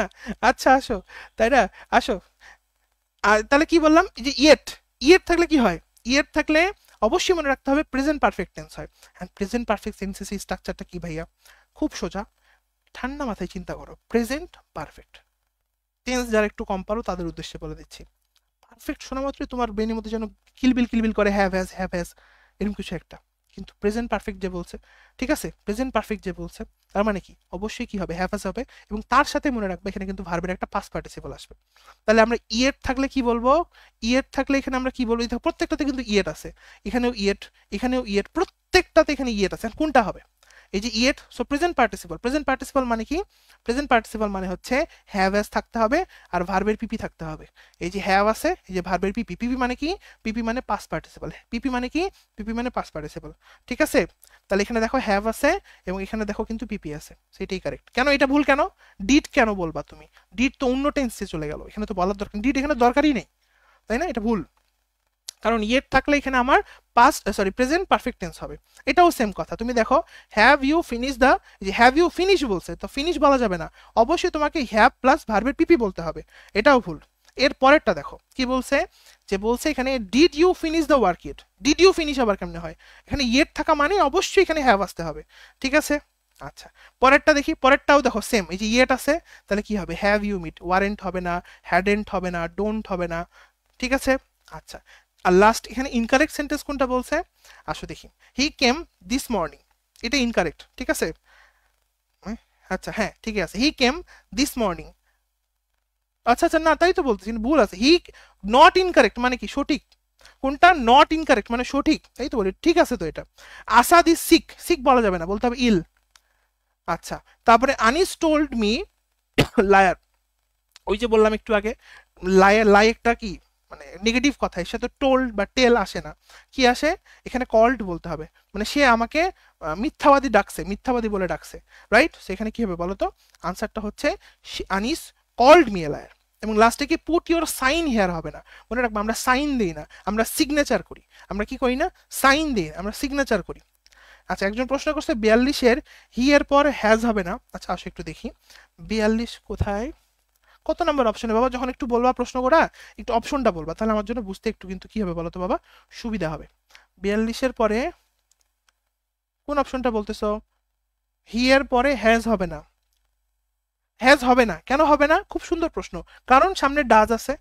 [SPEAKER 1] আচ্ছা আসো, তাই না? আসো, আর তাহলে কি বললাম? এই যে ইয়েট, ইয়েট থাকলে কি হয়? ইয়েট থাকলে অবশ্যই মনে রাখতে হবে প্রেজেন্ট পারফেক্ট টেন্স হয়। হ্যাঁ প্রেজেন্ট পারফেক্ট টেন্সের এই স্ট্রাকচারটা কি ভাইয়া? খুব সোজা, ঠান্ডা মাথায় চিন্তা করো, প্রেজেন্ট পারফেক্ট, টেন্স যারা একটু কম পারো তাদের উদ্দেশ্যে বলে দিচ্ছি। পারফেক্ট শোনা মাত্রই তোমার ব্রেনের মধ্যে যেন কিলবিল করে হ্যাভ হ্যাজ এরকম কিছু একটা। কিন্তু প্রেজেন্ট পারফেক্ট যে বলছে, ঠিক আছে, প্রেজেন্ট পারফেক্ট যে বলছে তার মানে কি অবশ্যই কি হবে, হ্যাভ হ্যাজ হবে, এবং তার সাথে মনে রাখবে এখানে কিন্তু ভার্বের একটা পাস্ট পার্টিসিপল আসবে। তাহলে আমরা ইয়েট থাকলে কি বলবো, ইয়েট থাকলে এখানে আমরা কি বলবো, প্রত্যেকটাতে কিন্তু ইয়েট আছে, এখানেও ইয়েট, এখানেও ইয়েট, প্রত্যেকটাতে এখানে ইয়েট আছে। কোনটা হবে, এই যে yet, so present participle. Present participle মানে কি, প্রেজেন্ট পার্টিসিপল মানে হচ্ছে হ্যাভ হ্যাজ থাকতে হবে আর ভার্বের পিপি থাকতে হবে। এই যে হ্যাভ আছে, এই যে ভার্বের পিপি, পিপি মানে কি, পিপি মানে পাস্ট পার্টিসিপল, পিপি মানে কি, পিপি মানে পাস্ট পার্টিসিপল, ঠিক আছে। তাহলে এখানে দেখো হ্যাভ আছে এবং এখানে দেখো কিন্তু পিপি আছে, সেটাই কারেক্ট। কেন এটা ভুল কেন, ডিড কেন বলবা তুমি, ডিড তো অন্য টেন্সে চলে গেল, এখানে তো বলার দরকার, ডিড এখানে দরকারই নেই, তাই না, এটা ভুল। কারণ ইয়েট থাকলে এখানে আমার past sorry present perfect tense হবে। এটাও সেম কথা, তুমি দেখো হ্যাভ ইউ ফিনিশ দ্য, যে হ্যাভ ইউ ফিনিশ বলছে তো ফিনিশ বলা যাবে না, অবশ্যই তোমাকে হ্যাভ প্লাস ভার্বের পিপি বলতে হবে, এটাও ভুল। এর পরেরটা দেখো কি বলছে, যে বলছে এখানে did you finish the work it, did you finish আবার কেমনে হয়, এখানে ইয়েট থাকা মানে অবশ্যই এখানে হ্যাভ আসতে হবে, ঠিক আছে। আচ্ছা পরেরটা দেখি, পরেরটাও দেখো সেম, এই যে ইয়েট আছে, তাহলে কি হবে, হ্যাভ ইউ মিট, ওয়ারেন্ট হবে না, হ্যাডেন্ট হবে না, ডোন্ট হবে না, ঠিক আছে। আচ্ছা আর লাস্ট এখানে ইনকারেক্ট সেন্টেন্স কোনটা বলছে, আসো দেখি, হি কেম দিস মর্নিং, এটা ইনকারেক্ট, ঠিক আছে। আচ্ছা হ্যাঁ ঠিক আছে, হি কেম দিস মর্নিং, আচ্ছা আচ্ছা না তাই তো বলতেছি, ভুল আছে, হি নট ইনকারেক্ট মানে কি সঠিক, কোনটা নট ইনকারেক্ট মানে সঠিক, তাই তো বলি, ঠিক আছে তো এটা। আসাদ ইজ সিক, সিক বলা যাবে না, বলতে হবে ইল। আচ্ছা তারপরে আনিস টোল্ড মি লায়ার, ওই যে বললাম একটু আগে, লায়ার, লাই একটা কি মানে নেগেটিভ কথা, এর সাথে টোল্ড বা টেল আসে না, কি আসে এখানে কল্ড বলতে হবে, মানে সে আমাকে মিথ্যাবাদী ডাকছে, মিথ্যাবাদী বলে ডাকছে, রাইট। সেখানে কি হবে বলো তো, আনসারটা হচ্ছে Anis called me a liar. এবং লাস্টে কি পুট ইউর সাইন হেয়ার হবে না, মনে রাখবো আমরা সাইন দিই না, আমরা সিগনেচার করি, আমরা কি করি না, সাইন দিই, আমরা সিগনেচার করি। আচ্ছা একজন প্রশ্ন করছে 42-এর হি এর পর হ্যাজ হবে না, আচ্ছা আসো একটু দেখি 42 কোথায়, কত নাম্বার অপশনে বাবা, যখন একটু বলবা প্রশ্ন করা একটু অপশনটা বলবা, তাহলে আমার জন্য বুঝতে একটু কিন্তু কি হবে বলো তো বাবা, সুবিধা হবে। 42-এর পরে কোন অপশনটা বলতেছো, হি এর পরে হ্যাজ হবে না, হ্যাজ হবে না, কেন হবে না, খুব সুন্দর প্রশ্ন, কারণ সামনে ডাজ আছে,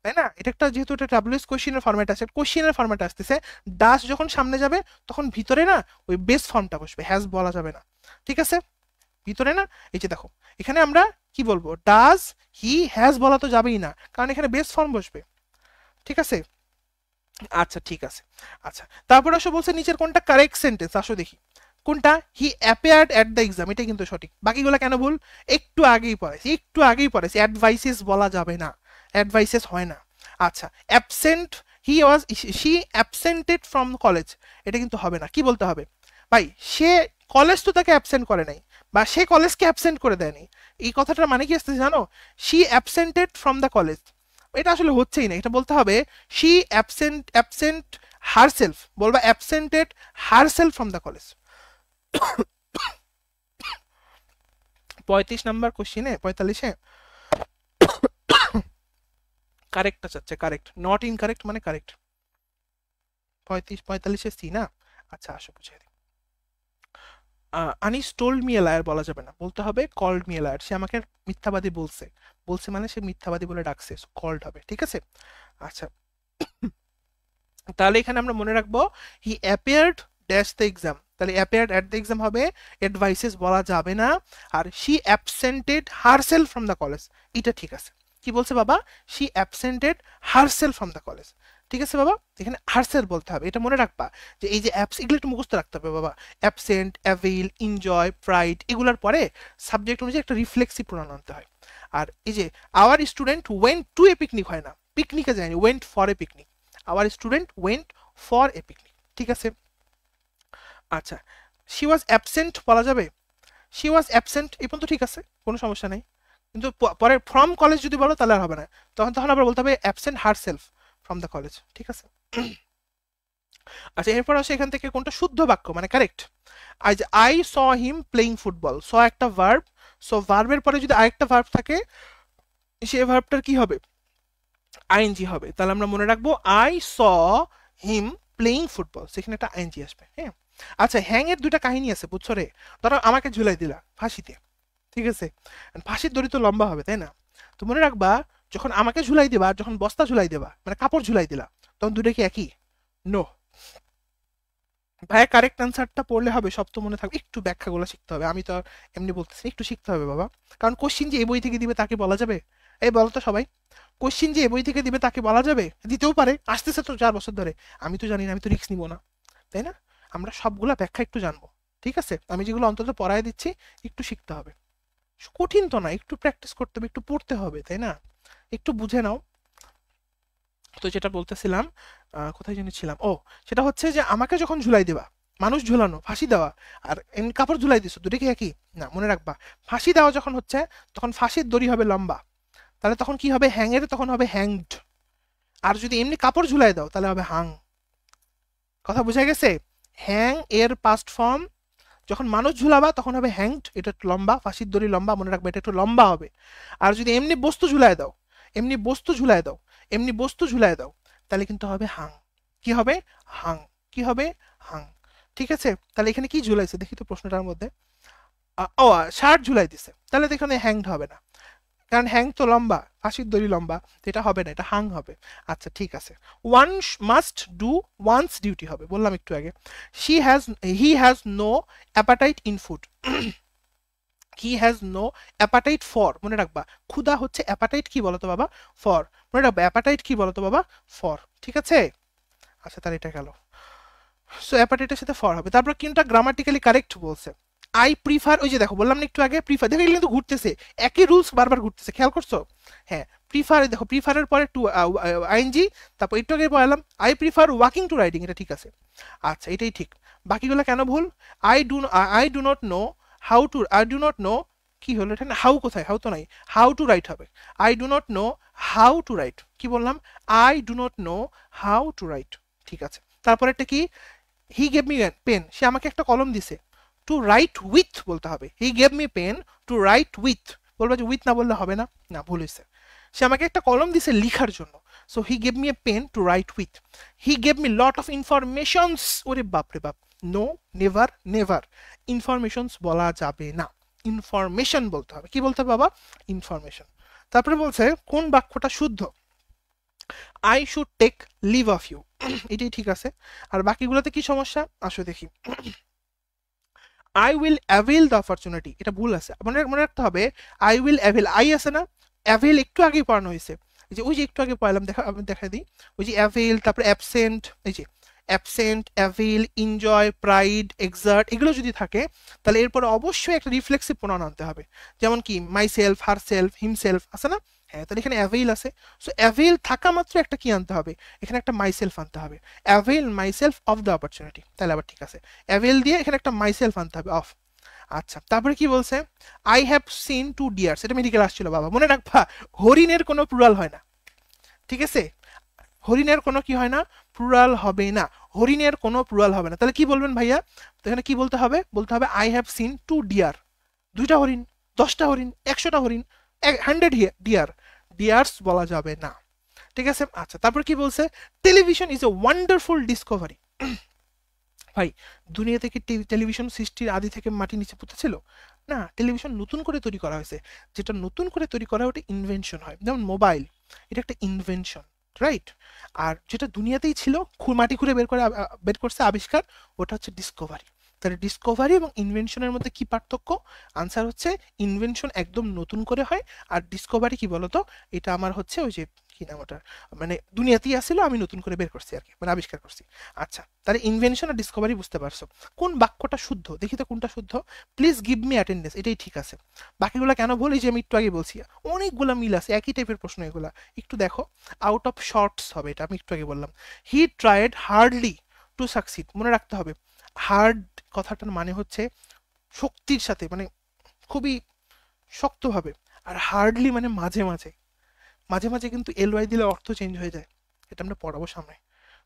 [SPEAKER 1] তাই না, এটা একটা যেহেতু এটা ডাব্লিউএস কোশ্চেনের ফরম্যাট আছে, কোশ্চেনের ফরম্যাট আসতেছে, ডাজ যখন সামনে যাবে তখন ভিতরে না ওই বেস ফর্মটা বসবে, হ্যাজ বলা যাবে না, ঠিক আছে, ভিতরে না। এই যে দেখো এখানে আমরা কি বলবো, ডাজ হি হ্যাজ বলা তো যাবেই না, কারণ এখানে বেস ফর্ম বসবে, ঠিক আছে। আচ্ছা ঠিক আছে। আচ্ছা তারপর আসো বলছে নিচের কোনটা কারেক্ট সেন্টেন্স, আসো দেখি কোনটা, হি অ্যাপিয়ার্ড এট দ্য এক্সাম, এটা কিন্তু সঠিক, বাকিগুলো কেন ভুল, একটু আগেই পড়েছি, একটু আগেই পড়েছি, অ্যাডভাইসেস বলা যাবে না, অ্যাডভাইসেস হয় না। আচ্ছা absent, he was, she অ্যাবসেন্টেড from college, এটা কিন্তু হবে না, কি বলতে হবে ভাই, সে কলেজ তো তাকে অ্যাবসেন্ট করে নাই, বা সে কলেজকে অ্যাবসেন্ট করে দেয়নি, এই কথাটার মানে কি আসছে জানো, শি অ্যাবসেন্টেড ফ্রম দ্য কলেজ, এটা আসলে হচ্ছেই না, এটা বলতে হবে শি অ্যাবসেন্ট হারসেলফ, বলবা absented herself from the college. 35 number কোশ্চিনে, 45-এ কারেক্টটা চাচ্ছে, কারেক্ট, নট ইনকারেক্ট মানে কারেক্ট, 45-এ সি না। আচ্ছা আসো বুঝিয়ে দিই, Anis told me a liar বলা যাবে না, বলতে হবে কল্ড মি এ লায়ার, সে আমাকে মিথ্যাবাদী বলছে, বলছে মানে সে মিথ্যাবাদী বলে ডাকছে, কল্ড হবে, ঠিক আছে। আচ্ছা তাহলে এখানে আমরা মনে রাখবো he appeared dash the exam, তাহলে অ্যাপিয়ার্ড অ্যাট দ্য এক্সাম হবে, অ্যাডভাইসেস বলা যাবে না, আর she absented herself from the college, এটা ঠিক আছে। কি বলছে বাবা, she absented herself from the college, ঠিক আছে বাবা, এখানে হারসেল বলতে হবে, এটা মনে রাখবা, যে এই যে অ্যাপস এগুলো একটু মুখস্থ রাখতে হবে বাবা, অ্যাবসেন্ট, অ্যাভেইল, এনজয়, প্রাইড, এগুলোর পরে সাবজেক্ট অনুযায়ী একটা রিফ্লেক্সিভ প্রোনাউন আনতে হয়। আর এই যে hour student went to A picnic হয় না, পিকনিকে যায়নি, went for a picnic, hour student went for a picnic, ঠিক আছে। আচ্ছা শি ওয়াজ অ্যাবসেন্ট বলা যাবে, শি ওয়াজ অ্যাবসেন্ট এই পর্যন্ত ঠিক আছে, কোনো সমস্যা নেই, কিন্তু পরে ফ্রম কলেজ যদি বলো তাহলে আর হবে না, তখন তখন আবার বলতে হবে absent her self from the college, ঠিক আছে। আচ্ছা এরপর আসে এখান থেকে কোনটা শুদ্ধ বাক্য মানে correct, as I saw him playing football, saw একটা ভার্ব, সো ভার্বের পরে যদি আরেকটা ভার্ব থাকে সেই ভার্বটার কি হবে, আইএনজি হবে, তাহলে আমরা মনে রাখবো I saw him playing football, সেখানে একটা আইএনজি আসবে, হ্যাঁ। আচ্ছা হ্যাং এর দুইটা কাহিনী আছে বুঝছো রে, ধরো আমাকে ঝুলাই দিলা ফাঁসিতে, ঠিক আছে, ফাঁসির দড়ি তো লম্বা হবে তাই না, তো মনে রাখবা যখন আমাকে ঝুলাই দিবা আর যখন বস্তা ঝুলাই দিবা মানে কাপড় ঝুলাই দিলা তখন দুটো কি একই? নো। ভাইয়া কারেক্ট অ্যান্সারটা পড়লে হবে, সব তো মনে থাকবে, একটু ব্যাখ্যাগুলো শিখতে হবে। আমি তো আর এমনি বলতেছি না, একটু শিখতে হবে বাবা। কারণ কোশ্চিন যে এই বই থেকে দিবে তাকে বলা যাবে? এই বলো তো সবাই, কোশ্চিন যে এই বই থেকে দিবে তাকে বলা যাবে? দিতেও পারে, আসতেছে তো 4 বছর ধরে। আমি তো জানি না, আমি তো রিস্ক নিব না, তাই না? আমরা সবগুলা ব্যাখ্যা একটু জানবো, ঠিক আছে? আমি যেগুলো অন্তত পড়ায় দিচ্ছি একটু শিখতে হবে। কঠিন তো না, একটু প্র্যাকটিস করতে হবে, একটু পড়তে হবে, তাই না? একটু বুঝে নাও। তো যেটা বলতেছিলাম, কোথায় জানি ছিলাম, ও সেটা হচ্ছে যে আমাকে যখন ঝুলাই দেবা, মানুষ ঝুলানো, ফাঁসি দেওয়া, আর এমনি কাপড় ঝুলাই দিছো, দুটো কি একই? না, মনে রাখবা ফাঁসি দেওয়া যখন হচ্ছে তখন ফাঁসির দড়ি হবে লম্বা, তাহলে তখন কি হবে? হ্যাংয়ের তখন হবে হ্যাংড। আর যদি এমনি কাপড় ঝুলাই দাও তাহলে হবে হাং। কথা বোঝা গেছে? হ্যাং এর পাস্ট ফর্ম, যখন মানুষ ঝুলাবা তখন হবে হ্যাংড, এটা একটু লম্বা, ফাঁসির দড়ি লম্বা, মনে রাখবে এটা একটু লম্বা হবে। আর যদি এমনি বস্তু ঝুলাই দাও, এমনি বস্তু ঝুলাই দাও, এমনি বস্তু ঝুলাই দাও, তাহলে কিন্তু হবে হাং। কি হবে? হাং। কি হবে? হাং। ঠিক আছে, তাহলে এখানে কি ঝুলাইছে দেখি তো প্রশ্নটার মধ্যে। ও, শার্ট ঝুলাই দিছে, তাহলে তো এখানে হ্যাংড হবে না, কারণ হ্যাং তো লম্বা, ফাঁসির দড়ি লম্বা, তো এটা হবে না, এটা হাং হবে। আচ্ছা ঠিক আছে। One must do one's duty হবে, বললাম একটু আগে। She has he has no appetite in food. He has no appetite for, মনে রাখবা ক্ষুধা হচ্ছে অ্যাপাটাইট কি বলতো বাবা? ফর। মনে রাখবা অ্যাপাটাইট কি বলতো বাবা? ফর। ঠিক আছে, আচ্ছা তাহলে এটা গেল। সো অ্যাপাটাইটের সাথে ফর হবে। তারপর কোনটা গ্রামাটিক্যালি কারেক্ট বলছে? আই প্রিফার, ওই যে দেখো বললাম না একটু আগে, প্রিফার, দেখো এগুলো কিন্তু ঘুরতেছে, একই রুলস বারবার ঘুরতেছে, খেয়াল করছো? হ্যাঁ, প্রিফার, দেখো প্রিফারের পরে টু আইএনজি, তারপর একটু আগে বললাম I prefer walking to riding, এটা ঠিক আছে। আচ্ছা এটাই ঠিক, বাকিগুলো কেন ভুল? I do not know how two, I do not know, কি হলো এটা? হাউ কোথায়? হাউ তো নাই, হাউ টু রাইট হবে। I do not know how two right, কি বললাম? I do not know how two right. ঠিক আছে, তারপর একটা কি? হি গেভ মি পেন, সে আমাকে একটা কলম দিছে, টু রাইট উইথ বলতে হবে। He gave me pen to write with, বলবো যে উইথ না বললে হবে না, না ভুল হয়েছে। সে আমাকে একটা কলম দিছে লিখার জন্য, so he gave me a pen to write with. He gave me lot of informations, ওরে বাপ রে বাপ, নো, নেভার, নেভার, ইনফরমেশনস বলা যাবে না, ইনফরমেশন বলতে হবে। কি বলতে হবে বাবা? ইনফরমেশন। তারপরে বলছে কোন বাক্যটা শুদ্ধ? I should take leave of you, এটাই ঠিক আছে। আর বাকিগুলোতে কি সমস্যা আসো দেখি। I will avail the opportunity, এটা ভুল আছে, মনে মনে রাখতে হবে। আই উইল অ্যাভেল, আই আছে না, অ্যাভেল একটু আগেই পড়ানো হয়েছে, এই যে ওই যে একটু আগে পড়ালাম, দেখা আমি দেখা দিই, ওই যে অ্যাভেল, তারপরে অ্যাবসেন্ট, এই যে absent, avail, enjoy, pride, excerpt, এগুলো যদি থাকে তাহলে এরপরে অবশ্যই একটা রিফ্লেক্সিভ প্রোনাউন আনতে হবে। যেমন কি my self, her self, himself, আছে না? হ্যাঁ, তাহলে এখানে অ্যাভেল আছে, সো অ্যাভেল থাকা মাত্র একটা কি আনতে হবে? এখানে একটা মাইসেলফ আনতে হবে। Avail myself of the opportunity, তাহলে আবার ঠিক আছে। অ্যাভেল দিয়ে এখানে একটা মাইসেলফ আনতে হবে, অফ। আচ্ছা, তারপরে কি বলছে? I have seen two deers, এটা মেডিকেল আসছিল বাবা, মনে রাখবা হরিণের কোনো প্লুরাল হয় না, ঠিক আছে? হরিণের কোনো কি হয় না? প্লুরাল হবে না, হরিণের কোনো প্লুরাল হবে না। তাহলে কি বলবেন ভাইয়া? তো এখানে কি বলতে হবে? বলতে হবে I have seen two deer, দুইটা হরিণ, 10টা হরিণ, 100টা হরিণ, 100 ডিয়ার, ডিয়ার্স বলা যাবে না। ঠিক আছে, আচ্ছা তারপর কি বলছে? Television is a wonderful Discovery. ভাই, দুনিয়া থেকে টেলিভিশন সৃষ্টির আদি থেকে মাটি নিচে পুঁতেছিল না, টেলিভিশন নতুন করে তৈরি করা হয়েছে। যেটা নতুন করে তৈরি করা ওটা ইনভেনশন হয়, যেমন মোবাইল, এটা একটা ইনভেনশন, রাইট? আর যেটা দুনিয়াতেই ছিল, মাটি খুঁড়ে বের করে বের করছে আবিষ্কার, ওটা হচ্ছে ডিসকভারি। তাহলে ডিসকভারি এবং ইনভেনশনের মধ্যে কি পার্থক্য? আনসার হচ্ছে ইনভেনশন একদম নতুন করে হয়, আর ডিসকভারি কি বলতো, এটা আমার হচ্ছে ওই যে কি নাম ওটা, মানে দুনিয়াতেই আসছিল, আমি নতুন করে বের করছি আর কি, মানে আবিষ্কার করছি। আচ্ছা, তাহলে ইনভেনশন আর ডিসকভারি বুঝতে পারছো। কোন বাক্যটা শুদ্ধ দেখি তো, কোনটা শুদ্ধ? প্লিজ গিভ মি অ্যাটেন্ডেন্স, এটাই ঠিক আছে। বাকিগুলো কেন বলি, যে আমি একটু আগে বলছি অনেকগুলা মিল আছে, একই টাইপের প্রশ্ন এগুলা, একটু দেখো। আউট অফ শর্টস হবে, এটা আমি একটু আগে বললাম। He tried hardly to succeed, মনে রাখতে হবে হার্ড কথাটার মানে হচ্ছে শক্তির সাথে, মানে খুবই শক্তভাবে। আর হার্ডলি মানে মাঝে মাঝে, মাঝে মাঝে কিন্তু এলওয়াই দিলে অর্থ চেঞ্জ হয়ে যায়, এটা আমরা পড়াবো সামনে।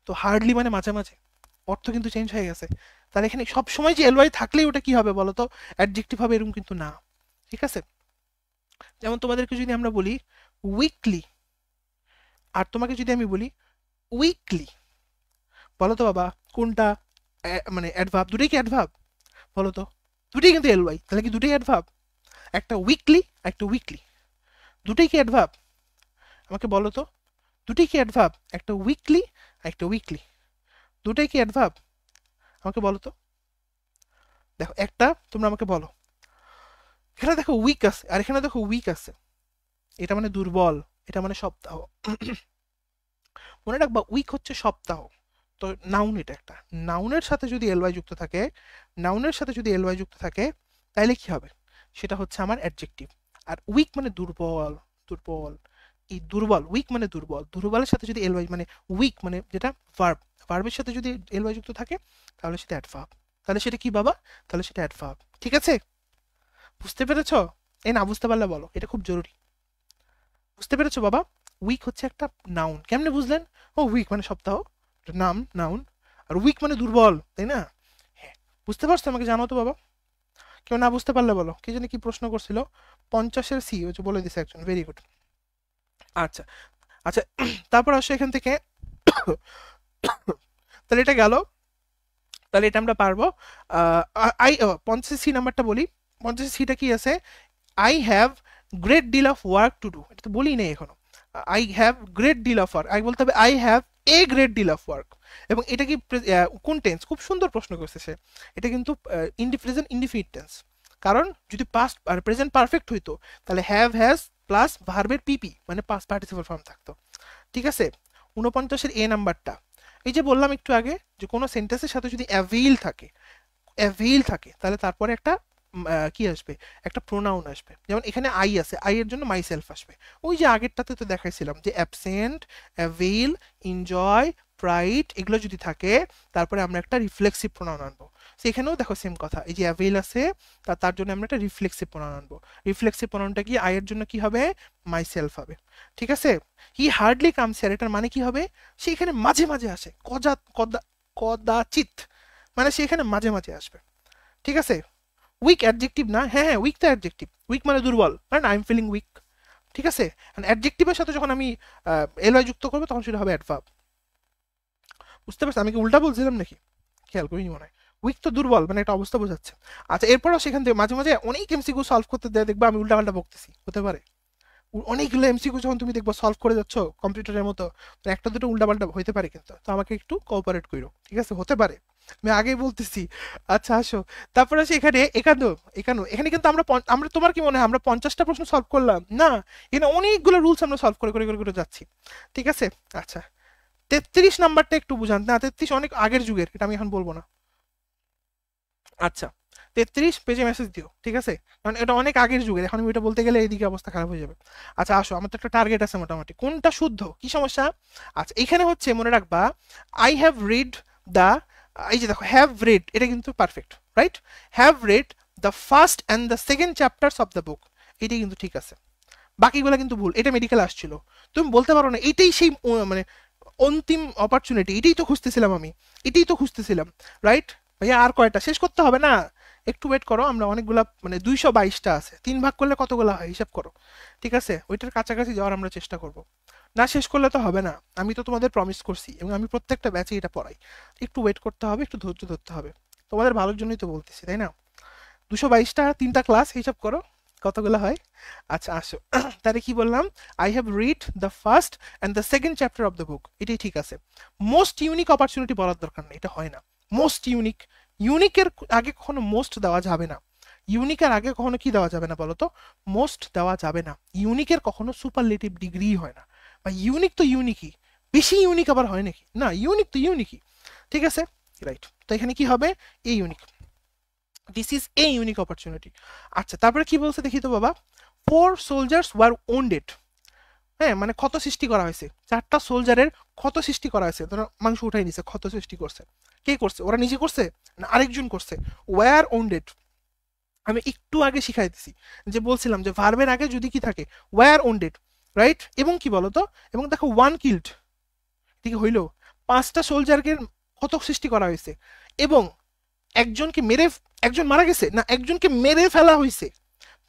[SPEAKER 1] তো হার্ডলি মানে মাঝে মাঝে, অর্থ কিন্তু চেঞ্জ হয়ে গেছে। তাহলে এখানে সব সময় যে এলওয়াই থাকলেই ওটা কি হবে বলো তো? অ্যাডজেক্টিভ হবে, এরকম কিন্তু না, ঠিক আছে? যেমন তোমাদেরকে যদি আমরা বলি উইকলি, আর তোমাকে যদি আমি বলি উইকলি, বলো তো বাবা কোনটা মানে অ্যাডভার্ব? দুটোই কি অ্যাডভার্ব? বলো তো, দুটোই কিন্তু এলওয়াই, তাহলে কি দুটোই অ্যাডভার্ব? একটা উইকলি, একটা উইকলি, দুটোই কি অ্যাডভার্ব? আমাকে বলো তো, দুটোই কি অ্যাডভার্ব? একটা উইকলি আর একটা উইকলি, দুটোই কি অ্যাডভার্ব? আমাকে বলো তো। দেখো একটা, তোমরা আমাকে বলো, এখানে দেখো উইক আছে আর এখানে দেখো উইক আছে, এটা মানে দুর্বল, এটা মানে সপ্তাহ। মনে রাখবা উইক হচ্ছে সপ্তাহ। তো নাউন, এটা একটা নাউনের সাথে যদি এলওয়াই যুক্ত থাকে, নাউনের সাথে যদি এলওয়াই যুক্ত থাকে, তাইলে কি হবে? সেটা হচ্ছে আমার অ্যাডজেক্টিভ। আর উইক মানে দুর্বল, দুর্বল, এই দুর্বল, উইক মানে দুর্বল, দুর্বলের সাথে যদি এলওয়াই মানে উইক মানে যেটা ভার্ব, ভার্বের সাথে যদি এলওয়াই যুক্ত থাকে তাহলে সেটা অ্যাডভার্ব। তাহলে সেটা কি বাবা? তাহলে সেটা অ্যাডভার্ব। ঠিক আছে? বুঝতে পেরেছো? এই না বুঝতে পারলে বলো, এটা খুব জরুরি। বুঝতে পেরেছো বাবা? উইক হচ্ছে একটা নাউন। কেমনে বুঝলেন? ও উইক মানে সপ্তাহ, নাম, নাউন। আর উইক মানে দুর্বল, তাই না? হ্যাঁ, বুঝতে পারছো? আমাকে জানো তো বাবা। কেউ না বুঝতে পারলে বলো। কে জানি কি প্রশ্ন করছিল? 50-এর সি, ওই যে বলে দিছে একজন, ভেরি গুড। আচ্ছা আচ্ছা, তারপর আসো এখান থেকে। তাহলে এটা গেল, তাহলে এটা আমরা পারবো। আই 50 সি নাম্বারটা বলি। 50 সিটা কি আছে? I have great deal of work to do, এটা তো বলি নেই এখনো। I have great deal of work, I বলতে হবে I have a great deal of work. এবং এটা কি কোন টেন্স? খুব সুন্দর প্রশ্ন করছে সে। এটা কিন্তু প্রেজেন্ট ইনডিফিনিট টেন্স। কারণ যদি পাস্ট আর প্রেজেন্ট পারফেক্ট হইতো তাহলে হ্যাভ হ্যাজ প্লাস ভার্বের পিপি মানে পাস্ট পার্টিসিপল ফর্ম থাকতো। ঠিক আছে? 49-এর এ নাম্বারটা, এই যে বললাম একটু আগে যে কোনো সেন্টেন্সের সাথে যদি অ্যাভেইল থাকে, অ্যাভেইল থাকে, তাহলে তারপরে একটা কি আসবে? একটা প্রোনাউন আসবে। যেমন এখানে আই আছে, আই এর জন্য মাই সেলফ আসবে। ওই যে আগেরটাতে তো দেখাইছিলাম যে অ্যাবসেন্ট, অ্যাভেইল, এনজয়, প্রাইড, এগুলো যদি থাকে তারপরে আমরা একটা রিফ্লেক্সিভ প্রোনাউন আনবো। সেখানেও দেখো সেম কথা, এই যে অ্যাভেইল আছে, তার জন্য আমরা একটা রিফ্লেক্সিভ প্রোনাউন আনবো। রিফ্লেক্সিভ প্রোনাউনটা কি? আই এর জন্য কি হবে? মাই সেলফ হবে। ঠিক আছে? হি হার্ডলি কামস হিয়ার, এটার মানে কি হবে? সে এখানে মাঝে মাঝে আসে, কদাচিৎ, মানে সে এখানে মাঝে মাঝে আসবে। ঠিক আছে? উইক অ্যাডজেক্টিভ না, হ্যাঁ হ্যাঁ উইক তো অ্যাডজেক্টিভ, উইক মানে দুর্বল, কারণ আই এম ফিলিং উইক। ঠিক আছে? অ্যাডজেক্টিভের সাথে যখন আমি এলওয়াই যুক্ত করবো তখন সেটা হবে অ্যাডভার্ব। বুঝতে পারছি? আমি কি উল্টা বলছিলাম নাকি? খেয়াল করিনি মনে হয়। উইক তো দুর্বল মানে একটা অবস্থা বোঝাচ্ছে। আচ্ছা, এরপরও সেখান থেকে মাঝে মাঝে অনেক এমসিকিউ সলভ করতে দেয়, দেখবা আমি উল্টা পাল্টা বকতেছি, হতে পারে। অনেকগুলো এমসিকিউ যখন তুমি দেখবো সলভ করে যাচ্ছ কম্পিউটারের মতো, তো একটা দুটো উল্টাপাল্টা হইতে পারে, কিন্তু তো আমাকে একটু কোঅপারেট করো। ঠিক আছে? হতে পারে, আমি আগেই বলতেছি। আচ্ছা আসো, তারপরে আসে এখানে একান্ন, এখানে কিন্তু আমরা তোমার কি মনে হয় আমরা 50টা প্রশ্ন সলভ করলাম না? এখানে অনেকগুলো রুলস আমরা সলভ করে করে করে করে যাচ্ছি। ঠিক আছে? আচ্ছা, 33 নাম্বারটা একটু বুঝান না, 33 অনেক আগের যুগের, এটা আমি এখন বলবো না। আচ্ছা, 33 পেজে মেসেজ দিও। ঠিক আছে? কারণ এটা অনেক আগের যুগের, এখন আমি এটা বলতে গেলে এইদিকে অবস্থা খারাপ হয়ে যাবে। আচ্ছা আসো, আমার তো একটা টার্গেট আছে মোটামুটি, কোনটা শুদ্ধ, কি সমস্যা? আচ্ছা, এখানে হচ্ছে মনে রাখবা আই হ্যাভ রিড দ্য, এই যে দেখো হ্যাভ রিড, এটা কিন্তু perfect, right? Have read the first and the second chapters of the book, এটাই কিন্তু ঠিক আছে। বাকিগুলো কিন্তু ভুল, এটা মেডিকেল আসছিল। তুমি বলতে পারো না এটাই সেই মানে অন্তিম অপরচুনিটি, এটাই তো খুঁজতেছিলাম আমি, এটাই তো খুঁজতেছিলাম, রাইট? ভাইয়া আর কয়টা শেষ করতে হবে না? একটু ওয়েট করো, আমরা অনেকগুলা মানে 222টা আছে, 3 ভাগ করলে কতগুলা হয় হিসাব করো। ঠিক আছে? ওইটার কাছাকাছি যাওয়ার আমরা চেষ্টা করব। না শেষ করলে তো হবে না, আমি তো তোমাদের প্রমিস করছি এবং আমি প্রত্যেকটা ব্যাচে এটা পড়াই। একটু ওয়েট করতে হবে, একটু ধৈর্য ধরতে হবে, তোমাদের ভালোর জন্যই তো বলতেছি, তাই না? 222টা 3টা ক্লাস হিসাব করো কতগুলো হয়। আচ্ছা আসো, তাহলে কি বললাম? I have read the first and the second chapter of the book, এটাই ঠিক আছে। মোস্ট ইউনিক অপরচুনিটি বলার দরকার নেই, এটা হয় না। মোস্ট ইউনিক, ইউনিকের আগে কখনো মোস্ট দেওয়া যাবে না। ইউনিকের আগে কখনো কি দেওয়া যাবে না বলো তো? মোস্ট দেওয়া যাবে না। ইউনিকের কখনো সুপারলেটিভ ডিগ্রি হয় না। বা ইউনিক তো ইউনিকই, বেশি ইউনিক আবার হয় নাকি? না, ইউনিক তো ইউনিকই। ঠিক আছে? রাইট, তো এখানে কি হবে? এই unique, this is a unique opportunity. আচ্ছা, তারপরে কি বলছে দেখি তো বাবা? 4 soldiers ওয়ার ওন্ডেড, হ্যাঁ মানে ক্ষত সৃষ্টি করা হয়েছে, 4টা সোলজারের ক্ষত সৃষ্টি করা হয়েছে, ধরো মাংস উঠাই নিছে, ক্ষত সৃষ্টি করছে। কে করছে? ওরা নিজে করছে না আরেকজন করছে? ওয়ার ওন্ডেড, আমি একটু আগে শিখাই দিছি, যে বলছিলাম যে ভার্বের আগে যদি কি থাকে? Were wounded, right? এবং কি বলতো? এবং দেখো ওয়ান কিল্ড, ঠিক হইল? 5টা সোলজারকে ক্ষত সৃষ্টি করা হয়েছে, এবং একজনকে মেরে, একজন মারা গেছে না, একজনকে মেরে ফেলা হয়েছে।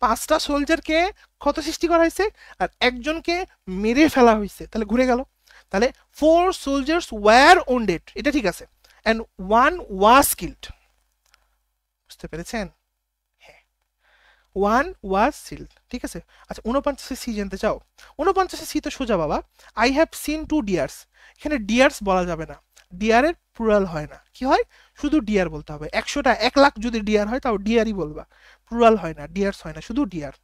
[SPEAKER 1] 5টা সোলজারকে ক্ষত সৃষ্টি করা হয়েছে আর একজনকে মেরে ফেলা হয়েছে, তাহলে ঘুরে গেল। তাহলে 4 soldiers ওয়ার ওন্ডেড, এটা ঠিক আছে, অ্যান্ড ওয়ান ওয়াজ কিল্ড। বুঝতে পেরেছেন? হ্যাঁ, ওয়ান ওয়াজ সিল্ড, ঠিক আছে। আচ্ছা 49 সি জানতে চাও? 49 সি তো সোজা বাবা, I have seen two deers. এখানে ডিয়ার্স বলা যাবে না, ডিয়ারের প্লুরাল হয় না, কি হয়, শুধু ডিয়ার বলতে হবে। 100টা 1 লাখ যদি ডিয়ার হয় তাও ডিয়ারই বলবা, প্লুরাল হয় না, ডিয়ার্স হয় না, শুধু ডিয়ার।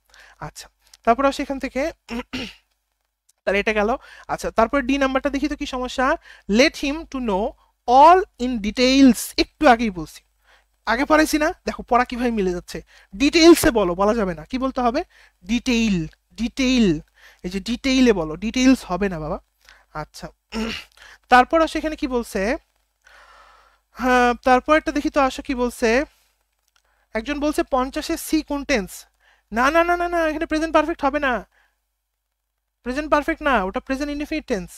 [SPEAKER 1] আচ্ছা তারপর সেখান থেকে তাহলে এটা গেল। আচ্ছা তারপর ডি নাম্বারটা দেখি তো কি সমস্যা, let him to know all in details. একটু আগেই বলছি, আগে পড়াইছি না, দেখো পড়া কিভাবে মিলে যাচ্ছে। ডিটেইলসে বলো, বলা যাবে না, কি বলতে হবে, ডিটেইল, ডিটেইল, এই যে ডিটেইলে বলো, ডিটেইলস হবে না বাবা। আচ্ছা তারপর আসো এখানে কি বলছে, হ্যাঁ তারপর একটা দেখি তো আসো কি বলছে, একজন বলছে 50-এর সি কোন টেন্স। না না না না না, এখানে প্রেজেন্ট পারফেক্ট হবে না, প্রেজেন্ট পারফেক্ট না, ওটা প্রেজেন্ট ইনডিফিনিট টেন্স।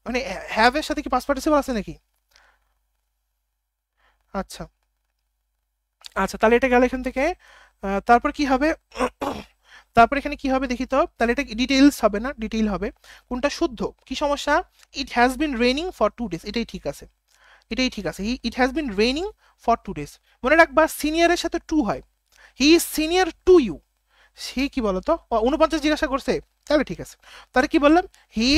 [SPEAKER 1] মানে হ্যাভ এর সাথে কি পাস্ট পার্টিসিপল আছে নাকি? আচ্ছা আচ্ছা তাহলে এটা গেল এখান থেকে। তারপর কি হবে, তারপর এখানে কি হবে দেখি তো, তাহলে এটা ডিটেইলস হবে না, ডিটেইল হবে। কোনটা শুদ্ধ, কি সমস্যা, it has been raining for 2 days, এটাই ঠিক আছে, এটাই ঠিক আছে, it has been raining for 2 days। মনে রাখবা সিনিয়রের সাথে টু হয়, he is senior to you. সে কি বলতো, 49 জিজ্ঞাসা করছে, তাহলে ঠিক আছে। তাহলে কি বললাম, he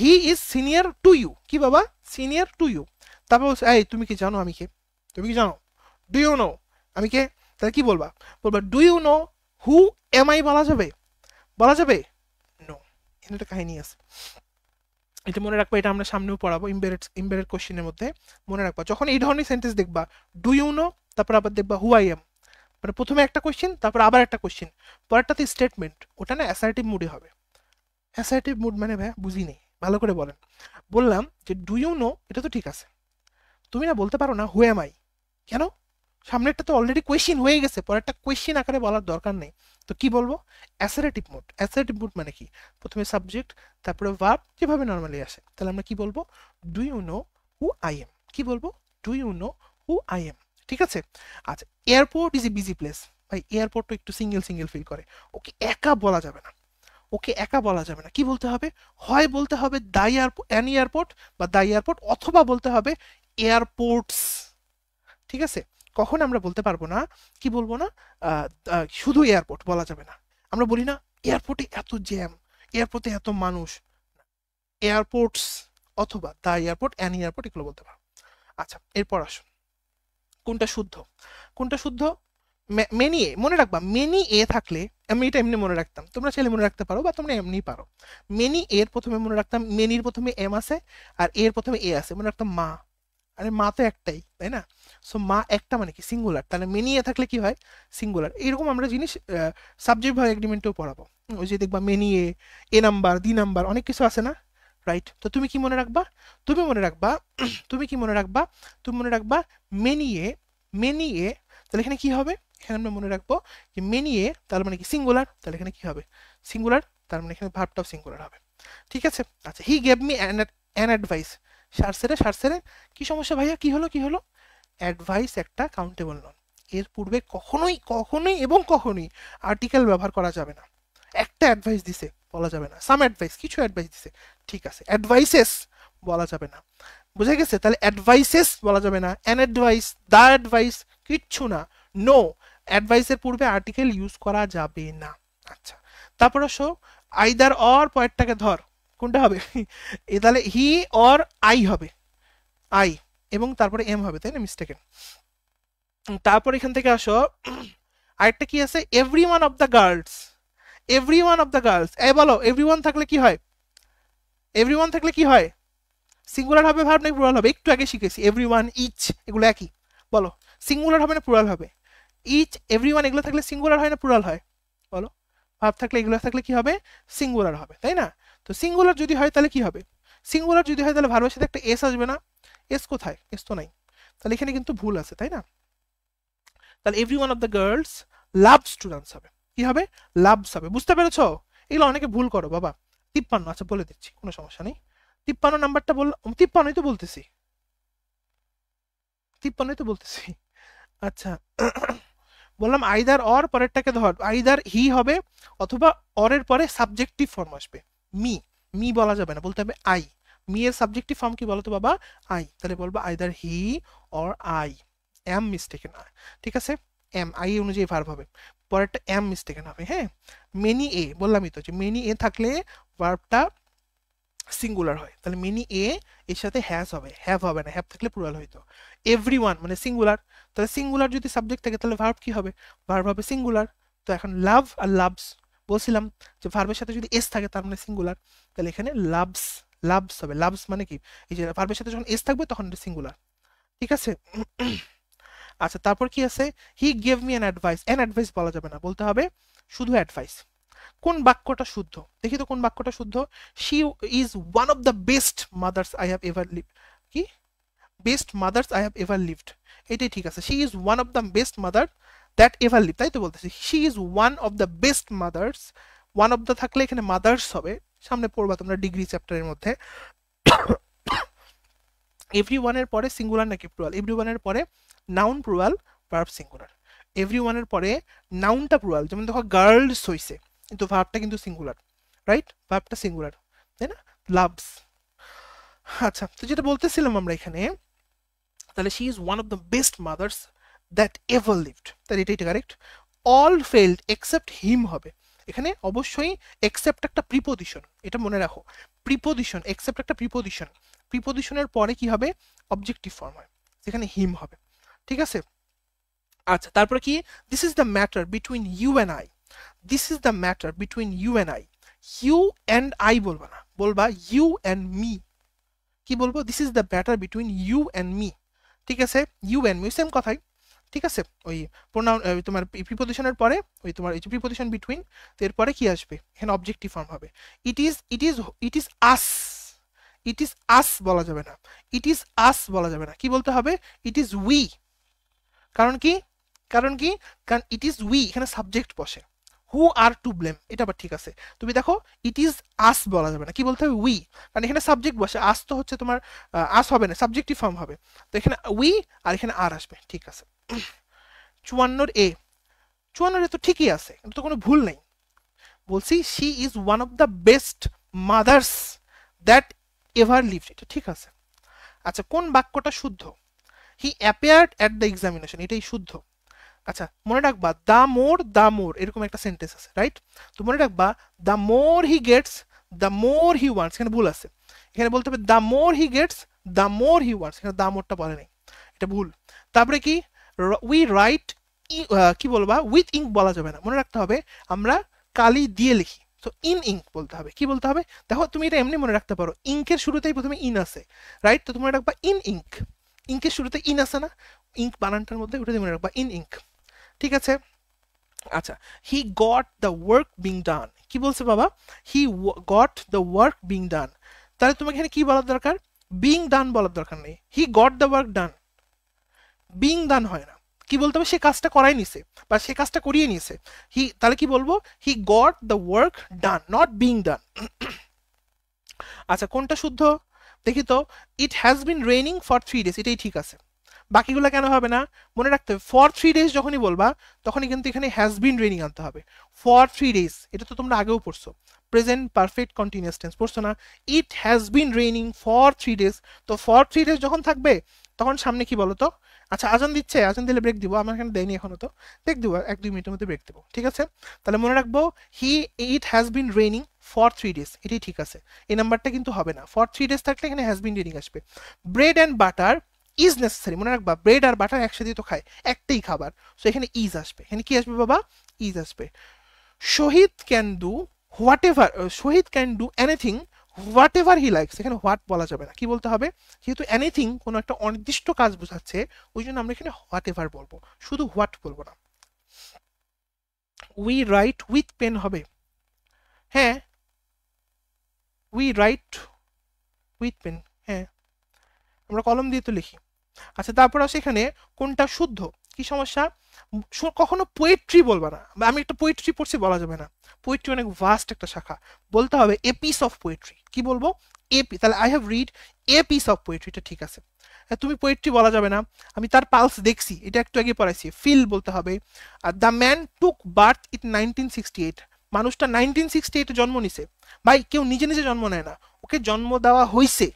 [SPEAKER 1] he is senior to you, কি বাবা, সিনিয়র টু ইউ। তারপর বলছে এই তুমি কি জানো আমি কে, তুমি কি জানো, ডু ইউ নো আমি কে। তাহলে কি বলবা, বলবা do you know who am I, বলা যাবে, বলা যাবে, নো। এখানে একটা কাহিনী আছে, এটা মনে রাখবা, এটা আমরা সামনেও পড়াবো ইম্বেডেড কোশ্চেনের মধ্যে। মনে রাখবা যখন এই ধরনের সেন্টেন্স দেখবা, ডু ইউ নো, তারপর আবার দেখবা হু আই এম, মানে প্রথমে একটা কোশ্চেন তারপর আবার একটা কোশ্চেন, পরেরটাতে স্টেটমেন্ট, ওটা না অ্যাসার্টিভ মুডে হবে। অ্যাসার্টিভ মুড মানে ভাই বুঝি নেই, ভালো করে বলেন। বললাম যে ডু ইউ নো, এটা তো ঠিক আছে, তুমি না বলতে পারো না হু এম আই, কেন, সামনেরটা তো অলরেডি কোয়েশ্চেন হয়ে গেছে, পরেরটা কোয়েশ্চেন আকারে বলার দরকার নেই। তো কি বলবো, অ্যাসারেটিভ মুড। অ্যাসারেটিভ মুড মানে কি, প্রথমে সাবজেক্ট তারপরে ভার্ব, যেভাবে নর্মালি আসে। তাহলে আমরা কি বলবো, do you know who I am, কি বলবো, do you know who I am, ঠিক আছে। আচ্ছা airport is a busy place, ভাই এয়ারপোর্ট তো একটু সিঙ্গেল সিঙ্গেল ফিল করে, ওকে একা বলা যাবে না, ওকে একা বলা যাবে না, কি বলতে হবে, হয় বলতে হবে দ্য এয়ারপোর্ট, অ্যান এয়ারপোর্ট, বা দ্য এয়ারপোর্ট, অথবা বলতে হবে এয়ারপোর্টস, ঠিক আছে। কখন আমরা বলতে পারবো না, কি বলবো না, শুধু এয়ারপোর্ট বলা যাবে না। আমরা বলি না এয়ারপোর্টে এত জ্যাম, এয়ারপোর্টে এত মানুষ, এয়ারপোর্টস অথবা দ্য এয়ারপোর্ট, অ্যান এয়ারপোর্ট, এগুলো বলতে পারো। আচ্ছা এরপর আসো, কোনটা শুদ্ধ, কোনটা শুদ্ধ, মেনি এ, মনে রাখবা মেনি এ থাকলে, আমি এটা এমনি মনে রাখতাম, তোমরা চাইলে মনে রাখতে পারো বা তোমরা এমনি পারো। মেনি এর প্রথমে মনে রাখতাম, মেনির প্রথমে এম আছে আর এর প্রথমে এ আছে, মনে রাখতাম মা, আরে মা তো একটাই তাই না, সো মা একটা মানে কি সিঙ্গুলার, তাহলে মেনি এ থাকলে কি হয়, সিঙ্গুলার। এরকম আমরা জিনিস সাবজেক্ট ভার্ব এগ্রিমেন্টেও পড়াবো, ওই যে দেখবা many a number, the number, অনেক কিছু আছে না, রাইট। তো তুমি কি মনে রাখবা, তুমি মনে রাখবা তুমি কি মনে রাখবা, তুমি মনে রাখবা মেনি এ, মেনি এ, তাহলে এখানে কি হবে, এখানে আমরা মনে রাখবো যে মেনি এ তার মানে কি সিঙ্গুলার, তাহলে এখানে কি হবে, সিঙ্গুলার, তার মানে এখানে ভার্বটাও সিঙ্গুলার হবে, ঠিক আছে। আচ্ছা he gave me an advice, সারসেরে সারসেরে, কি সমস্যা ভাইয়া, কি হলো কি হলো, অ্যাডভাইস একটা কাউন্টেবল নন, এর পূর্বে কখনোই কখনোই এবং কখনোই আর্টিকেল ব্যবহার করা যাবে না। একটা অ্যাডভাইস দিছে বলা যাবে না, সাম অ্যাডভাইস, কিছু অ্যাডভাইস দিছে, ঠিক আছে, অ্যাডভাইসেস বলা যাবে না, বুঝে গেছে, তাহলে অ্যাডভাইসেস বলা যাবে না, অ্যান অ্যাডভাইস, দা অ্যাডভাইস, কিচ্ছু না, নো, অ্যাডভাইসের পূর্বে আর্টিকেল ইউজ করা যাবে না। আচ্ছা তারপর আসো, আইদার অর পয়েন্টটাকে ধর, কোনটা হবে এ, তাহলে হি অর আই হবে, আই, এবং তারপরে এম হবে, তাই না, মিস্টেকেন। তারপর এখান থেকে আসো, আরেকটা কি আছে, every one of the girls, every one of the girls, এ বলো এভরি ওয়ান থাকলে কি হয়, এভরি ওয়ান থাকলে কি হয়, সিঙ্গুলার হবে ভার্ব নাকি প্লুরাল হবে, একটু আগে শিখেছি, এভরি ওয়ান, ইচ, এগুলো একই, বলো সিঙ্গুলার হবে না প্লুরাল হবে, ইচ এভরি ওয়ান এগুলো থাকলে সিঙ্গুলার হয় না প্লুরাল হয়, বলো, ভার্ব থাকলে এগুলো থাকলে কি হবে, সিঙ্গুলার হবে, তাই না। তো সিঙ্গুলার যদি হয় তাহলে কি হবে, সিঙ্গুলার যদি হয় তাহলে ভার্বের সাথে একটা এস আসবে না, এস কোথায়, এস তো নাই, তাহলে এখানে কিন্তু ভুল আছে, তাই না। তাহলে every one of the girls love students হবে, কি হবে, লাভস হবে, বুঝতে পেরেছো, এগুলো অনেকে ভুল করো বাবা। 53, আচ্ছা বলে দিচ্ছি, কোনো সমস্যা নেই, 53 নাম্বারটা বললাম, 53ই তো বলতেছি, 53ই তো বলতেছি। আচ্ছা বললাম আইদার অর, পরেরটাকে ধর, আইদার হি হবে অথবা অরের পরে সাবজেক্টিভ ফর্ম আসবে, মি, মি বলা যাবে না, বলতে হবে আই, মি এর সাবজেক্টিভ ফর্ম কি বলতো বাবা, আই, তাহলে বলবো either he or I, am mistaken, ঠিক আছে। এম, আই অনুযায়ী ভার্ব হবে, পরেরটা এম মিস্টেকেন হবে। হ্যাঁ, মেনি এ বললামই তো যে মেনি এ থাকলে ভার্বটা সিঙ্গুলার হয়, তাহলে মেনি এ এর সাথে হ্যাজ হবে, হ্যাভ হবে না, হ্যাভ থাকলে প্লুরাল হইতো। এভরিওয়ান মানে সিঙ্গুলার, তাহলে সিঙ্গুলার যদি সাবজেক্ট থাকে তাহলে ভার্ব কি হবে, ভার্ব হবে সিঙ্গুলার। তো এখন লাভ আর লাভস বলছিলাম যে ভার্বের সাথে যদি এস থাকে তার মানে সিঙ্গুলার, তাহলে এখানে লাভস, লাভস হবে। লাভস মানে কি, এই যে ভার্বের সাথে যখন এস থাকবে তখন এটা সিঙ্গুলার, ঠিক আছে। আচ্ছা, তারপর কি আছে, হি gave me an advice, an advice বলা যাবে না, বলতে হবে শুধু অ্যাডভাইস। কোন বাক্যটা শুদ্ধ, দেখি তো কোন বাক্যটা শুদ্ধ। She is one of the best mothers I have ever live, কি best mothers I have ever lived, এটাই ঠিক আছে। She is one of the best mother that ever live, তাই তো বলতেছি she is one of the best mothers. One of the থাকলে এখানে mother's হবে, সামনে পড়বা তোমরা ডিগ্রি চ্যাপ্টারের মধ্যে। এভরি ওয়ানের পরে সিঙ্গুলার নাকি প্লুরাল, এভরি ওয়ানের পরে noun plural, verb singular. Every ওয়ানের পরে নাউনটা প্লুরাল, যেমন দেখো গার্লস হইছে, কিন্তু ভার্বটা কিন্তু সিঙ্গুলার, রাইট, ভার্বটা সিঙ্গুলার, তাই না, লাভস। আচ্ছা, তো যেটা বলতেছিলাম আমরা এখানে, তাহলে she is one of the best mother's that ever lived, তাহলে এটাই কারেক্ট। অল ফেইলড এক্সেপ্ট হিম হবে, এখানে অবশ্যই এক্সেপ্ট একটা প্রিপোজিশন, এটা মনে রাখো, প্রিপোজিশন, এক্সেপ্ট একটা প্রিপোজিশন, প্রিপোজিশনের পরে কি হবে, অবজেক্টিভ ফর্ম হয়, সেখানে হিম হবে, ঠিক আছে। আচ্ছা, তারপরে কি, this is the matter between you and I, this is the matter between you and I, you and I বলবা না, বলবা ইউ অ্যান্ড মি। কি বলবো, this is the matter between you and me, ঠিক আছে, ইউ অ্যান্ড মি সেম কথাই, ঠিক আছে। ওই প্রোনাউন তোমার প্রিপোজিশনের পরে ওই তোমার এই যে প্রিপোজিশন বিটুইন, তো এরপরে কি আসবে, এখানে অবজেক্টিভ ফর্ম হবে। It is, it is, it is us, it is us বলা যাবে না, ইট ইজ আস বলা যাবে না, কি বলতে হবে, ইট ইজ উই। কারণ কি, কারণ কি, কারণ ইট ইজ উই এখানে সাবজেক্ট বসে, হু আর টু ব্লেম, এটা আবার ঠিক আছে। তুমি দেখো ইট ইজ আস বলা যাবে না, কি বলতে হবে, উই, কারণ এখানে সাবজেক্ট বসে, আস তো হচ্ছে তোমার আস হবে না, সাবজেক্টিভ ফর্ম হবে, তো এখানে উই আর এখানে আর আসবে, ঠিক আছে। 54 এ, 54 এ তো ঠিকই আছে, কিন্তু তো কোনো ভুল নেই, বলছি she is one of the best mother's that ever lived, এটা ঠিক আছে। আচ্ছা, কোন বাক্যটা শুদ্ধ, হি অ্যাপিয়ার্ড অ্যাট দ্য এক্সামিনেশন, এটাই শুদ্ধ। আচ্ছা, মনে রাখবা দ্য মোর এরকম একটা সেন্টেন্স আছে, রাইট, তো মনে রাখবা the more he gets the more he wants, এখানে ভুল আছে, এখানে বলতে হবে the more he gets the more he wants, এখানে দ্য মোরটা বলে নেই, এটা ভুল। তারপরে কি, উই রাইট, কি বলবা, উইথ ইঙ্ক বলা যাবে না, মনে রাখতে হবে আমরা কালি দিয়ে লিখি, তো ইন ইঙ্ক বলতে হবে, কি বলতে হবে, দেখো তুমি এটা এমনি মনে রাখতে পারো, ইঙ্কের শুরুতেই প্রথমে ইন আছে, রাইট, তো তুমি মনে রাখবা ইন ইঙ্ক, ইঙ্কের শুরুতে ইন আছে না, ইঙ্ক বানানটার মধ্যে, ওটা মনে রাখবা ইন ইঙ্ক, ঠিক আছে। আচ্ছা, he got the work being done, কি বলছে বাবা, he got the work being done, তাহলে তোমাকে এখানে কি বলার দরকার, বিং ডান বলার দরকার নেই, he got the work done, being done হয় না, কি বলতে হবে, সে কাজটা করাই নিছে বা সে কাজটা করিয়ে নিছে, হি, তাহলে কি বলবো, he got the work done, not being done. আচ্ছা, কোনটা শুদ্ধ দেখি তো, ইট has been raining for 3 days, এটাই ঠিক আছে, বাকিগুলো কেন হবে না, মনে রাখতে হবে ফর 3 days যখনই বলবা তখনই কিন্তু এখানে হ্যাজ বিন রেইনিং আনতে হবে, ফর 3 days, এটা তো তোমরা আগেও পড়ছো, প্রেজেন্ট পারফেক্ট কন্টিনিউয়াস টেন্স পড়ছো না, ইট has been raining for 3 days, তো ফর 3 days যখন থাকবে তখন সামনে কি বলো তো, আচ্ছা আজান দিচ্ছে, আজান দিলে ব্রেক দিব, আমার এখানে দেয়নি এখনো, তো ব্রেক দিব, 1-2 মিনিটের মধ্যে ব্রেক দেবো, ঠিক আছে। তাহলে মনে রাখবো he, it has been raining for 3 days, এটাই ঠিক আছে, এই নাম্বারটা কিন্তু হবে না, ফর 3 days থাকলে এখানে হ্যাজ বিন রেইনিং আসবে। Bread and butter is necessary, মনে রাখবা ব্রেড আর বাটার একসাথে তো খায়, একটাই খাবার, সো এখানে ইজ আসবে, এখানে কি আসবে বাবা, ইজ আসবে। Shahid can do whatever, Shahid can do anything whatever he likes, এখানে হোয়াট বলা যাবে না, কি বলতে হবে, যেহেতু এনিথিং কোনো একটা অনির্দিষ্ট কাজ বোঝাচ্ছে, ওই জন্য আমরা এখানে হোয়াট এভার বলবো, শুধু হোয়াট বলবো না। উই রাইট উইথ পেন হবে, হ্যাঁ, উই রাইট উইথ পেন, হ্যাঁ, আমরা কলম দিয়ে তো লিখি। আচ্ছা, তারপর আসে এখানে কোনটা শুদ্ধ, কি সমস্যা, কখনো পোয়েট্রি বলবা না, আমি একটা পোয়েট্রি পড়ছি বলা যাবে না, পোয়েট্রি অনেক ভাস্ট একটা শাখা, বলতে হবে এ পিস অফ পোয়েট্রি, কি বলবো, এপি, তাহলে I have read a piece of poetry, এটা ঠিক আছে। তুমি পোয়েট্রি বলা যাবে না, আমি তার পালস দেখছি, এটা একটু আগে পড়াইছি, ফিল বলতে হবে। আর the man took birth it 1968, মানুষটা 1968 জন্ম নিছে, ভাই কেউ নিজে নিজে জন্ম নেয় না, ওকে জন্ম দেওয়া হইছে,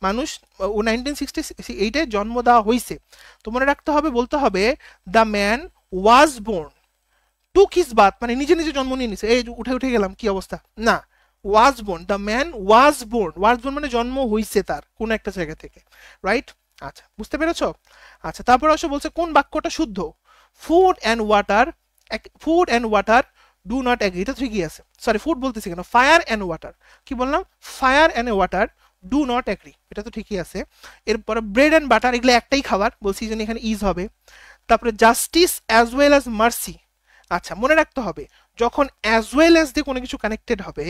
[SPEAKER 1] মানুষ ও 1968 জন্ম দেওয়া হয়েছে, তো মনে রাখতে হবে, বলতে হবে the man was born, took his bath মানে নিজে নিজে জন্ম নিয়ে নিছে, এই উঠে উঠে গেলাম কি অবস্থা, না, was born, the man was born মানে জন্ম হইছে তার কোন একটা জায়গা থেকে, রাইট? আচ্ছা বুঝতে পেরেছো? আচ্ছা তারপর অবশ্য বলছে কোন বাক্যটা শুদ্ধ, food and water, food and water do not agree, এটা ঠিকই আছে, সরি ফুড বলতেছি কেন, ফায়ার অ্যান্ড ওয়াটার, কি বললাম, fire and water do not agree, এটা তো ঠিকই আছে। এরপরে ব্রেড অ্যান্ড বাটার এগুলো একটাই খাবার, বলছি যে এখানে ইজ হবে। তারপরে justice as well as mercy, আচ্ছা মনে রাখতে হবে যখন অ্যাজ ওয়েল অ্যাজ দিয়ে কোনো কিছু কানেক্টেড হবে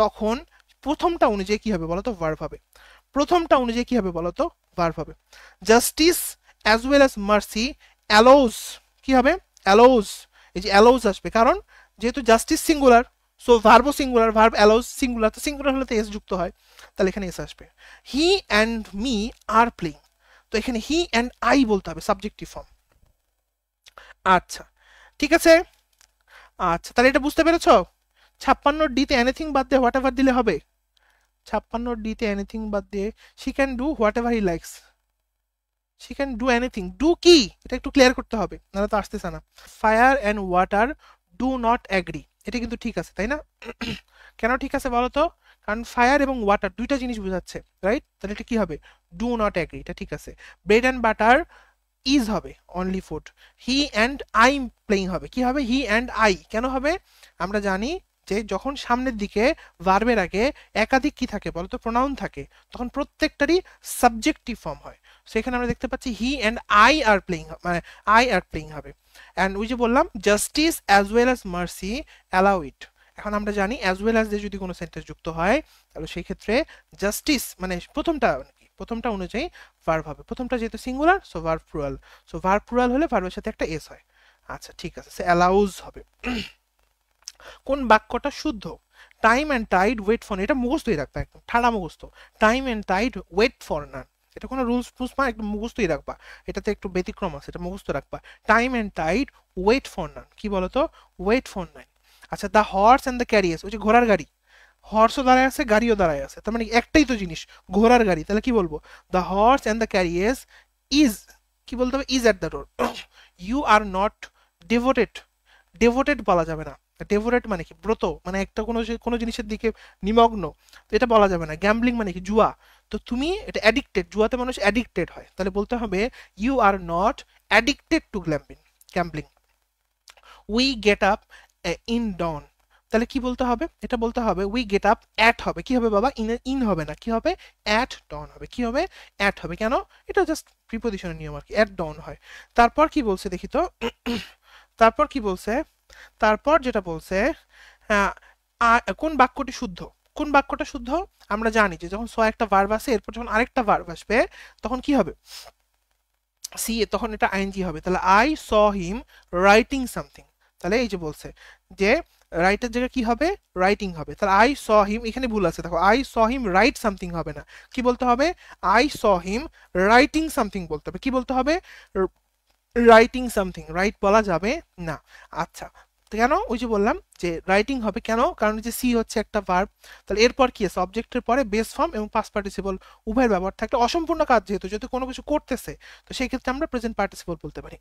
[SPEAKER 1] তখন প্রথমটা অনুযায়ী কি হবে বলতো, ভার্ব হবে, প্রথমটা অনুযায়ী কি হবে বলতো, ভার্ব হবে। Justice as well as mercy allows, কি হবে, অ্যালোজ, এই যে অ্যালোজ আসবে কারণ যেহেতু জাস্টিস সিঙ্গুলার, সো ভার্বও সিঙ্গুলার, ভার্ব অ্যালোজ সিঙ্গুলার, তো সিঙ্গুলার হলে তো এস যুক্ত হয়, তাহলে এখানে এস আসবে। He and me are playing, তো এখানে হি অ্যান্ড আই বলতে হবে, সাবজেক্টিভ ফর্ম। আচ্ছা ঠিক আছে, আচ্ছা তাহলে এটা বুঝতে পেরেছো? 56 ডিতে এনিথিং বাদ দিয়ে হোয়াট এভার দিলে হবে, 56 ডিতে এনিথিং বাদ দিয়ে she can do whatever he likes, she can do anything, do কি এটা একটু ক্লিয়ার করতে হবে নাহলে তো আসতেছে না। Fire and water do not agree, এটা কিন্তু ঠিক আছে তাই না? কেন ঠিক আছে বলো তো, কারণ ফায়ার এবং ওয়াটার দুইটা জিনিস বোঝাচ্ছে, রাইট? তাহলে এটা কি হবে, ডু নট অ্যাগ্রি, এটা ঠিক আছে। ব্রেড অ্যান্ড বাটার ইজ হবে only food, he and I playing হবে, কি হবে, হি অ্যান্ড আই, কেন হবে, আমরা জানি যে যখন সামনের দিকে ভার্বের আগে একাধিক কি থাকে বলতো, প্রোনাউন থাকে, তখন প্রত্যেকটারই সাবজেক্টিভ ফর্ম হয়, সেখানে আমরা দেখতে পাচ্ছি he and I are playing, মানে আই আর প্লেইং হবে। অ্যান্ড ওই যে বললাম justice as well as mercy allow it, এখন আমরা জানি অ্যাজ ওয়েল অ্যাজ দিয়ে যদি কোনো সেন্টেন্স যুক্ত হয় তাহলে সেই ক্ষেত্রে জাস্টিস মানে প্রথমটা অনুযায়ী ভার্ব হবে, প্রথমটা যেহেতু singular so verb plural, so verb plural হলে ভার্বের সাথে একটা এস হয়। আচ্ছা ঠিক আছে, সে অ্যালাউজ হবে। কোন বাক্যটা শুদ্ধ, time and tide wait for, এটা মুখস্থই রাখবা একদম ঠাড়া মুখস্থ, time and tide wait for none, এটা কোনো রুলস প্রুলস না, একদম মুখস্থই রাখবা, এটাতে একটু ব্যতিক্রম আছে, এটা মুখস্থ রাখবা, time and tide wait for none, কি বলতো, ওয়েট ফর নান। আচ্ছা the horse and the carriers, ওই যে ঘোড়ার গাড়ি, হর্সও দাঁড়ায় আছে গাড়িও দাঁড়ায় আছে, তার মানে একটাই তো জিনিস, ঘোড়ার গাড়ি, তাহলে কি বলবো, the horse and the carriers is, কি বলতে হবে, is at the door. You are not devoted, devoted বলা যাবে না, ডেভোটেড মানে কি, ব্রত মানে একটা কোনো জিনিসের দিকে নিমগ্ন, তো এটা বলা যাবে না। গ্যাম্বলিং মানে কি, জুয়া, তো তুমি এটা অ্যাডিক্টেড, জুয়াতে মানুষ অ্যাডিক্টেড হয়, তাহলে বলতে হবে you are not addicted to gambling. We get up in dawn, তাহলে কি বলতে হবে, এটা বলতে হবে উই গেট আপ অ্যাট হবে, কি হবে বাবা, ইন হবে না, কি হবে, অ্যাট ডন হবে, কি হবে, অ্যাট হবে, কেন, এটা জাস্ট প্রিপোজিশনের নিয়ম আর কি, অ্যাট ডন হয়। তারপর কি বলছে দেখি তো, তারপর কি বলছে, তারপর যেটা বলছে, হ্যাঁ, কোন বাক্যটি শুদ্ধ, কোন বাক্যটা শুদ্ধ, আমরা জানি যে যখন স একটা ভার্ব আসে এরপর যখন আরেকটা ভার্ব আসবে তখন কি হবে, সি, তখন এটা আইএনজি হবে, তাহলে I saw him writing something, তাহলে এই যে বলছে যে রাইটের জায়গায় কি হবে, রাইটিং হবে, তাহলে আই স হিম, এখানে ভুল আছে দেখো, I saw him right something হবে না, কি বলতে হবে, I saw him writing something বলতে হবে, কি বলতে হবে, রাইটিং সামথিং, রাইট বলা যাবে না। আচ্ছা কেন, ওই যে বললাম যে রাইটিং হবে কেন, কারণ যে সি হচ্ছে একটা ভার্ব, তাহলে এরপর কি আছে, অবজেক্টের পরে বেস ফর্ম এবং পাস্ট পার্টিসিপল উভয়ের ব্যবহার থাকলে অসম্পূর্ণ কাজ যেহেতু, যদি কোনো কিছু করতেছে তো সেই ক্ষেত্রে আমরা প্রেজেন্ট পার্টিসিপল বলতে পারি।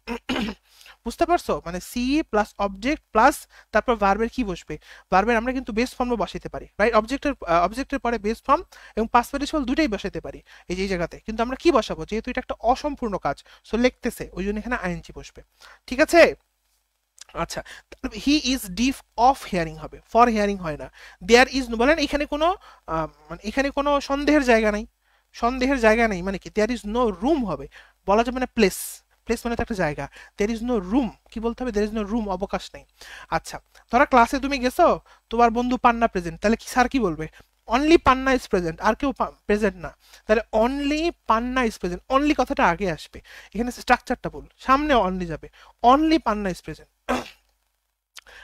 [SPEAKER 1] বুঝতে পারছো, মানে সি প্লাস অবজেক্ট প্লাস তারপর ভার্বের কি বসবে, ভার্বের আমরা কিন্তু বেস ফর্মও বসাইতে পারি, রাইট, অবজেক্টের পরে বেস ফর্ম এবং পাস্ট পার্টিসিপল দুটাই বসাইতে পারি এই যে এই জায়গাতে, কিন্তু আমরা কি বসাবো, যেহেতু এটা একটা অসম্পূর্ণ কাজ সো লিখতেছে ওই জন্য এখানে আইএনজি বসবে, ঠিক আছে। আচ্ছা হি ইজ ডিফ অফ হিয়ারিং হবে, ফর হিয়ারিং হয় না। দেয়ার ইজ, বলেন এখানে কোনো মানে এখানে কোনো সন্দেহের জায়গা নাই, সন্দেহের জায়গা নেই মানে কি, দেয়ার ইজ নো রুম হবে, বলা যাবে না প্লেস, প্লেস মানে তো একটা জায়গা, দেয়ার ইজ নো রুম, কি বলতে হবে, দেয়ার ইজ নো রুম, অবকাশ নেই। আচ্ছা ধরা ক্লাসে তুমি গেছো, তোমার বন্ধু পান্না প্রেজেন্ট, তাহলে কি স্যার কি বলবে, অনলি পান্না ইজ প্রেজেন্ট, আর কেউ প্রেজেন্ট না, তাহলে only Panna is present, only কথাটা আগে আসবে, এখানে স্ট্রাকচারটা ভুল, সামনে অনলি যাবে, অনলি পান্না ইজ প্রেজেন্ট।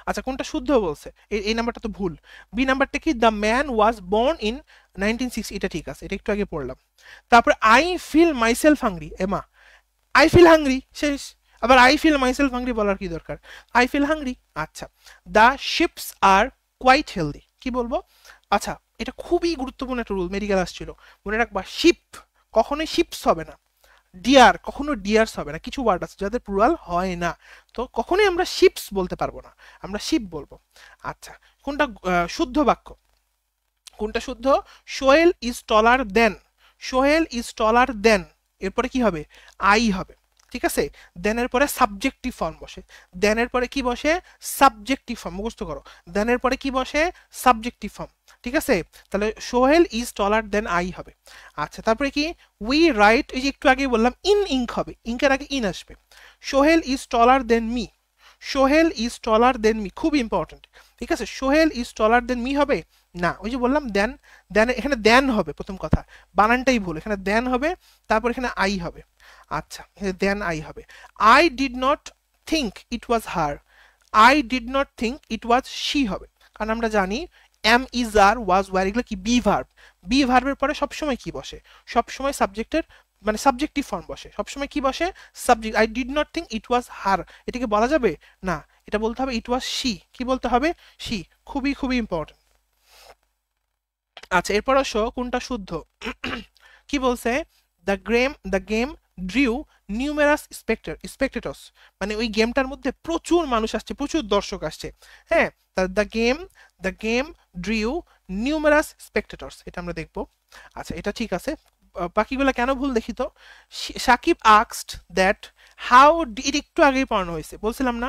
[SPEAKER 1] আচ্ছা কোনটা শুদ্ধ বলছে, এই নাম্বারটা তো ভুল, বি নাম্বারটা কি, the man was born in 1960, এটা ঠিক আছে, এটা একটু আগে পড়লাম। তারপর আই ফিল মাইসেলফ হাংরি, এমা আই ফিল হাংরি শেষ, আবার আই ফিল মাইসেলফ হাংরি বলার কি দরকার, আই ফিল হাংরি। আচ্ছা the sheeps are quite healthy, কি বলবো, আচ্ছা এটা খুবই গুরুত্বপূর্ণ একটা রুল, মেডিকেল আসছিল, মনে রাখবা শিপ কখনোই শিপস হবে না, ডিয়ার, কখনো ডিয়ার্স হবে না। কিছু ওয়ার্ড আছে যাদের প্লুরাল হয় না, তো কখনোই আমরা শিপস বলতে পারবো না, আমরা শিপ বলবো। আচ্ছা, কোনটা শুদ্ধ বাক্য, কোনটা শুদ্ধ? Sohel is taller than, Sohel is taller than, এরপরে কি হবে? আই হবে, ঠিক আছে? দেনের পরে সাবজেক্টিভ ফর্ম বসে, দেনের পরে কি বসে? সাবজেক্টিভ ফর্ম, মুখস্থ করো। দেনের পরে কি বসে? সাবজেক্টিভ ফর্ম, ঠিক আছে? তাহলে Sohel is taller than I হবে। আচ্ছা, তারপরে কি? উই রাইট, এই যে একটু আগে বললাম ইন ইঙ্ক হবে, ইঙ্কের আগে ইন আসবে। Sohel is taller than me, Sohel is taller than me, খুব ইম্পর্টেন্ট, ঠিক আছে? Sohel is taller than me হবে না, ওই যে বললাম দেন, দেন এখানে দেন হবে, প্রথম কথা বানানটাই ভুল, এখানে দেন হবে, তারপর এখানে আই হবে। আচ্ছা, দেন আই হবে। I did not think it was her, I did not think it was she হবে, কারণ আমরা জানি am is are was were এগুলো কি বি ভার্ব, বি ভার্বের পরে সবসময় কি বসে? সবসময় সাবজেক্টের মানে সাবজেক্টিভ ফর্ম বসে, সবসময় কি বসে? Subject. I did not think it was her, এটাকে বলা যাবে না, এটা বলতে হবে ইট ওয়াজ শি, কি বলতে হবে? শি, খুবই খুবই ইম্পর্টেন্ট। আচ্ছা, এরপর আসো কোনটা শুদ্ধ। কি বলছে? দ্য গেম ড্রিউ নিউমেরাস স্পেক্টেটর্স, মানে ওই গেমটার মধ্যে প্রচুর মানুষ আসছে, প্রচুর দর্শক আসছে। হ্যাঁ, দ্য গেম ড্রিউ নিউমেরাস স্পেক্টেটর্স, এটা আমরা দেখবো। আচ্ছা, এটা ঠিক আছে। বাকিগুলো কেন ভুল দেখি তো। সাকিব আক্সড দ্যাট হাউ, এটা একটু আগেই পড়ানো হয়েছে, বলছিলাম না?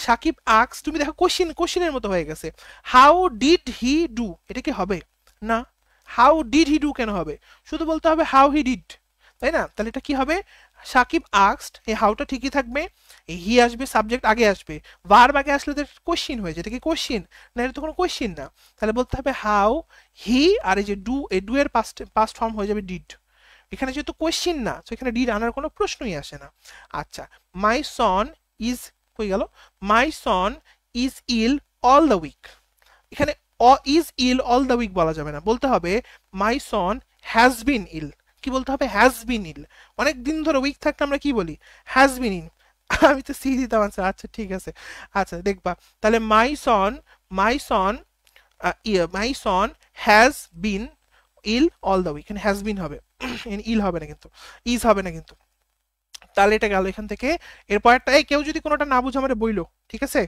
[SPEAKER 1] সাকিব আক্স, তুমি দেখো কোশ্চিনের মতো হয়ে গেছে। হাউ ডিড হি ডু, এটা কি হবে? না, হাউ ডিড হি ডু কেন হবে? শুধু বলতে হবে হাউ হি ডিড, তাই না? তাহলে এটা কি হবে? সাকিব আক্সড, এই হাউটা ঠিকই থাকবে, এই হি আসবে, সাবজেক্ট আগে আসবে, ভার্ব আগে আসলে তো কোশ্চিন হয়ে যায়, এটা কি কোশ্চিন? না, এটা তো কোনো কোশ্চিন না। তাহলে বলতে হবে হাউ হি, আর এই যে ডু, এই ডু এর পাস্ট ফর্ম হয়ে যাবে ডিড। এখানে যেহেতু কোশ্চিন না, তো এখানে ডিড আনার কোনো প্রশ্নই আসে না। আচ্ছা, মাই সন ইজ, কই গেল? My son is ill all the week, এখানে is ill all the week বলা যাবে না, বলতে হবে মাই সন হ্যাজ বিন ইল, কি বলতে হবে? হ্যাজ বিন ইল। অনেক দিন ধরে উইক থাকতে আমরা কি বলি? Has been in. আমি তো সি দিতাম, আচ্ছা আচ্ছা ঠিক আছে। আচ্ছা, দেখবা তাহলে my son my son has been ill all the week, has been হবে, ইল হবে না কিন্তু, ইজ হবে না কিন্তু। তাহলে এটা গেল এখান থেকে। এরপর একটা, এই কেউ যদি কোনোটা না বুঝে আমারে বইলো, ঠিক আছে?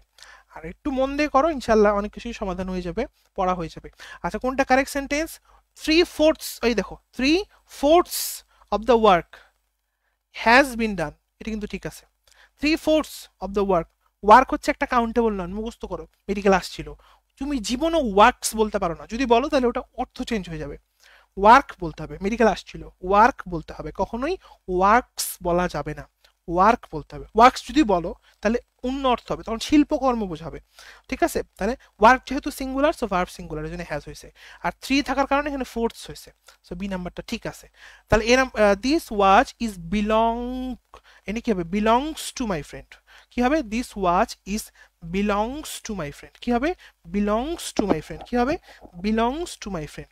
[SPEAKER 1] আর একটু মন দিয়ে করো, ইনশাল্লাহ অনেক কিছুই সমাধান হয়ে যাবে, পড়া হয়ে যাবে। আচ্ছা, কোনটা কারেক্ট সেন্টেন্স? 3/4, ওই দেখো 3/4 of the work has been done, এটা কিন্তু ঠিক আছে। 3/4 অফ দ্য ওয়ার্ক, ওয়ার্ক হচ্ছে একটা কাউন্টেবল নন, মুখস্থ করো, মেডিকেল আসছিল। তুমি জীবনও ওয়ার্কস বলতে পারো না, যদি বলো তাহলে ওটা অর্থ চেঞ্জ হয়ে যাবে। ওয়ার্ক বলতে হবে, মেডিকেল আসছিল, ওয়ার্ক বলতে হবে, কখনোই ওয়ার্কস বলা যাবে না, ওয়ার্ক বলতে হবে। ওয়ার্কস যদি বলো তাহলে অন্য অর্থ হবে, তখন শিল্পকর্ম বোঝাবে, ঠিক আছে? তাহলে ওয়ার্ক যেহেতু সিঙ্গুলার, সো ভার্ব সিঙ্গুলার, এর জন্য হ্যাজ হয়েছে, আর 3 থাকার কারণে এখানে ফোর্থস হয়েছে, সো বি নাম্বারটা ঠিক আছে। তাহলে এর দিস ওয়াচ ইজ বিলং, এনে কি হবে? বিলংস টু মাই ফ্রেন্ড, কি হবে? This watch is belongs to my friend, কি হবে? বিলংস টু মাই ফ্রেন্ড, কি হবে? Belongs to my friend.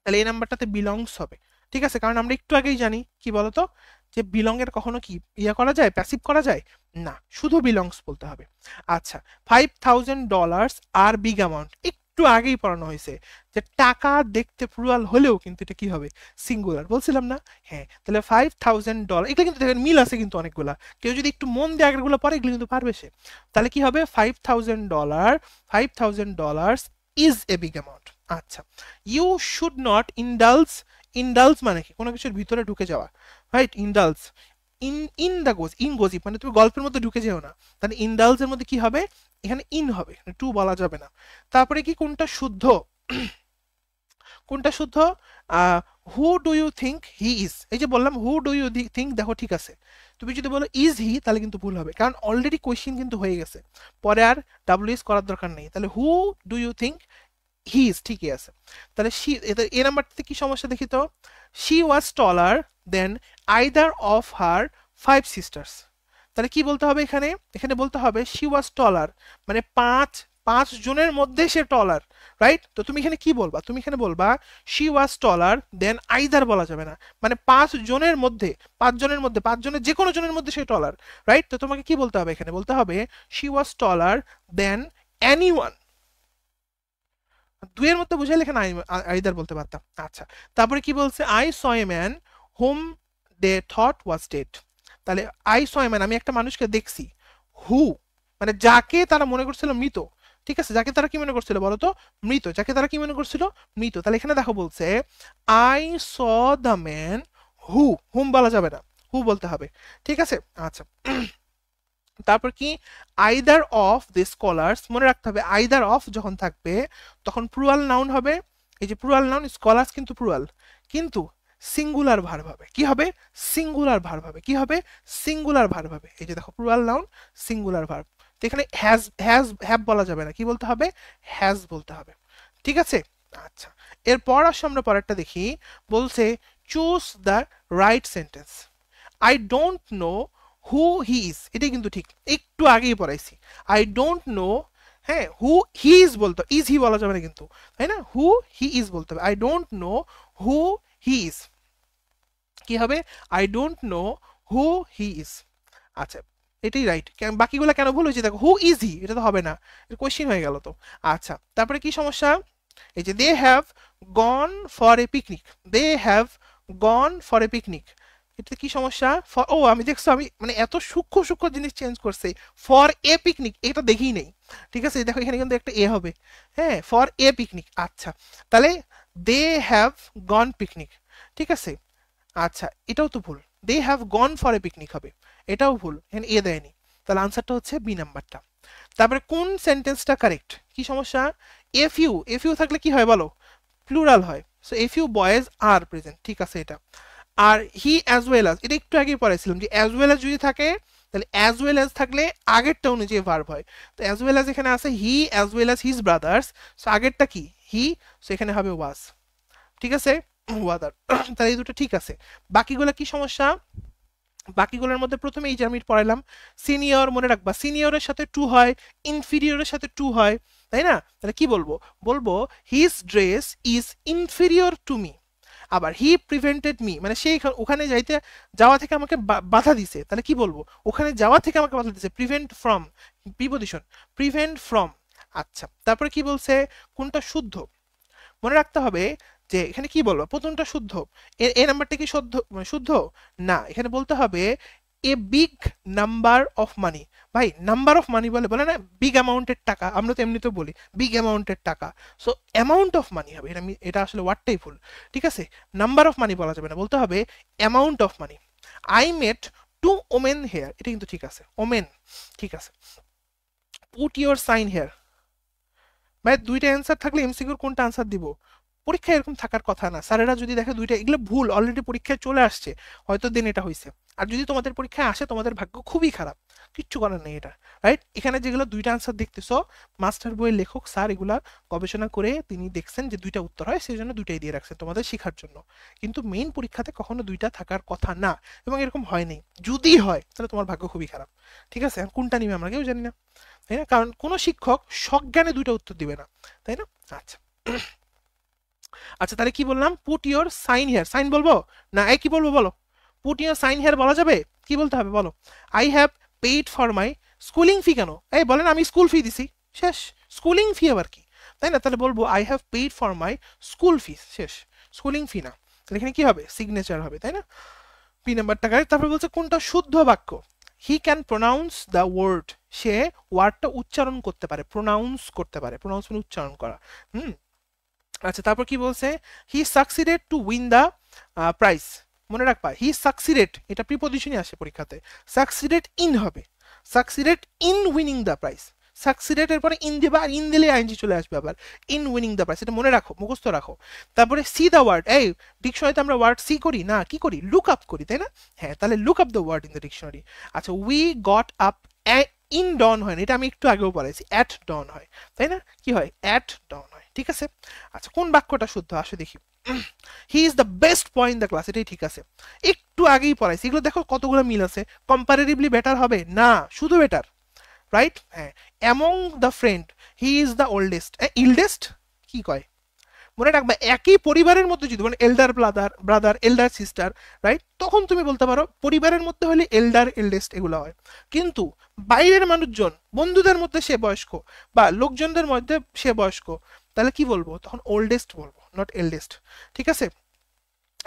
[SPEAKER 1] তাহলে এই নাম্বারটাতে বিলংস হবে, ঠিক আছে? কারণ আমরা একটু আগেই জানি কি বলতো, যে বিলং এর কখনো কি ইয়া করা যায়, প্যাসিভ করা যায় না, শুধু বিলংস বলতে হবে। আচ্ছা, $5,000 আর বিগ অ্যামাউন্ট, একটু আগেই পড়ানো হয়েছে যে টাকা দেখতে প্লুরাল হলেও কিন্তু এটা কি হবে? সিঙ্গুলার, বলছিলাম না? হ্যাঁ, তাহলে $5,000, এগুলো কিন্তু দেখেন মিল আছে কিন্তু অনেকগুলা, কেউ যদি একটু মন দিয়ে আগেরগুলো পড়ে এগুলো কিন্তু পারবে সে। তাহলে কি হবে? $5,000 ইজ এ বিগ অ্যামাউন্ট। আচ্ছা, you should not indulge, indulge মানে কি? কোনো কিছুর ভিতরে ঢুকে যাওয়া, right? Indulge, in the gossip, in gossip মানে তুমি গল্পের মধ্যে ঢুকে যেও না, তাহলে ইনডালস এর মধ্যে কি হবে? এখানে ইন হবে, টু বলা যাবে না। তারপরে কি কোনটা শুদ্ধ? কোনটা শুদ্ধ? Who do you think he is, এই যে বললাম হু ডু ইউ থিঙ্ক, দেখো ঠিক আছে। তুমি যদি বলো ইজ হি তাহলে কিন্তু ভুল হবে, কারণ অলরেডি কোয়েশ্চেন কিন্তু হয়ে গেছে, পরে আর ডাব্লিউ করার দরকার নেই। তাহলে who do you think he is, ঠিকই আছে। তাহলে শি, এ নাম্বারটাতে কি সমস্যা দেখি তো। She was taller than either of her 5 sisters, তাহলে কি বলতে হবে এখানে? এখানে বলতে হবে শি ওয়াজ টলার, মানে পাঁচ জনের মধ্যে সে টলার, রাইট? তো তুমি এখানে কি বলবা? তুমি এখানে বলবা she was taller than either, বলা যাবে না, মানে 5 জনের মধ্যে, 5 জনের মধ্যে, 5 জনের যে কোনো জনের মধ্যে সে টলার, রাইট? তো তোমাকে কি বলতে হবে এখানে? বলতে হবে she was taller then anyone. দুইয়ের মধ্যে বুঝাইলে এখানে আইদার বলতে পারতাম। আচ্ছা, তারপরে কি বলছে? I saw a man whom they thought was dead. তাহলে আই স এ ম্যান, আমি একটা মানুষকে দেখছি, হু মানে যাকে তারা মনে করছিল মৃত, ঠিক আছে, যাকে তারা কি মনে করছিল বলতো, মৃত, যাকে তারা কি মনে করছিল, মৃত। তাহলে এখানে দেখো বলছে I saw the man who, whom বলা যাবে না, হু বলতে হবে, ঠিক আছে। আচ্ছা, তারপর কি, আইদার অফ দি স্কলার্স, মনে রাখতে হবে আইদার অফ যখন থাকবে তখন প্লুরাল নাউন হবে। এই যে প্লুরাল নাউন, স্কলার্স কিন্তু প্লুরাল, কিন্তু সিঙ্গুলার ভার্ব হবে, কি হবে, সিঙ্গুলার ভার্ব হবে, কি হবে, সিঙ্গুলার ভার্ব হবে। এই যে দেখো প্লুরাল নাউন সিঙ্গুলার ভার্ব, তো এখানে হ্যাভ বলা যাবে না, কি বলতে হবে, হ্যাজ বলতে হবে, ঠিক আছে। আচ্ছা, এরপর আসলে আমরা পরেরটা দেখি, বলছে choose the right sentence. I don't know who he is, এটাই কিন্তু ঠিক, একটু আগেই পড়াইছি। আই ডোন্ট নো, হ্যাঁ, হু হি ইজ বলতে, ইজ হি বলা যাবে না কিন্তু, তাই না, হু হি ইজ বলতে হবে। I don't know who he is, কি হবে, I don't know who he is. আচ্ছা, এটাই রাইট, বাকিগুলো কেন ভুল হয়েছে দেখো, হু ইজ হি এটা তো হবে না, কোয়েশ্চেন হয়ে গেল তো। আচ্ছা, তারপরে কি সমস্যা, এই যে they have gone for a picnic, they have gone for a picnic, এটা কি সমস্যা, ও আমি দেখছো আমি মানে এত সূক্ষ্ম সূক্ষ্ম জিনিস চেঞ্জ করছে, ফর এ পিকনিক এটা দেখেই নেই, ঠিক আছে, দেখো এখানে কিন্তু একটা এ হবে, হ্যাঁ, ফর এ পিকনিক। আচ্ছা, তাহলে দে হ্যাভ গন পিকনিক, ঠিক আছে। আচ্ছা, এটাও তো ভুল, they have gone for a picnic হবে, এটাও ভুল, এখানে এ দেয়নি, তাহলে আনসারটা হচ্ছে বি নাম্বারটা। তারপরে কোন সেন্টেন্সটা কারেক্ট, কি সমস্যা, এফ ইউ থাকলে কি হয় বলো, প্লুরাল হয়, সো এফ ইউ বয়েজ আর প্রেজেন্ট, ঠিক আছে এটা। আর হি অ্যাজ ওয়েল অ্যাজ, এটা একটু আগেই পড়াইছিলাম যে অ্যাজ ওয়েল অ্যাজ যদি থাকে তাহলে অ্যাজ ওয়েল অ্যাজ থাকলে আগেরটা অনুযায়ী ভার্ব হয়, তো অ্যাজ ওয়েল অ্যাজ এখানে আছে হি as well as his brothers, so আগেরটা কি হি, সো এখানে হবে ওয়াজ, ঠিক আছে, ওয়াদার। তাহলে এই দুটো ঠিক আছে। বাকিগুলো কি সমস্যা, বাকিগুলোর মধ্যে প্রথমে এই যে আমি পড়াইলাম সিনিয়র, মনে রাখবা সিনিয়রের সাথে টু হয়, ইনফিরিয়রের সাথে টু হয়, তাই না, তাহলে কি বলবো, বলবো his dress is inferior to me. আবার হি প্রিভেন্টেড মি, মানে সেই ওখানে যাইতে যাওয়া থেকে আমাকে বাধা দিছে, তাহলে কি বলবো, ওখানে যাওয়া থেকে আমাকে বাধা দিছে, prevent from, preposition, prevent from. আচ্ছা, তারপরে কি বলছে, কোনটা শুদ্ধ, মনে রাখতে হবে যে এখানে কি বলবো, প্রথমটা শুদ্ধ, এ নাম্বারটা কি শুদ্ধ, শুদ্ধ না, এখানে বলতে হবে a big number of money. ভাই নাম্বার অফ মানি বলে বলে না বিগ অ্যামাউন্টের টাকা, আমরা তো এমনিতেও বলি বিগ অ্যামাউন্টের টাকা, সো অ্যামাউন্ট অফ মানি হবে, এটা এটা আসলে ওয়ার্ডটাই ভুল, ঠিক আছে, নাম্বার অফ মানি বলা যাবে না, বলতে হবে amount of money. I met two women here, এটা কিন্তু ঠিক আছে, ওমেন ঠিক আছে। পুট ইউর সাইন হেয়ার, ভাই দুইটা অ্যান্সার থাকলে এমসিকিউর কোনটা আনসার দিব, পরীক্ষায় এরকম থাকার কথা না, স্যারেরা যদি দেখে দুইটা এগুলো ভুল অলরেডি পরীক্ষায় চলে আসছে, হয়তো দিন এটা হয়েছে, আর যদি তোমাদের পরীক্ষায় আসে তোমাদের ভাগ্য খুবই খারাপ, কিচ্ছু করার নেই এটা, রাইট। এখানে যেগুলো দুইটা আনসার দেখতেছো, মাস্টার বইয়ের লেখক স্যার এগুলা গবেষণা করে তিনি দেখছেন যে দুইটা উত্তর হয়, সেই জন্য দুইটাই দিয়ে রাখছেন তোমাদের শেখার জন্য, কিন্তু মেইন পরীক্ষাতে কখনো দুইটা থাকার কথা না, এবং এরকম হয়নি, যদি হয় তাহলে তোমার ভাগ্য খুবই খারাপ, ঠিক আছে, কোনটা নিবে আমরা কেউ জানি না, তাই না, কারণ কোনো শিক্ষক সজ্ঞানে দুইটা উত্তর দিবে না, তাই না। আচ্ছা, আচ্ছা তাহলে কি বললাম, put your sign here, sign বলবো না এই কি বলবো বলো, পুট ইওর সাইন হেয়ার বলা যাবে, কি বলতে হবে বলো, I have paid for my schooling fee, কেন এই বলেন আমি স্কুল ফি দিছি, শেষ, স্কুলিং ফি আবার কি, তাই না, তাহলে বলবো I have paid for my school ফি, শেষ, স্কুলিং ফি না, তাহলে এখানে কি হবে, সিগনেচার হবে, তাই না, পি নাম্বারটা কারেক্ট। তারপরে বলছে কোনটা শুদ্ধ বাক্য, he can pronounce the word, সে ওয়ার্ডটা উচ্চারণ করতে পারে, প্রোনাউন্স করতে পারে, প্রোনাউন্স মানে উচ্চারণ করা, হুম। আচ্ছা, তারপর কি বলছে, হি succeeded to win the prize, মনে রাখবা হি সাকসিডেড এটা প্রিপজিশনই আসে পরীক্ষাতে, সাকসিডেড ইন হবে, succeeded in winning the prize, succeeded এর পরে ইন দিবা, আর ইন দিলে আইনজি চলে আসবে আবার, ইন উইনিং দ্য প্রাইজ, এটা মনে রাখো, মুখস্থ রাখো। তারপরে সি দ্য ওয়ার্ড, এই ডিকশনারিতে আমরা ওয়ার্ড সি করি না, কি করি, লুক আপ করি, তাই না, হ্যাঁ, তাহলে look up the word in the dictionary. আচ্ছা, we got up, in dawn হয় না, এটা আমি একটু আগেও পড়াইছি, অ্যাট ডন হয়, তাই না, কি হয়, অ্যাট ডন হয়, ঠিক আছে। আচ্ছা, কোন বাক্যটা শুদ্ধ আসে দেখি, he is the best boy in the class, এটাই ঠিক আছে, একটু আগেই পড়াইছি, এগুলো দেখো কতগুলো মিল আছে, কম্পারেটিভলি বেটার হবে না, শুধু বেটার, রাইট, হ্যাঁ, among the friend, he is the oldest, eldest কি কয়, মনে রাখবা একই পরিবারের মধ্যে যদি মানে elder brother, brother elder sister, right, তখন তুমি বলতে পারো পরিবারের মধ্যে হলে এল্ডার এল্ডেস্ট এগুলো হয়, কিন্তু বাইরের মানুষজন বন্ধুদের মধ্যে সে বয়স্ক বা লোকজনদের মধ্যে সে বয়স্ক, তাহলে কি বলবো, তখন ওল্ডেস্ট বলবো, নট এল্ডেস্ট, ঠিক আছে।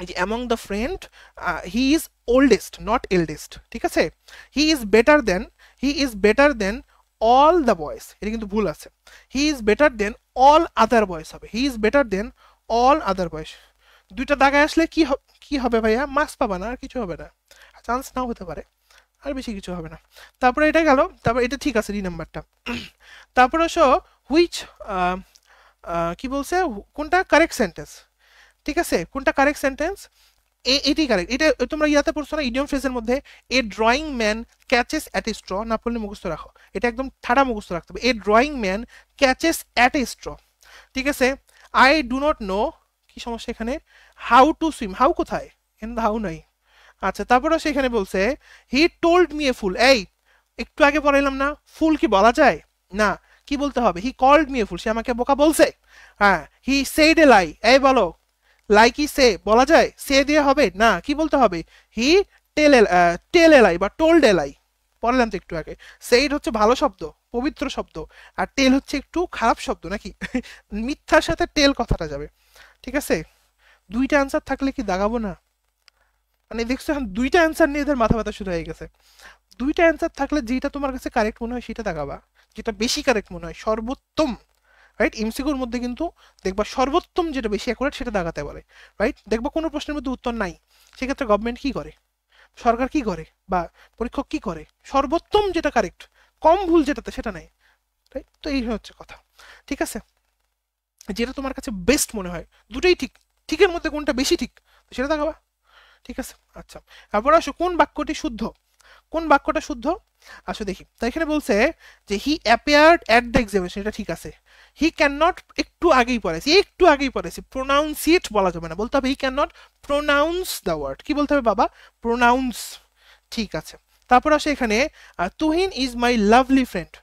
[SPEAKER 1] এই যে among the friend, he is oldest not eldest, ঠিক আছে। He is better than, he is better than all the boys, এটা কিন্তু ভুল আছে। He is better than all other boys হবে, he is better than all other boys. দুইটা দাগায় আসলে কি হবে ভাইয়া? মার্কস পাবা না, আর কিছু হবে না, চান্স নাও হতে পারে, আর বেশি কিছু হবে না। তারপরে এটা গেল, তারপর এটা ঠিক আছে, ডি নাম্বারটা। তারপরে আসো হুইচ, কি বলছে, কোনটা কারেক্ট সেন্টেন্স, ঠিক আছে, কোনটা কারেক্ট সেন্টেন্স, এটি কারেক্ট। এটা তোমরা ইয়াতে পড়ছো না, ইডিয়ম ফ্রেজের মধ্যে a drowning man catches at a straw, না পড়লে মুখস্থ রাখো, এটা একদম ঠাড়া মুখস্থ রাখতে হবে। A drowning man catches at a straw, ঠিক আছে। আই ডু নট নো, কি সমস্যা এখানে, হাউ টু সুইম, হাউ কোথায়, এখানে হাউ নাই। আচ্ছা, তারপরে সেখানে বলছে হি টোল্ড মি এ ফুল, এই একটু আগে পড়াইলাম না, ফুল কি বলা যায়? না, কি বলতে হবে, হি কল্ড মি এ ফুল, সে আমাকে বোকা বলছে। হ্যাঁ, হি সেইড এ লাই, এই বলো লাই কি সে বলা যায়? সে দিয়ে হবে না, কি বলতে হবে, হি টেল এ লাই বা টোল্ড এ লাই, পড়লাম তো একটু আগে। সেইড হচ্ছে ভালো শব্দ, পবিত্র শব্দ, আর টেল হচ্ছে একটু খারাপ শব্দ নাকি? মিথ্যার সাথে টেল কথাটা যাবে, ঠিক আছে। দুইটা অ্যান্সার থাকলে কি দাগাবো না? মানে দেখছো এখন দুইটা অ্যান্সার নিয়ে এদের মাথা ব্যথা শুরু হয়ে গেছে। দুইটা অ্যান্সার থাকলে যেটা তোমার কাছে কারেক্ট মনে হয় সেটা দাগাবা, যেটা বেশি কারেক্ট মনে হয়, সর্বোত্তম, রাইট। এমসিকিউর মধ্যে কিন্তু দেখবা সর্বোত্তম যেটা বেশি অ্যাকুরেট সেটা দাগাতে বলে, রাইট। দেখবা কোনো প্রশ্নের মধ্যে উত্তর নাই, সেক্ষেত্রে গভর্নমেন্ট কি করে, সরকার কি করে, বা পরীক্ষক কি করে, সর্বোত্তম যেটা কারেক্ট, কম ভুল যেটাতে সেটা নেই, রাইট। তো এই হচ্ছে কথা, ঠিক আছে। যেটা তোমার কাছে বেস্ট মনে হয়, দুটোই ঠিক, ঠিকের মধ্যে কোনটা বেশি ঠিক সেটা দেখাবা, ঠিক আছে। আচ্ছা, তারপর আসো কোন বাক্যটি শুদ্ধ, কোন বাক্যটা শুদ্ধ, আসো দেখি। তাই এখানে বলছে যে হি অ্যাপিয়ার্ড অ্যাট দ্য এক্সামিনেশন, এটা ঠিক আছে। হি ক্যান নট, একটু আগেই পড়েছি, একটু আগেই পড়েছি, প্রোনাউন্সিয়েট বলা যাবে না, বলতে হবে he can not pronounce the word, কি বলতে হবে বাবা, প্রোনাউন্স, ঠিক আছে। তারপর আসে এখানে Tuhin is my lovely friend,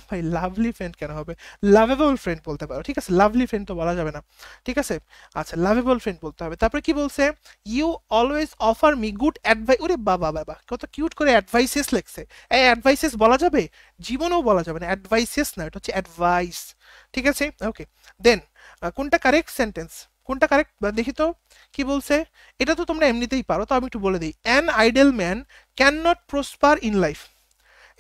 [SPEAKER 1] ভাই লাভলি ফ্রেন্ড কেন হবে, লাভেবল ফ্রেন্ড বলতে পারো, ঠিক আছে, লাভলি ফ্রেন্ড তো বলা যাবে না, ঠিক আছে। আচ্ছা, লাভেবল ফ্রেন্ড বলতে হবে। তারপরে কি বলছে, you always offer me good advice, ওরে বাবা বাবা কত কিউট করে অ্যাডভাইসেস লেখছে, এই অ্যাডভাইসেস বলা যাবে, জীবনেও বলা যাবে না, অ্যাডভাইসেস না, এটা হচ্ছে অ্যাডভাইস, ঠিক আছে, ওকে। দেন কোনটা কারেক্ট সেন্টেন্স, কোনটা কারেক্ট দেখি তো, কি বলছে, এটা তো তোমরা এমনিতেই পারো, তো আমি একটু বলে দিই, an idle man can not prosper in life,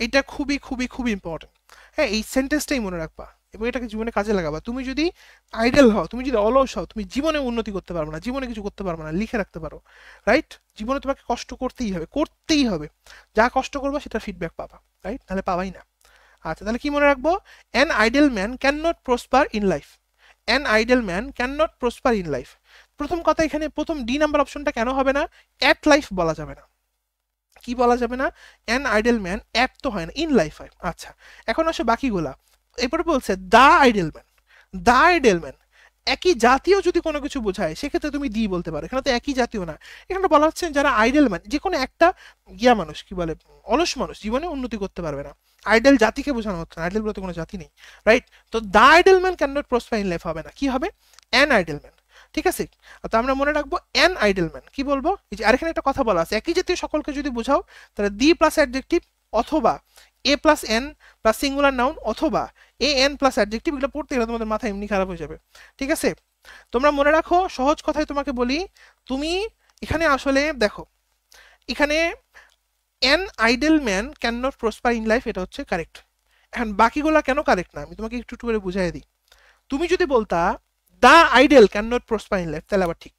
[SPEAKER 1] এটা খুবই খুবই খুবই ইম্পর্টেন্ট। হ্যাঁ, এই সেন্টেন্সটাই মনে রাখবা এবং এটাকে জীবনে কাজে লাগাবা। তুমি যদি আইডল হও, তুমি যদি অলস হও, তুমি জীবনে উন্নতি করতে পারবে না, জীবনে কিছু করতে পারবে না, লিখে রাখতে পারো, রাইট। জীবনে তোমাকে কষ্ট করতেই হবে, করতেই হবে, যা কষ্ট করবা সেটা ফিডব্যাক পাবা, রাইট, তাহলে পাবাই না। আচ্ছা, তাহলে কি মনে রাখবো, an idle man can not prosper in life, an idle man can not prosper in life. প্রথম কথা, এখানে প্রথম ডি নাম্বার অপশনটা কেন হবে না, অ্যাট লাইফ বলা যাবে না, কি বলা যাবে না, অ্যান আইডল ম্যান, অ্যাট তো হয় না, ইন লাইফ হয়। আচ্ছা, এখন আসে বাকিগুলা। এরপরে বলছে the idol man, the idol man একই জাতীয় যদি কোনো কিছু বোঝায় সেক্ষেত্রে তুমি দি বলতে পারো, এখানে তো একই জাতীয় না, এখানে বলা হচ্ছে যারা আইডল ম্যান, যে কোনো একটা গিয়া মানুষ, কি বলে, অলস মানুষ জীবনে উন্নতি করতে পারবে না, আইডল জাতিকে বোঝানো হচ্ছে না, আইডল বলতে কোনো জাতি নেই, রাইট। তো the idol man can not prosper in life হবে না, কি হবে, অ্যান আইডল ম্যান, ঠিক আছে। তো আমরা মনে রাখবো অ্যান আইডল ম্যান, কি বলবো, এই যে আর এখানে একটা কথা বলা আছে, একই জাতীয় সকলকে যদি বোঝাও তাহলে দি প্লাস অ্যাডজেক্টিভ, অথবা a plus an plus singular noun, অথবা এ এন প্লাস অ্যাডজেক্টিভ, এগুলো পড়তে গেলে তোমাদের মাথা এমনি খারাপ হয়ে যাবে, ঠিক আছে। তোমরা মনে রাখো, সহজ কথায় তোমাকে বলি, তুমি এখানে আসলে দেখো, এখানে an idle man can not prosper in life, এটা হচ্ছে কারেক্ট। এখন বাকিগুলা কেন কারেক্ট না আমি তোমাকে একটু একটু করে বুঝাই দিই। তুমি যদি বলতা the idle can not prosper in life, তাহলে আবার ঠিক,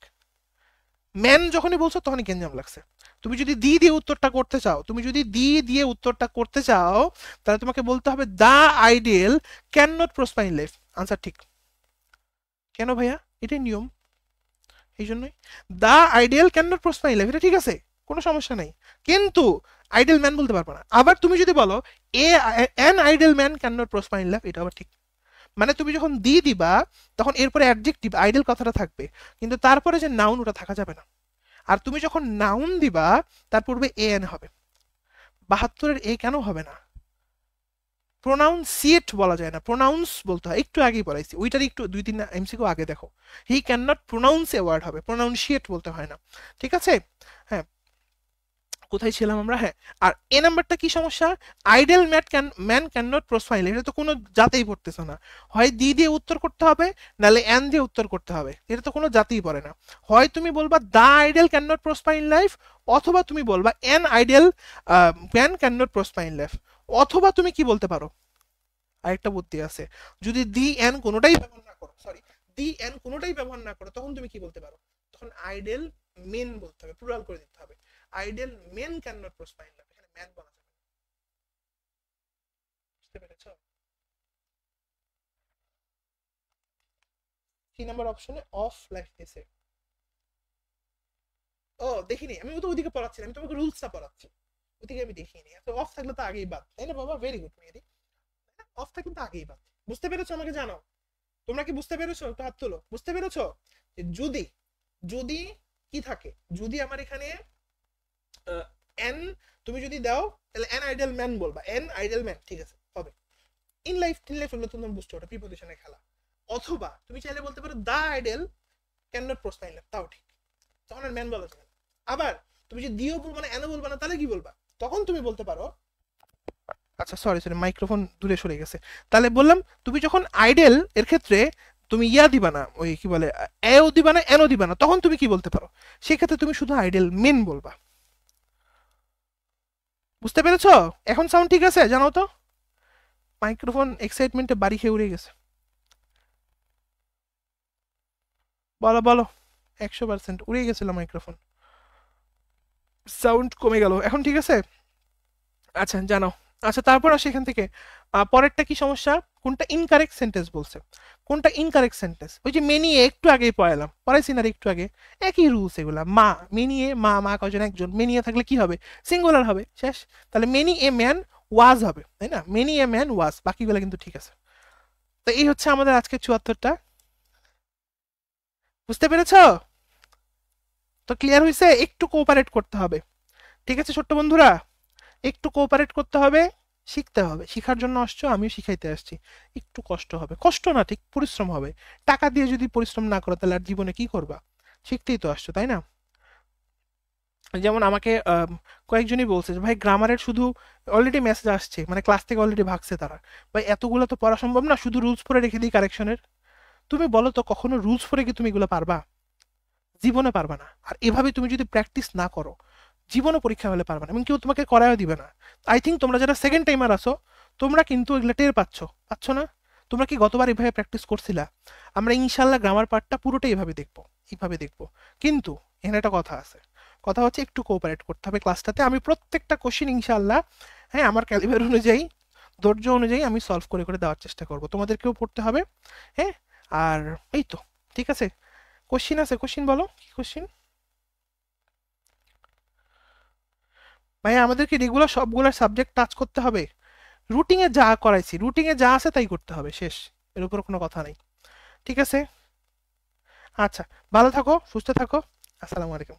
[SPEAKER 1] ম্যান যখনই বলছো তখনই গেঞ্জাম লাগছে। তুমি যদি দি দিয়ে উত্তরটা করতে চাও, তুমি যদি দি দিয়ে উত্তরটা করতে চাও, তাহলে তোমাকে বলতে হবে the ideal can not prosper in life, answer ঠিক। কেন ভাইয়া, এটাই নিয়ম, এই জন্যই the ideal can not prosper in life, এটা ঠিক আছে, কোনো সমস্যা নাই, কিন্তু আইডল ম্যান বলতে পারবে না। আবার তুমি যদি বলো a an idle man can not prosper in life, এটা আবার ঠিক। মানে তুমি যখন দি দিবা তখন এরপরে অ্যাডজেক্টিভ আইডল কথাটা থাকবে, কিন্তু তারপরে যে নাউন ওটা থাকা যাবে না। আর তুমি যখন নাউন দিবা তার পূর্বে এ এন হবে, 72-এর এ কেন হবে না, প্রোনাউন্সিয়েট বলা যায় না, প্রোনাউন্স বলতে হয়, একটু আগেই বলাইছি, ওইটার একটু 2-3 এমসিকিউ আগে দেখো, he can not pronounce a word হবে, প্রোনাউন্সিয়েট বলতে হয় না, ঠিক আছে। হ্যাঁ, কোথায় ছিলাম আমরা? হ্যাঁ। আর এ নাম্বারটা কি সমস্যা? Idol man can not profile, এটা তো কোনো জাতেই পড়তেছে না। হয় দি দিয়ে উত্তর করতে হবে, নাহলে অ্যান দিয়ে উত্তর করতে হবে, এটা তো কোনো জাতেই পড়ে না। হয় তুমি বলবা the idle can not prosper in life, অথবা তুমি বলবা an idle man can not prosper in life, অথবা তুমি কি বলতে পারো, আরেকটা বুদ্ধি আছে, যদি দি অ্যান কোনোটাই ব্যবহার না করো, সরি, দি অ্যান কোনোটাই ব্যবহার না করো, তখন তুমি কি বলতে পারো? তখন আইডেল মেন বলতে হবে, প্লুরাল করে দিতে হবে। আইডেল মেন ক্যান নট প্রোসপাইন লাভ, এখানে ম্যান বলা যাবে না। বুঝতে পেরেছো? 3 নাম্বার অপশনে অফ লাইফ দিছে। ও দেখিনি, আমি তো ওদিকে পড়াচ্ছি না, আমি তোমাকে রুলসটা পড়াচ্ছি, ওদিকে আমি দেখিনি। তো অফ থাকলে তো আগেই বাদ, তাই না বাবা? Very good Mehedi. অফ থাকলে তো আগেই বাদ। বুঝতে পেরেছো? আমাকে জানাও, তোমরা কি বুঝতে পেরেছো? একটু হাত তোলো, বুঝতে পেরেছো? যে যদি, যদি কি থাকে, যদি আমার এখানে এন তুমি যদি দাও, তাহলে এন আইডল ম্যান বলবা, এন আইডল ম্যান, ঠিক আছে, হবে। ইন লাইফ হলে তুমি বুঝছো ওটা প্রিপোজিশনে খেলা। অথবা তুমি চাইলে বলতে পারো দা idol can not prosper in life, তাও ঠিক, তখন আর ম্যান বলা যাবে না। আবার তুমি যদি দিও বলবা না, এনও বলবা না, তাহলে কি বলবা? তখন তুমি বলতে পারো, আচ্ছা সরি সরি, মাইক্রোফোন দূরে সরে গেছে। তাহলে বললাম, তুমি যখন আইডেল এর ক্ষেত্রে তুমি ইয়া দিবা না, ওই কি বলে, এও দিবা না, এনও দিবা না, তখন তুমি কি বলতে পারো? সেক্ষেত্রে তুমি শুধু আইডেল মেন বলবা। বুঝতে পেরেছো? এখন সাউন্ড ঠিক আছে? জানো তো, মাইক্রোফোন এক্সাইটমেন্টে বাড়ি খেয়ে উড়ে গেছে। বলো বলো, 100% উড়ে গেছিল মাইক্রোফোন, সাউন্ড কমে গেল। এখন ঠিক আছে? আচ্ছা জানো। আচ্ছা তারপর আসে এখান থেকে, পরেরটা কি সমস্যা? কোনটা ইনকারেক্ট সেন্টেন্স বলছে। কোনটা ইনকারেক্ট সেন্টেন্স? ওই যে মেনিয়ে একটু আগেই পড়ালাম, পড়াইছি না একটু আগে, একই রুলস এগুলা। মা, মেনিয়ে মা, মা কজন? একজন। মেনিয়ে থাকলে কি হবে? সিঙ্গুলার হবে, শেষ। তাহলে মেনি এ ম্যান ওয়াজ হবে, তাই না? মেনি এ ম্যান ওয়াজ, বাকিগুলো কিন্তু ঠিক আছে। তো এই হচ্ছে আমাদের আজকে 74টা। বুঝতে পেরেছো? তো ক্লিয়ার হয়েছে? একটু কোঅপারেট করতে হবে, ঠিক আছে ছোট্ট বন্ধুরা? একটু কোঅপারেট করতে হবে, শিখতে হবে। শিখার জন্য আসছো, আমিও শিখাইতে আসছি। একটু কষ্ট হবে, কষ্ট না ঠিক পরিশ্রম হবে। টাকা দিয়ে যদি পরিশ্রম না করো, তাহলে আর জীবনে কি করবা? শিখতেই তো আসছো, তাই না? যেমন আমাকে কয়েকজনই বলছে যে ভাই গ্রামারের শুধু, অলরেডি মেসেজ আসছে, মানে ক্লাস থেকে অলরেডি ভাগছে তারা, ভাই এতগুলো তো পড়া সম্ভব না, শুধু রুলস পড়ে রেখে দিই কারেকশনের। তুমি বলো তো, কখনো রুলস পড়ে কি তুমি এগুলো পারবা? জীবনে পারবা না। আর এভাবে তুমি যদি প্র্যাকটিস না করো, জীবনে পরীক্ষা হলে পারবে না, এবং কেউ তোমাকে করাও দিবে না। আই থিঙ্ক তোমরা যারা সেকেন্ড টাইমার আসো, তোমরা কিন্তু এগুলো টের পাচ্ছ, পাচ্ছ না? তোমরা কি গতবার এভাবে প্র্যাকটিস করছিলা? আমরা ইনশাল্লাহ গ্রামার পার্টটা পুরোটাই এভাবে দেখবো, এইভাবে দেখবো। কিন্তু এখানে একটা কথা আছে, কথা হচ্ছে একটু কোঅপারেট করতে হবে ক্লাসটাতে। আমি প্রত্যেকটা কোশ্চেন ইনশাল্লাহ, হ্যাঁ, আমার ক্যালিবার অনুযায়ী, ধৈর্য অনুযায়ী আমি সলভ করে করে দেওয়ার চেষ্টা করবো। তোমাদেরকেও পড়তে হবে, হ্যাঁ। আর এই তো, ঠিক আছে। কোশ্চিন আছে, কোশ্চিন বলো, কি কোশ্চিন? ভাই আমাদের কি রেগুলার সবগুলো সাবজেক্ট টাচ করতে হবে? রুটিনে যা করাইছি, রুটিনে যা আছে তাই করতে হবে, শেষ। এর উপর কোনো কথা নেই, ঠিক আছে? আচ্ছা, ভালো থাকো, সুস্থ থাকো। আসসালামু আলাইকুম।